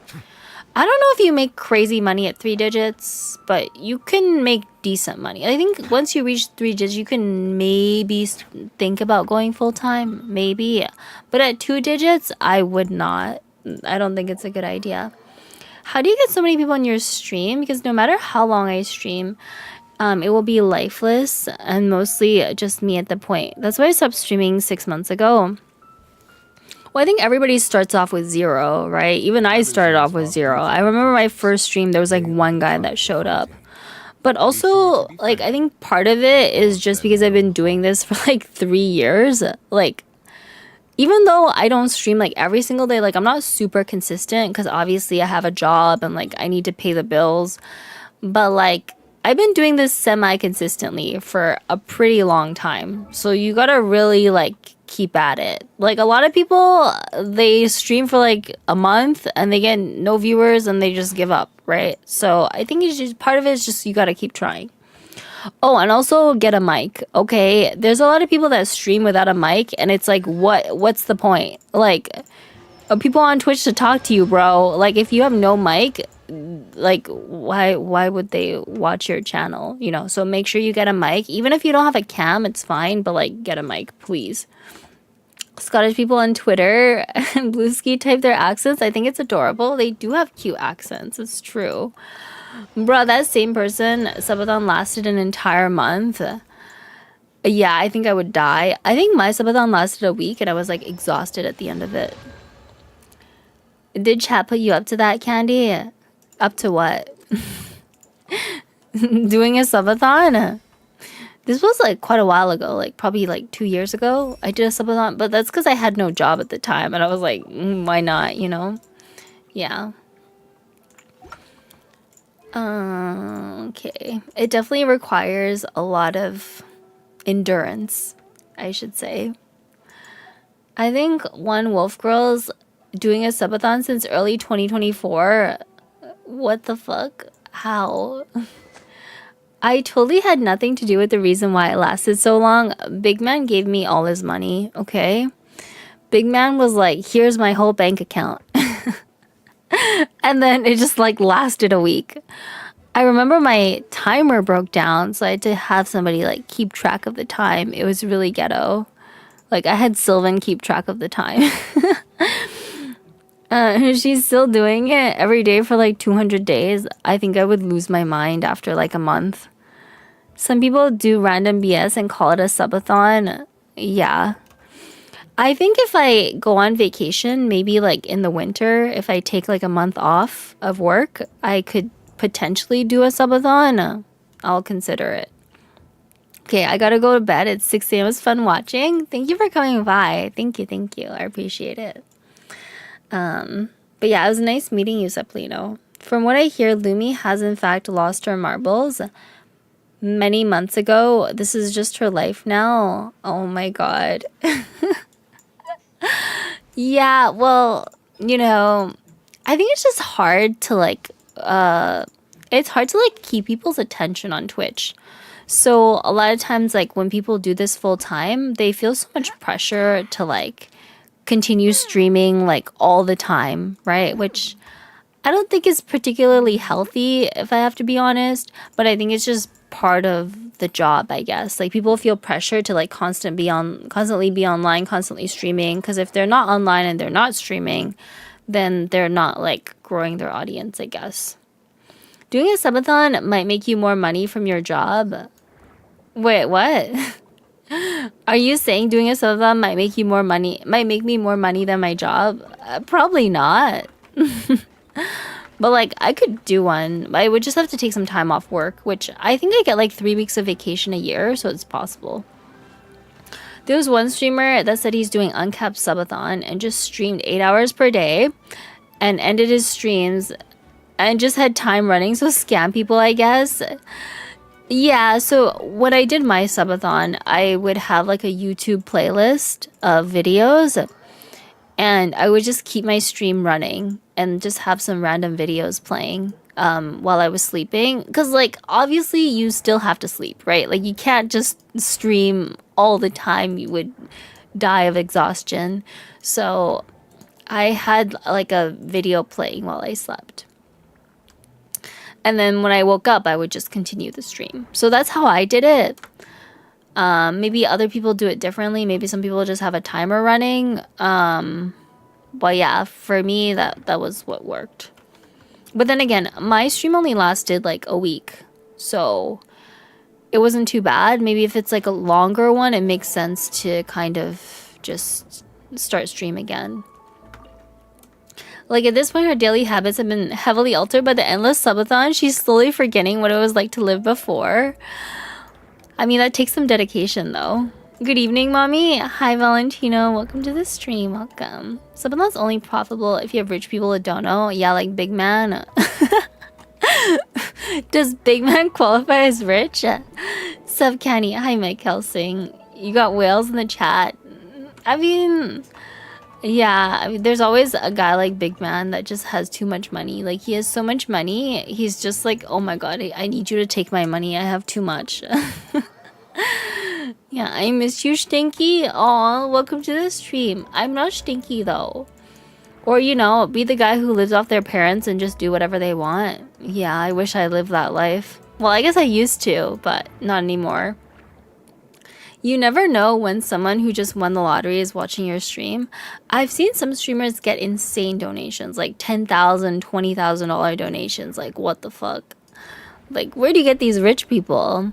I don't know if you make crazy money at 3 digits, but you can make decent money. I think once you reach 3 digits, you can maybe think about going full time, maybe. But at 2 digits, I would not. I don't think it's a good idea. How do you get so many people on your stream? Because no matter how long I stream, it will be lifeless and mostly just me at the point. That's why I stopped streaming 6 months ago. Well, I think everybody starts off with 0, right? Even I started off with 0. I remember my first stream, there was like one guy that showed up. But also, like, I think part of it is just because I've been doing this for like 3 years. Like, even though I don't stream like every single day, like I'm not super consistent because obviously I have a job and like I need to pay the bills. But like I've been doing this semi-consistently for a pretty long time. So you gotta really like keep at it. Like a lot of people, they stream for like a month and they get no viewers and they just give up, right? So I think it's just part of it is just you gotta keep trying. Oh, and also get a mic. Okay, there's a lot of people that stream without a mic, and it's like, what's the point? Like, people on Twitch to talk to you, bro. Like, if you have no mic, like, why would they watch your channel? You know, so make sure you get a mic. Even if you don't have a cam, it's fine, but like, get a mic, please. Scottish people on Twitter and Blueski type their accents. I think it's adorable. They do have cute accents. It's true. Bro, that same person, subathon lasted an entire month. Yeah, I think I would die. I think my subathon lasted a week and I was like exhausted at the end of it. Did chat put you up to that, Candy? Up to what? Doing a subathon? This was like quite a while ago, like probably like 2 years ago. I did a subathon, but that's because I had no job at the time and I was like, why not, you know? Yeah. Okay. It definitely requires a lot of endurance, I should say. I think one Wolf Girl's doing a subathon since early 2024. What the fuck? How? I totally had nothing to do with the reason why it lasted so long. Big Man gave me all his money, okay? Big Man was like, here's my whole bank account. And then it just like lasted a week. I remember my timer broke down, so I had to have somebody like keep track of the time. It was really ghetto. Like I had Sylvan keep track of the time. She's still doing it every day for like 200 days. I think I would lose my mind after like a month. Some people do random BS and call it a subathon. Yeah. I think if I go on vacation, maybe like in the winter, if I take like a month off of work, I could potentially do a subathon. I'll consider it. Okay, I gotta go to bed. It's 6 a.m. It was fun watching. Thank you for coming by. Thank you. I appreciate it. But yeah, it was nice meeting you, Seplino. From what I hear, Lumi has in fact lost her marbles many months ago. This is just her life now. Oh my god. Yeah, well, you know, I think it's just hard to like keep people's attention on Twitch. So a lot of times, like when people do this full time, they feel so much pressure to like continue streaming like all the time, right? Which I don't think is particularly healthy, if I have to be honest, but I think it's just part of the job, I guess. Like people feel pressure to like constantly be online, constantly streaming, because if they're not online and they're not streaming, then they're not like growing their audience, I guess. Doing a subathon might make you more money from your job. Wait, what? Are you saying doing a subathon might make me more money than my job? Probably not. But like I could do one. I would just have to take some time off work, which I think I get like 3 weeks of vacation a year, so it's possible. There was one streamer that said he's doing uncapped subathon and just streamed 8 hours per day and ended his streams and just had time running, so scam people, I guess. Yeah, so when I did my subathon, I would have like a YouTube playlist of videos and I would just keep my stream running and just have some random videos playing while I was sleeping. Because, like, obviously you still have to sleep, right? Like, you can't just stream all the time. You would die of exhaustion. So I had, like, a video playing while I slept. And then when I woke up, I would just continue the stream. So that's how I did it. Maybe other people do it differently. Maybe some people just have a timer running. But yeah, for me, that was what worked. But then again, my stream only lasted like a week. So it wasn't too bad. Maybe if it's like a longer one, it makes sense to kind of just start stream again. Like at this point, her daily habits have been heavily altered by the endless subathon. She's slowly forgetting what it was like to live before. I mean, that takes some dedication, though. Good evening, Mommy. Hi, Valentino. Welcome to the stream. Welcome. Subathon's only profitable if you have rich people that don't know. Yeah, like Big Man. Does Big Man qualify as rich? Sub Canny. Hi, Mike Helsing. You got whales in the chat. I mean, yeah. I mean, there's always a guy like Big Man that just has too much money. Like, he has so much money. He's just like, oh my god, I need you to take my money. I have too much. Yeah, I miss you, Stinky. Aw, welcome to the stream. I'm not Stinky, though. Or, you know, be the guy who lives off their parents and just do whatever they want. Yeah, I wish I lived that life. Well, I guess I used to, but not anymore. You never know when someone who just won the lottery is watching your stream. I've seen some streamers get insane donations, like $10,000, $20,000 donations. Like, what the fuck? Like, where do you get these rich people?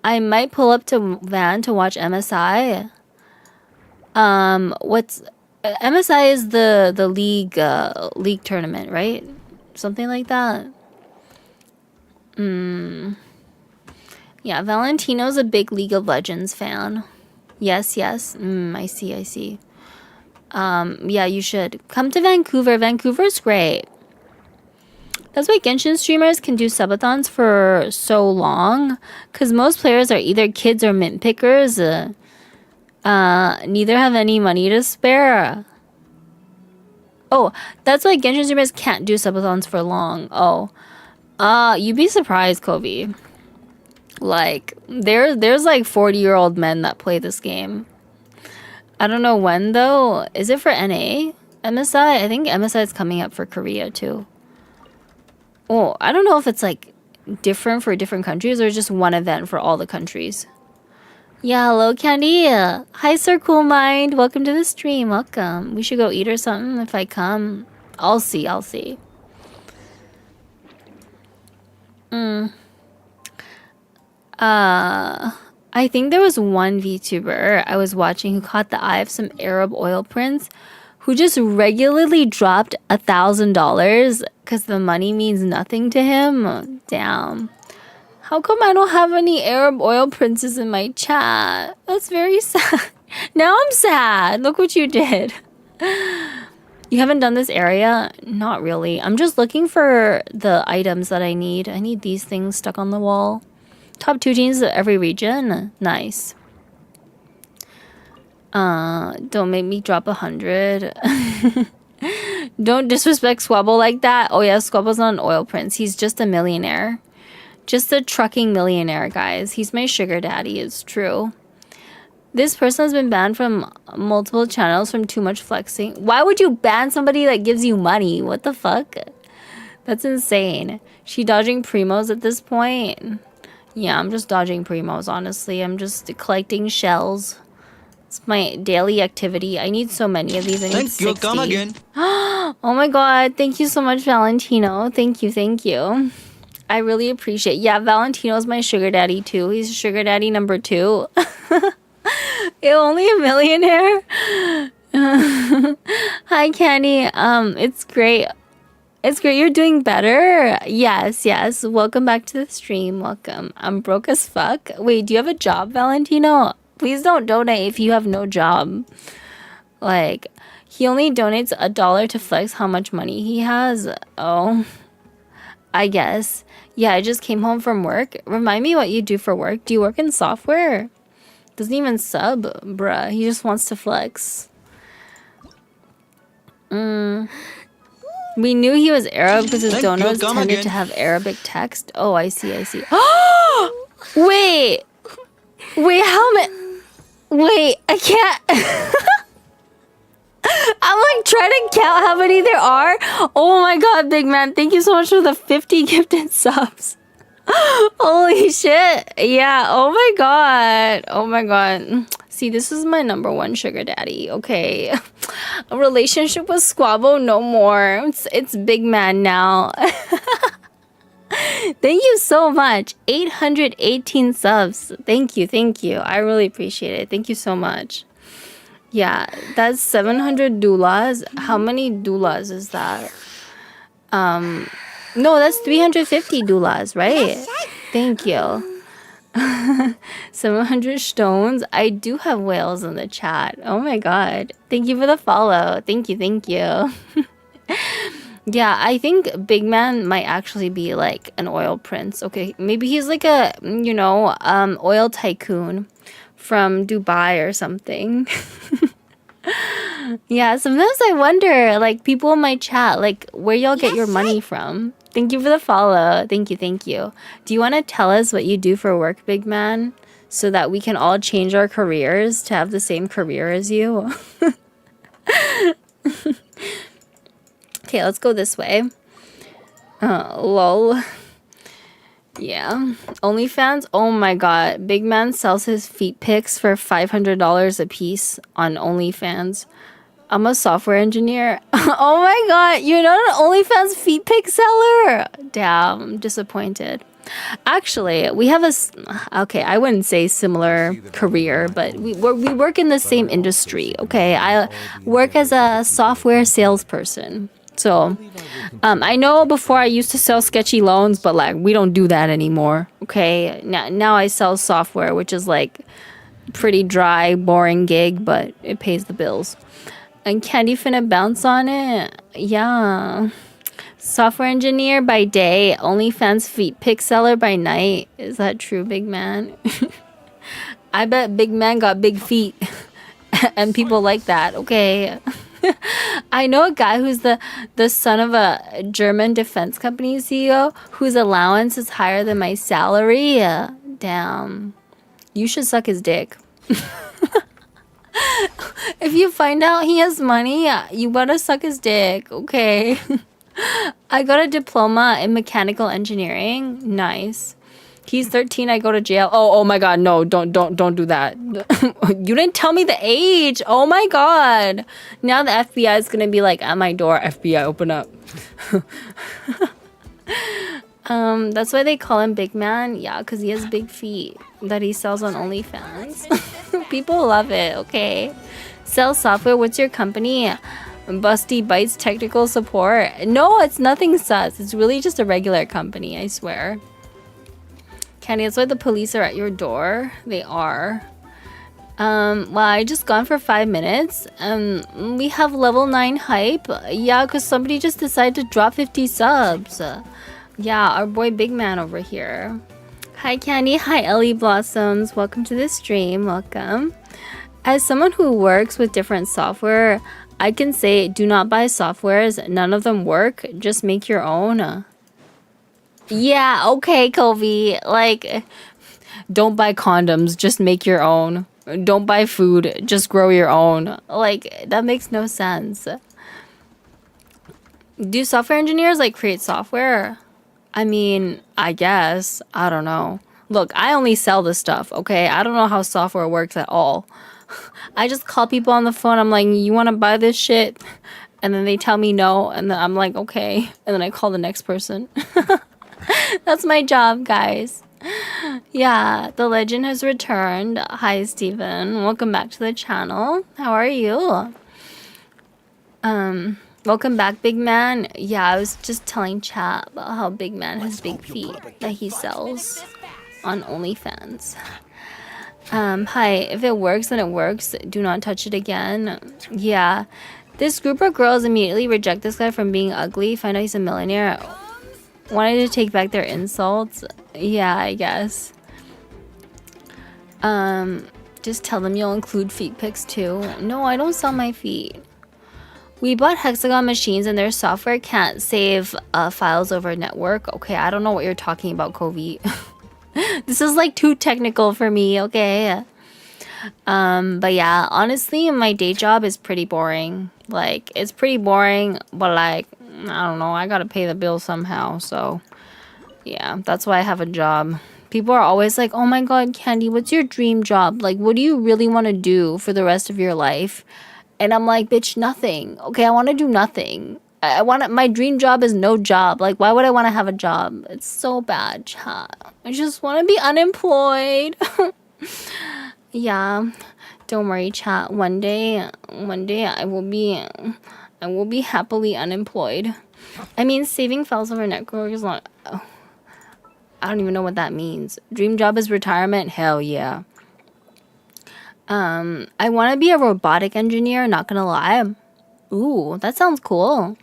I might pull up to Van to watch MSI. What's MSI is the league tournament, right? Something like that. Yeah, Valentino's a big League of Legends fan. Yes. I see. Yeah, you should come to Vancouver. Vancouver's great. That's why Genshin streamers can do subathons for so long, because most players are either kids or mint pickers. Neither have any money to spare. Oh, that's why Genshin streamers can't do subathons for long. Oh, you'd be surprised, Kobe. Like, there's like 40-year-old men that play this game. I don't know when, though. Is it for NA? MSI? I think MSI is coming up for Korea, too. Oh, I don't know if it's like different for different countries or just one event for all the countries. Yeah, hello, Candy. Hi, Sir Cool Mind. Welcome to the stream. Welcome. We should go eat or something if I come. I'll see. I think there was one VTuber I was watching who caught the eye of some Arab oil prince who just regularly dropped $1,000 because the money means nothing to him. Damn. How come I don't have any Arab oil princes in my chat? That's very sad. Now I'm sad. Look what you did. You haven't done this area? Not really. I'm just looking for the items that I need. I need these things stuck on the wall. Top 2 teams of every region. Nice. Don't make me drop 100. Don't disrespect Squabble like that. Oh yeah, Squabble's not an oil prince. He's just a millionaire. Just a trucking millionaire, guys. He's my sugar daddy, it's true. This person has been banned from multiple channels from too much flexing. Why would you ban somebody that gives you money? What the fuck? That's insane. She dodging primos at this point? Yeah, I'm just dodging primos, honestly. I'm just collecting shells. It's my daily activity. I need so many of these. I need Thank 60. you. Come again. Oh my god. Thank you so much, Valentino. Thank you. Thank you. I really appreciate it. Yeah, Valentino's my sugar daddy too. He's sugar daddy number 2. You're only a millionaire? Hi, Candy. It's great. It's great you're doing better. Yes, yes. Welcome back to the stream. Welcome. I'm broke as fuck. Wait, do you have a job, Valentino? Please don't donate if you have no job. Like, he only donates $1 to flex how much money he has. Oh, I guess. Yeah, I just came home from work. Remind me what you do for work. Do you work in software? Doesn't even sub, bruh. He just wants to flex. We knew he was Arab because his donos tended to have Arabic text. Oh, I see, I see. Wait! Wait, how many? Wait, I can't. I'm like trying to count how many there are. Oh my god, big man. Thank you so much for the 50 gifted subs. Holy shit. Yeah, oh my god. Oh my god. See, this is my number 1 sugar daddy, okay? A relationship with Squabble, no more. It's big man now. Thank you so much. 818 subs. Thank you, thank you. I really appreciate it. Thank you so much. Yeah, that's 700 doulas. How many doulas is that? No, that's 350 doulas, right? Thank you. 700 stones. I do have whales in the chat. Oh my god. Thank you for the follow. Thank you, thank you. Yeah, I think Big Man might actually be like an oil prince. Okay, maybe he's like a, you know, oil tycoon from Dubai or something. Yeah, sometimes I wonder, like, people in my chat, like, where y'all get your money from? Thank you for the follow. Thank you, thank you. Do you want to tell us what you do for work, big man? So that we can all change our careers to have the same career as you? Okay, let's go this way. Lol. Yeah. OnlyFans? Oh my god. Big man sells his feet pics for $500 a piece on OnlyFans. I'm a software engineer. Oh my god, you're not an OnlyFans feet pic seller? Damn, I'm disappointed. Actually, we have okay, I wouldn't say similar career, but we work in the same industry, okay? I work as a software salesperson. So, I know before I used to sell sketchy loans, but like, we don't do that anymore, okay? Now I sell software, which is like pretty dry, boring gig, but it pays the bills. And Candy finna bounce on it? Yeah. Software engineer by day, OnlyFans feet pic seller by night. Is that true, big man? I bet big man got big feet. And people like that, okay? I know a guy who's the son of a German defense company CEO whose allowance is higher than my salary. Damn. You should suck his dick. If you find out he has money, you better suck his dick, okay? I got a diploma in mechanical engineering. Nice. He's 13, I go to jail. Oh my god, no, don't do that. You didn't tell me the age. Oh my god. Now the FBI is gonna be like at my door. FBI, open up. That's why they call him Big Man. Yeah, because he has big feet that he sells on OnlyFans. People love it, okay? Sell software, what's your company? Busty Bites Technical Support. No, it's nothing sus. It's really just a regular company, I swear. Candy, that's why the police are at your door. They are. Well, I just gone for 5 minutes. We have level 9 hype. Yeah, because somebody just decided to drop 50 subs. Yeah, our boy Big Man over here. Hi, Candy. Hi, Ellie Blossoms. Welcome to the stream. Welcome. As someone who works with different software, I can say do not buy softwares. None of them work. Just make your own. Yeah, okay, Kobe. Like, don't buy condoms. Just make your own. Don't buy food. Just grow your own. Like, that makes no sense. Do software engineers, like, create software? I mean, I guess. I don't know. Look, I only sell this stuff, okay? I don't know how software works at all. I just call people on the phone. I'm like, you want to buy this shit? And then they tell me no. And then I'm like, okay. And then I call the next person. That's my job, guys. Yeah, the legend has returned. Hi, Steven. Welcome back to the channel. How are you? Welcome back, Big Man. Yeah, I was just telling chat about how Big Man has big feet that he sells on OnlyFans. Hi, if it works, then it works. Do not touch it again. Yeah. This group of girls immediately reject this guy from being ugly, find out he's a millionaire. Wanted to take back their insults. Yeah, I guess. Just tell them you'll include feet pics too. No, I don't sell my feet. We bought Hexagon machines and their software can't save files over network. Okay, I don't know what you're talking about, Kobe. This is like too technical for me, okay? But yeah, honestly, my day job is pretty boring. Like, it's pretty boring, but like, I don't know, I gotta pay the bill somehow, so yeah, that's why I have a job. People are always like, oh my god, Candy, what's your dream job? Like, what do you really want to do for the rest of your life? And I'm like, bitch, nothing. Okay, I want to do nothing. My dream job is no job. Like, why would I want to have a job? It's so bad, chat. I just want to be unemployed. Yeah, don't worry, chat. One day I will be happily unemployed. I mean, saving files over network is not. Oh, I don't even know what that means. Dream job is retirement. Hell yeah. I want to be a robotic engineer. Not gonna lie. Ooh, that sounds cool.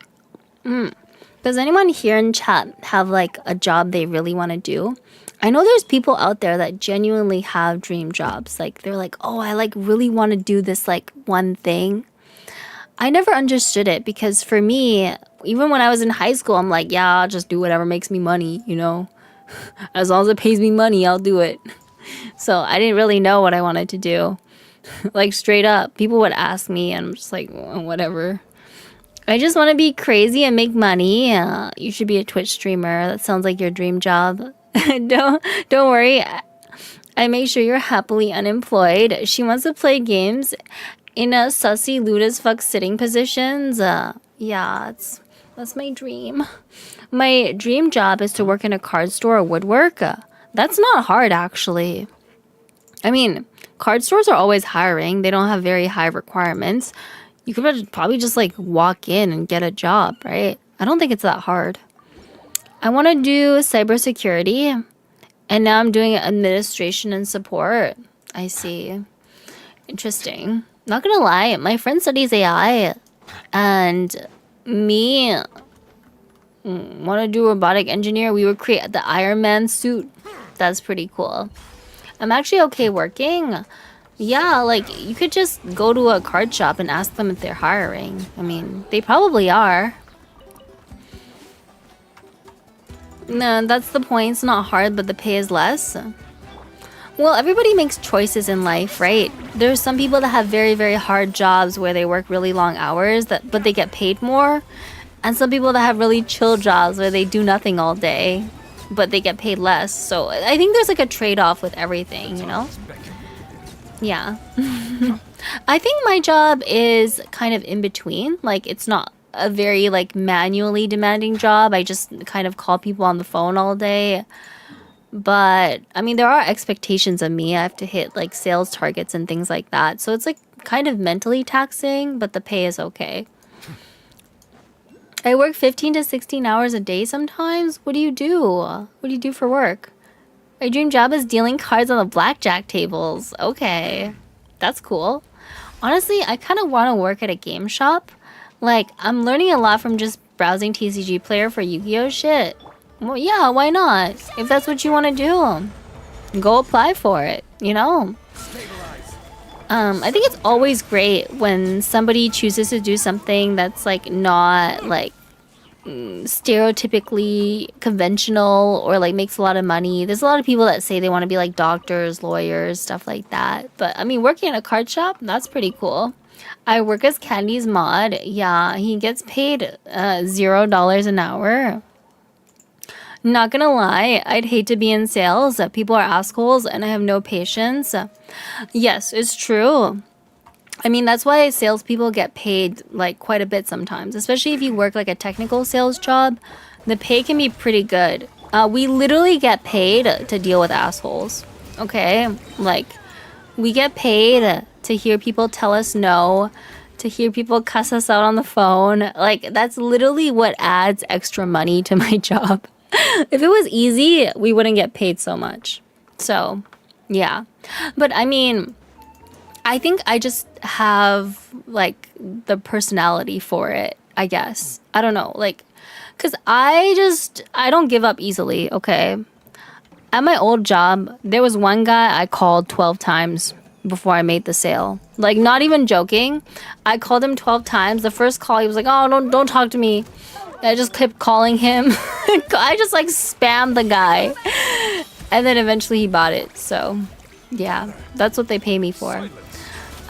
Does anyone here in chat have like a job they really want to do? I know there's people out there that genuinely have dream jobs. Like, they're like, oh, I like really want to do this like one thing. I never understood it because for me, even when I was in high school, I'm like, yeah, I'll just do whatever makes me money, you know? As long as it pays me money, I'll do it. So I didn't really know what I wanted to do. Like, straight up, people would ask me and I'm just like, well, whatever. I just want to be crazy and make money. You should be a Twitch streamer. That sounds like your dream job. Don't worry. I make sure you're happily unemployed. She wants to play games in a sussy, lewd as fuck sitting positions. Yeah, that's my dream. My dream job is to work in a card store or woodwork. That's not hard, actually. I mean, card stores are always hiring. They don't have very high requirements. You could probably just like walk in and get a job, right? I don't think it's that hard. I want to do cybersecurity, and now I'm doing administration and support. I see. Interesting. Not gonna lie, my friend studies AI, and me want to do robotic engineer. We would create the Iron Man suit. That's pretty cool. I'm actually okay working. Yeah, like, you could just go to a card shop and ask them if they're hiring. I mean, they probably are. No, that's the point. It's not hard, but the pay is less. Well, everybody makes choices in life, right? There's some people that have very, very hard jobs where they work really long hours, but they get paid more. And some people that have really chill jobs where they do nothing all day, but they get paid less. So I think there's like a trade-off with everything, you know? Yeah. I think my job is kind of in between. Like, it's not a very like manually demanding job. I just kind of call people on the phone all day. But I mean, there are expectations of me. I have to hit like sales targets and things like that. So it's like kind of mentally taxing, but the pay is okay. I work 15 to 16 hours a day sometimes. What do you do? What do you do for work? My dream job is dealing cards on the blackjack tables. Okay, that's cool. Honestly, I kind of want to work at a game shop. Like, I'm learning a lot from just browsing TCG Player for Yu-Gi-Oh shit. Well, yeah, why not? If that's what you want to do, go apply for it, you know? I think it's always great when somebody chooses to do something that's like not like stereotypically conventional or like makes a lot of money. There's a lot of people that say they want to be like doctors, lawyers, stuff like that. But I mean, working in a card shop, that's pretty cool. I work as Candy's mod. Yeah, he gets paid $0 an hour. Not gonna lie, I'd hate to be in sales. People are assholes and I have no patience. Yes, it's true. I mean, that's why salespeople get paid like quite a bit sometimes, especially if you work like a technical sales job. The pay can be pretty good. We literally get paid to deal with assholes. Okay? Like, we get paid to hear people tell us no, to hear people cuss us out on the phone. Like, that's literally what adds extra money to my job. If it was easy, we wouldn't get paid so much. So, yeah. But I mean, I think I just have like the personality for it, I guess. I don't know, like, cause I don't give up easily, okay? At my old job, there was one guy I called 12 times before I made the sale. Like, not even joking. I called him 12 times. The first call, he was like, oh, don't talk to me. I just kept calling him. I just like spammed the guy. And then eventually he bought it. So, yeah, that's what they pay me for.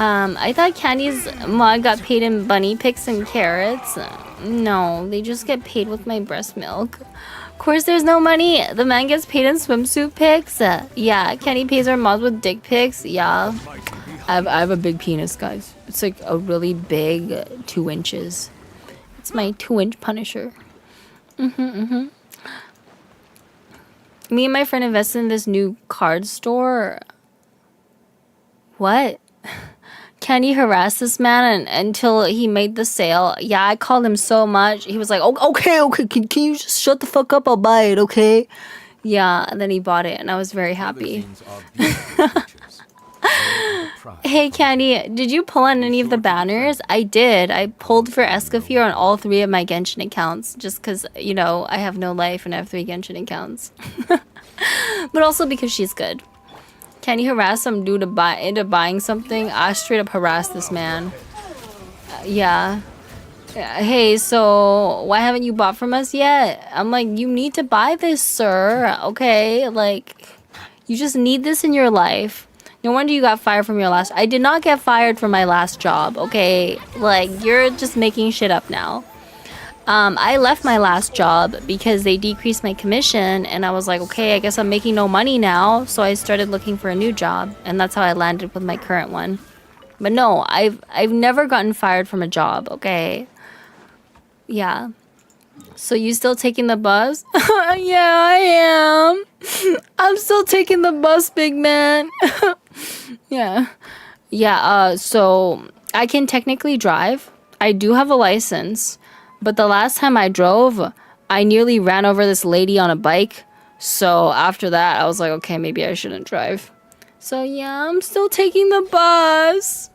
I thought Candy's mod got paid in bunny pics and carrots. No, they just get paid with my breast milk. Of course, there's no money. The man gets paid in swimsuit pics. Yeah, Candy pays her mods with dick pics. Yeah, I have a big penis, guys. It's like a really big 2 inches. It's my 2-inch Punisher. Me and my friend invested in this new card store. What? Candy harassed this man until he made the sale. Yeah, I called him so much. He was like, oh, okay, can you just shut the fuck up? I'll buy it, okay? Yeah, and then he bought it, and I was very happy. Hey, Candy, did you pull on any of the banners? I did. I pulled for Escafir on all 3 of my Genshin accounts, just because, you know, I have no life and I have 3 Genshin accounts. But also because she's good. Can you harass some dude into buying something? I straight up harassed this man. Yeah. Hey, so why haven't you bought from us yet? I'm like, you need to buy this, sir. Okay, like, you just need this in your life. No wonder you got fired from your last... I did not get fired from my last job, okay? Like, you're just making shit up now. I left my last job because they decreased my commission, and I was like, okay, I guess I'm making no money now, so I started looking for a new job, and that's how I landed with my current one. But no, I've never gotten fired from a job, okay? Yeah. So you still taking the bus? Yeah, I am. I'm still taking the bus, big man. Yeah. Yeah, so I can technically drive. I do have a license. But the last time I drove, I nearly ran over this lady on a bike. So after that, I was like, okay, maybe I shouldn't drive. So yeah, I'm still taking the bus.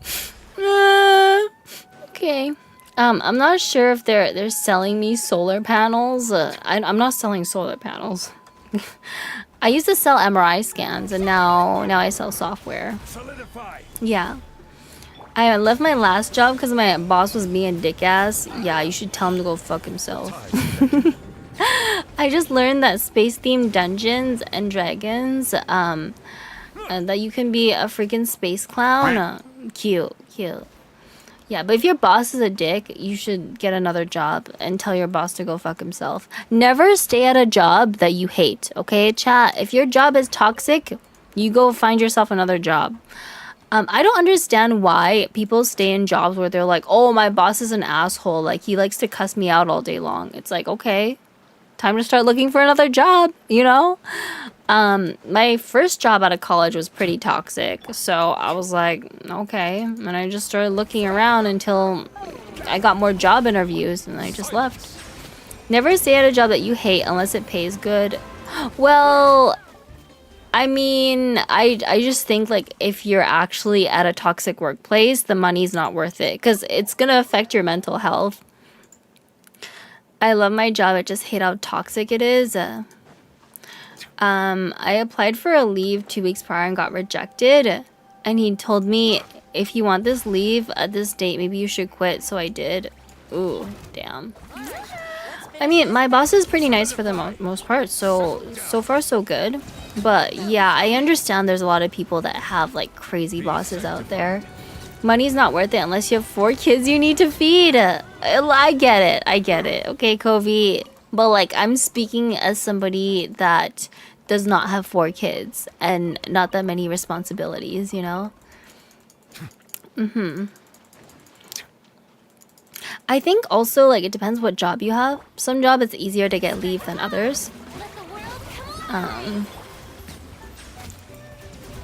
Okay. I'm not sure if they're selling me solar panels. I'm not selling solar panels. I used to sell MRI scans, and now I sell software. Yeah. I left my last job because my boss was being a dick ass. Yeah, you should tell him to go fuck himself. I just learned that space-themed Dungeons and Dragons, and that you can be a freaking space clown. Cute. Yeah, but if your boss is a dick, you should get another job and tell your boss to go fuck himself. Never stay at a job that you hate, okay, chat? If your job is toxic, you go find yourself another job. I don't understand why people stay in jobs where they're like, oh, my boss is an asshole. Like, he likes to cuss me out all day long. It's like, okay, time to start looking for another job, you know? My first job out of college was pretty toxic. So I was like, okay. And I just started looking around until I got more job interviews and I just left. Never stay at a job that you hate unless it pays good. Well, I mean, I just think like if you're actually at a toxic workplace, the money's not worth it because it's gonna affect your mental health. I love my job. I just hate how toxic it is. I applied for a leave 2 weeks prior and got rejected. And he told me, if you want this leave at this date, maybe you should quit. So I did. Ooh, damn. I mean, my boss is pretty nice for the most part. So far, so good. But yeah, I understand there's a lot of people that have like crazy bosses out there. Money's not worth it unless you have 4 kids you need to feed. I get it. Okay, Kovi. But like, I'm speaking as somebody that does not have 4 kids and not that many responsibilities, you know? I think also like it depends what job you have. Some job it's easier to get leave than others.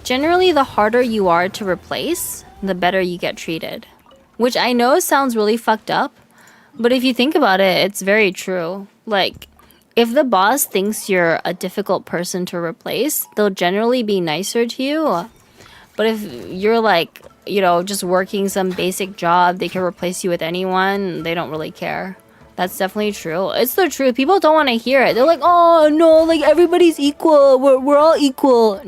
Generally, the harder you are to replace, the better you get treated. Which I know sounds really fucked up, but if you think about it, it's very true. Like, if the boss thinks you're a difficult person to replace, they'll generally be nicer to you. But if you're like, you know, just working some basic job, they can replace you with anyone, they don't really care. That's definitely true. It's the truth. People don't want to hear it. They're like, oh, no, like, everybody's equal. We're all equal.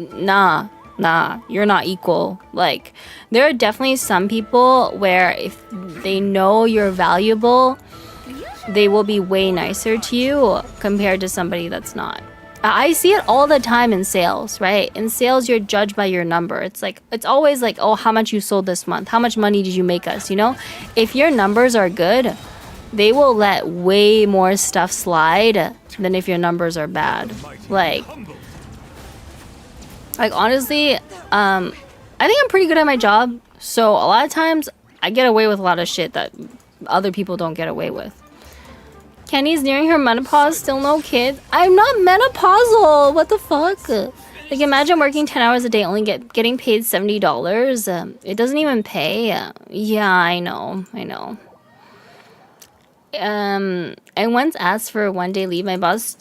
Nah, you're not equal. Like, there are definitely some people where if they know you're valuable, they will be way nicer to you compared to somebody that's not. I see it all the time in sales, right? In sales, you're judged by your number. It's like, it's always like, oh, how much you sold this month? How much money did you make us? You know, if your numbers are good, they will let way more stuff slide than if your numbers are bad. Like honestly, I think I'm pretty good at my job. So a lot of times I get away with a lot of shit that other people don't get away with. Kenny's nearing her menopause, still no kids. I'm not menopausal. What the fuck? Like, imagine working 10 hours a day, only getting paid $70. It doesn't even pay. Yeah, I know. I once asked for a 1-day leave. My boss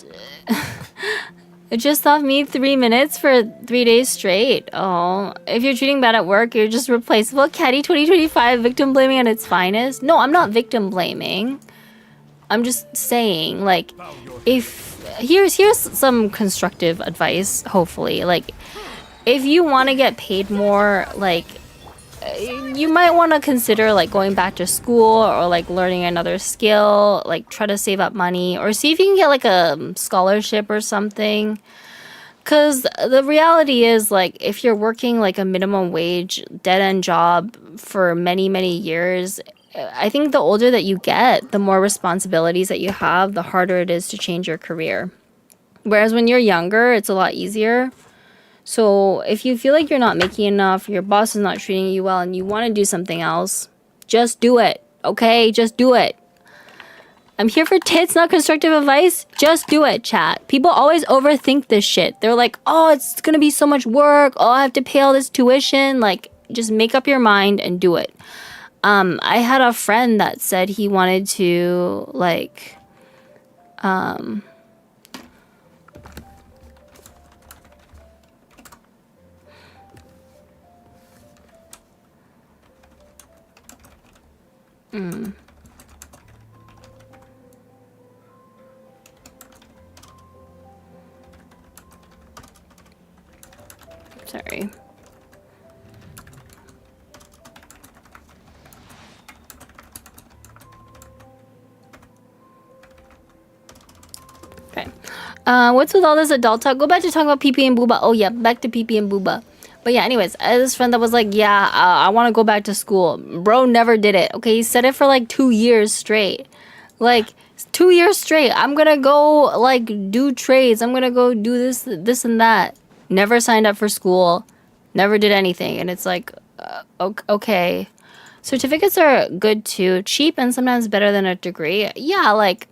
just offered me 3 minutes for 3 days straight. Oh, if you're treating bad at work, you're just replaceable. Caddy 2025, victim blaming at its finest. No, I'm not victim blaming. I'm just saying, like, here's some constructive advice, hopefully. Like, if you want to get paid more, like, you might want to consider, like, going back to school or, like, learning another skill, like, try to save up money or see if you can get, like, a scholarship or something. Because the reality is, like, if you're working, like, a minimum wage, dead-end job for many, many years, I think the older that you get, the more responsibilities that you have, the harder it is to change your career. Whereas when you're younger, it's a lot easier. So if you feel like you're not making enough, your boss is not treating you well, and you want to do something else, just do it, okay? Just do it. I'm here for tits, not constructive advice. Just do it, chat. People always overthink this shit. They're like, oh, it's gonna be so much work. Oh, I have to pay all this tuition. Like, just make up your mind and do it. I had a friend that said he wanted to, like, sorry. Okay. What's with all this adult talk? Go back to talking about PP and Booba. Oh yeah, back to PP and Booba. But yeah, anyways, I had this friend that was like, yeah, I want to go back to school. Bro never did it. Okay, he said it for like 2 years straight. Like, 2 years straight. I'm gonna go, like, do trades. I'm gonna go do this and that. Never signed up for school. Never did anything. And it's like, okay. Certificates are good too. Cheap and sometimes better than a degree. Yeah, like,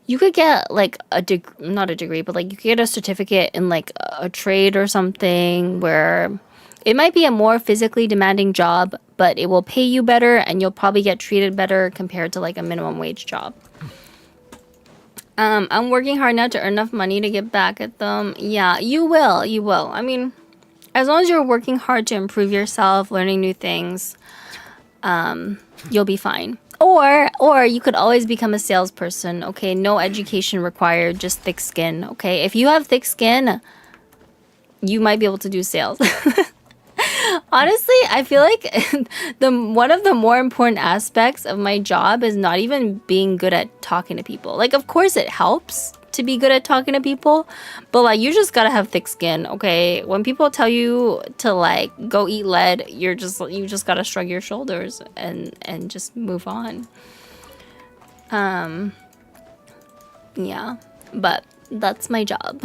you could get, like, not a degree, but, like, you could get a certificate in, like, a trade or something where it might be a more physically demanding job, but it will pay you better and you'll probably get treated better compared to, like, a minimum wage job. I'm working hard now to earn enough money to get back at them. Yeah, you will. You will. I mean, as long as you're working hard to improve yourself, learning new things, you'll be fine. Or you could always become a salesperson. Okay, no education required, just thick skin. Okay, if you have thick skin, you might be able to do sales. Honestly, I feel like one of the more important aspects of my job is not even being good at talking to people. Like, of course it helps to be good at talking to people, but like, you just gotta have thick skin, okay? When people tell you to like go eat lead, you just gotta shrug your shoulders and just move on. Yeah, but that's my job.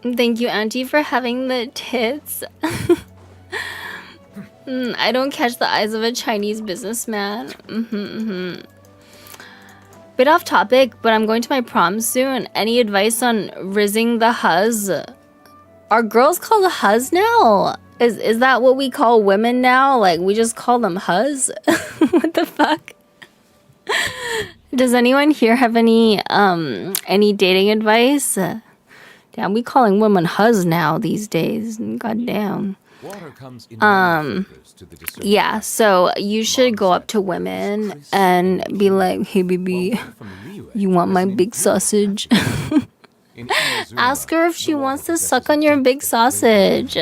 Thank you, Auntie, for having the tits. I don't catch the eyes of a Chinese businessman. Bit off topic, but I'm going to my prom soon. Any advice on rizzing the huzz? Are girls called huzz now? Is that what we call women now? Like, we just call them huzz? What the fuck? Does anyone here have any dating advice? Damn, we calling women huzz now these days. God damn. Yeah, so you should go up to women and be like, hey baby, you want my big sausage? Ask her if she wants to suck on your big sausage.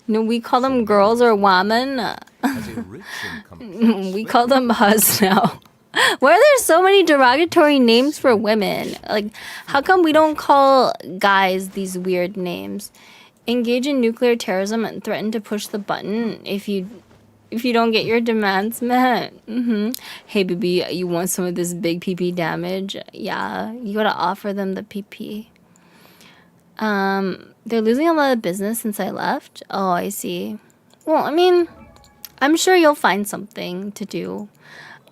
No, we call them girls or women. We call them huzz now. Why are there so many derogatory names for women? Like, how come we don't call guys these weird names? Engage in nuclear terrorism and threaten to push the button if you don't get your demands met. Hey baby, you want some of this big PP damage? Yeah, you gotta offer them the PP. They're losing a lot of business since I left. Oh, I see. Well, I mean, I'm sure you'll find something to do.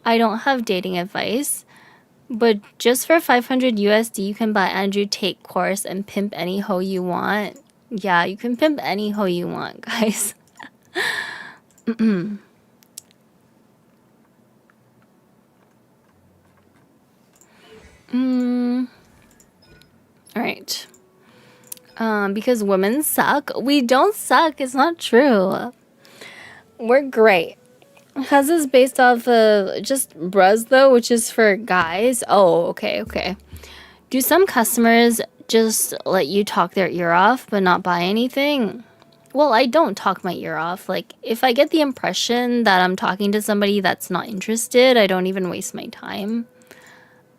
I don't have dating advice, but just for 500 USD, you can buy Andrew Tate course and pimp any hoe you want. Yeah, you can pimp any hoe you want, guys. All right. Because women suck. We don't suck. It's not true. We're great. Huzz is based off of just bruz though, which is for guys. Oh, okay. Do some customers just let you talk their ear off but not buy anything? Well, I don't talk my ear off. Like, if I get the impression that I'm talking to somebody that's not interested, I don't even waste my time.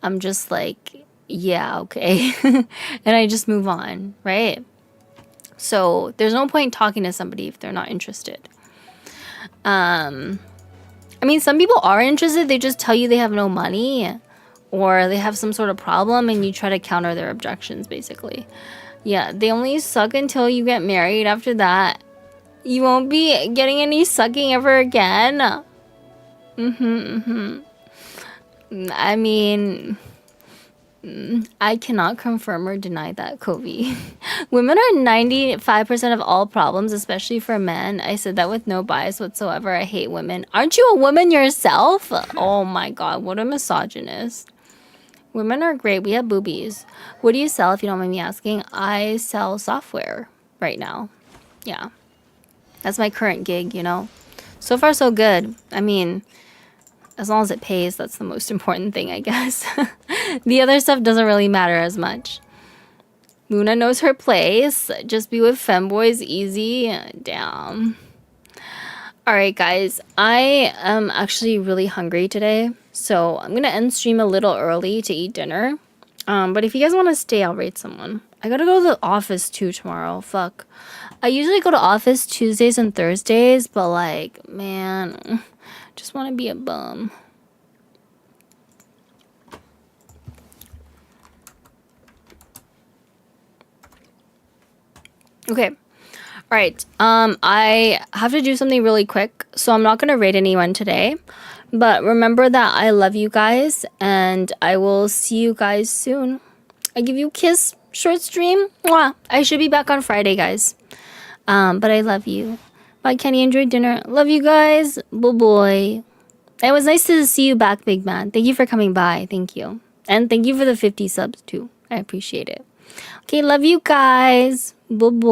I'm just like, yeah, okay. And I just move on, right? So there's no point talking to somebody if they're not interested. I mean, some people are interested. They just tell you they have no money or they have some sort of problem and you try to counter their objections, basically. Yeah, they only suck until you get married. After that, you won't be getting any sucking ever again. I mean, I cannot confirm or deny that, Kobe. Women are 95% of all problems, especially for men. I said that with no bias whatsoever. I hate women. Aren't you a woman yourself? Oh my god, what a misogynist. Women are great. We have boobies. What do you sell, if you don't mind me asking? I sell software right now. Yeah. That's my current gig, you know. So far, so good. I mean, as long as it pays, that's the most important thing, I guess. The other stuff doesn't really matter as much. Luna knows her place. Just be with femboys, easy. Damn. Alright, guys. I am actually really hungry today. So I'm going to end stream a little early to eat dinner. But if you guys want to stay, I'll rate someone. I gotta go to the office too tomorrow. Fuck. I usually go to office Tuesdays and Thursdays. But like, man, just want to be a bum. Okay. All right. I have to do something really quick, so I'm not going to rate anyone today. But remember that I love you guys, and I will see you guys soon. I give you a kiss. short stream. Mwah. I should be back on Friday, guys. But I love you. Bye, Kenny. Enjoy dinner. Love you guys. Boy. It was nice to see you back, big man. Thank you for coming by. Thank you. And thank you for the 50 subs, too. I appreciate it. Okay, love you guys. Bye-bye.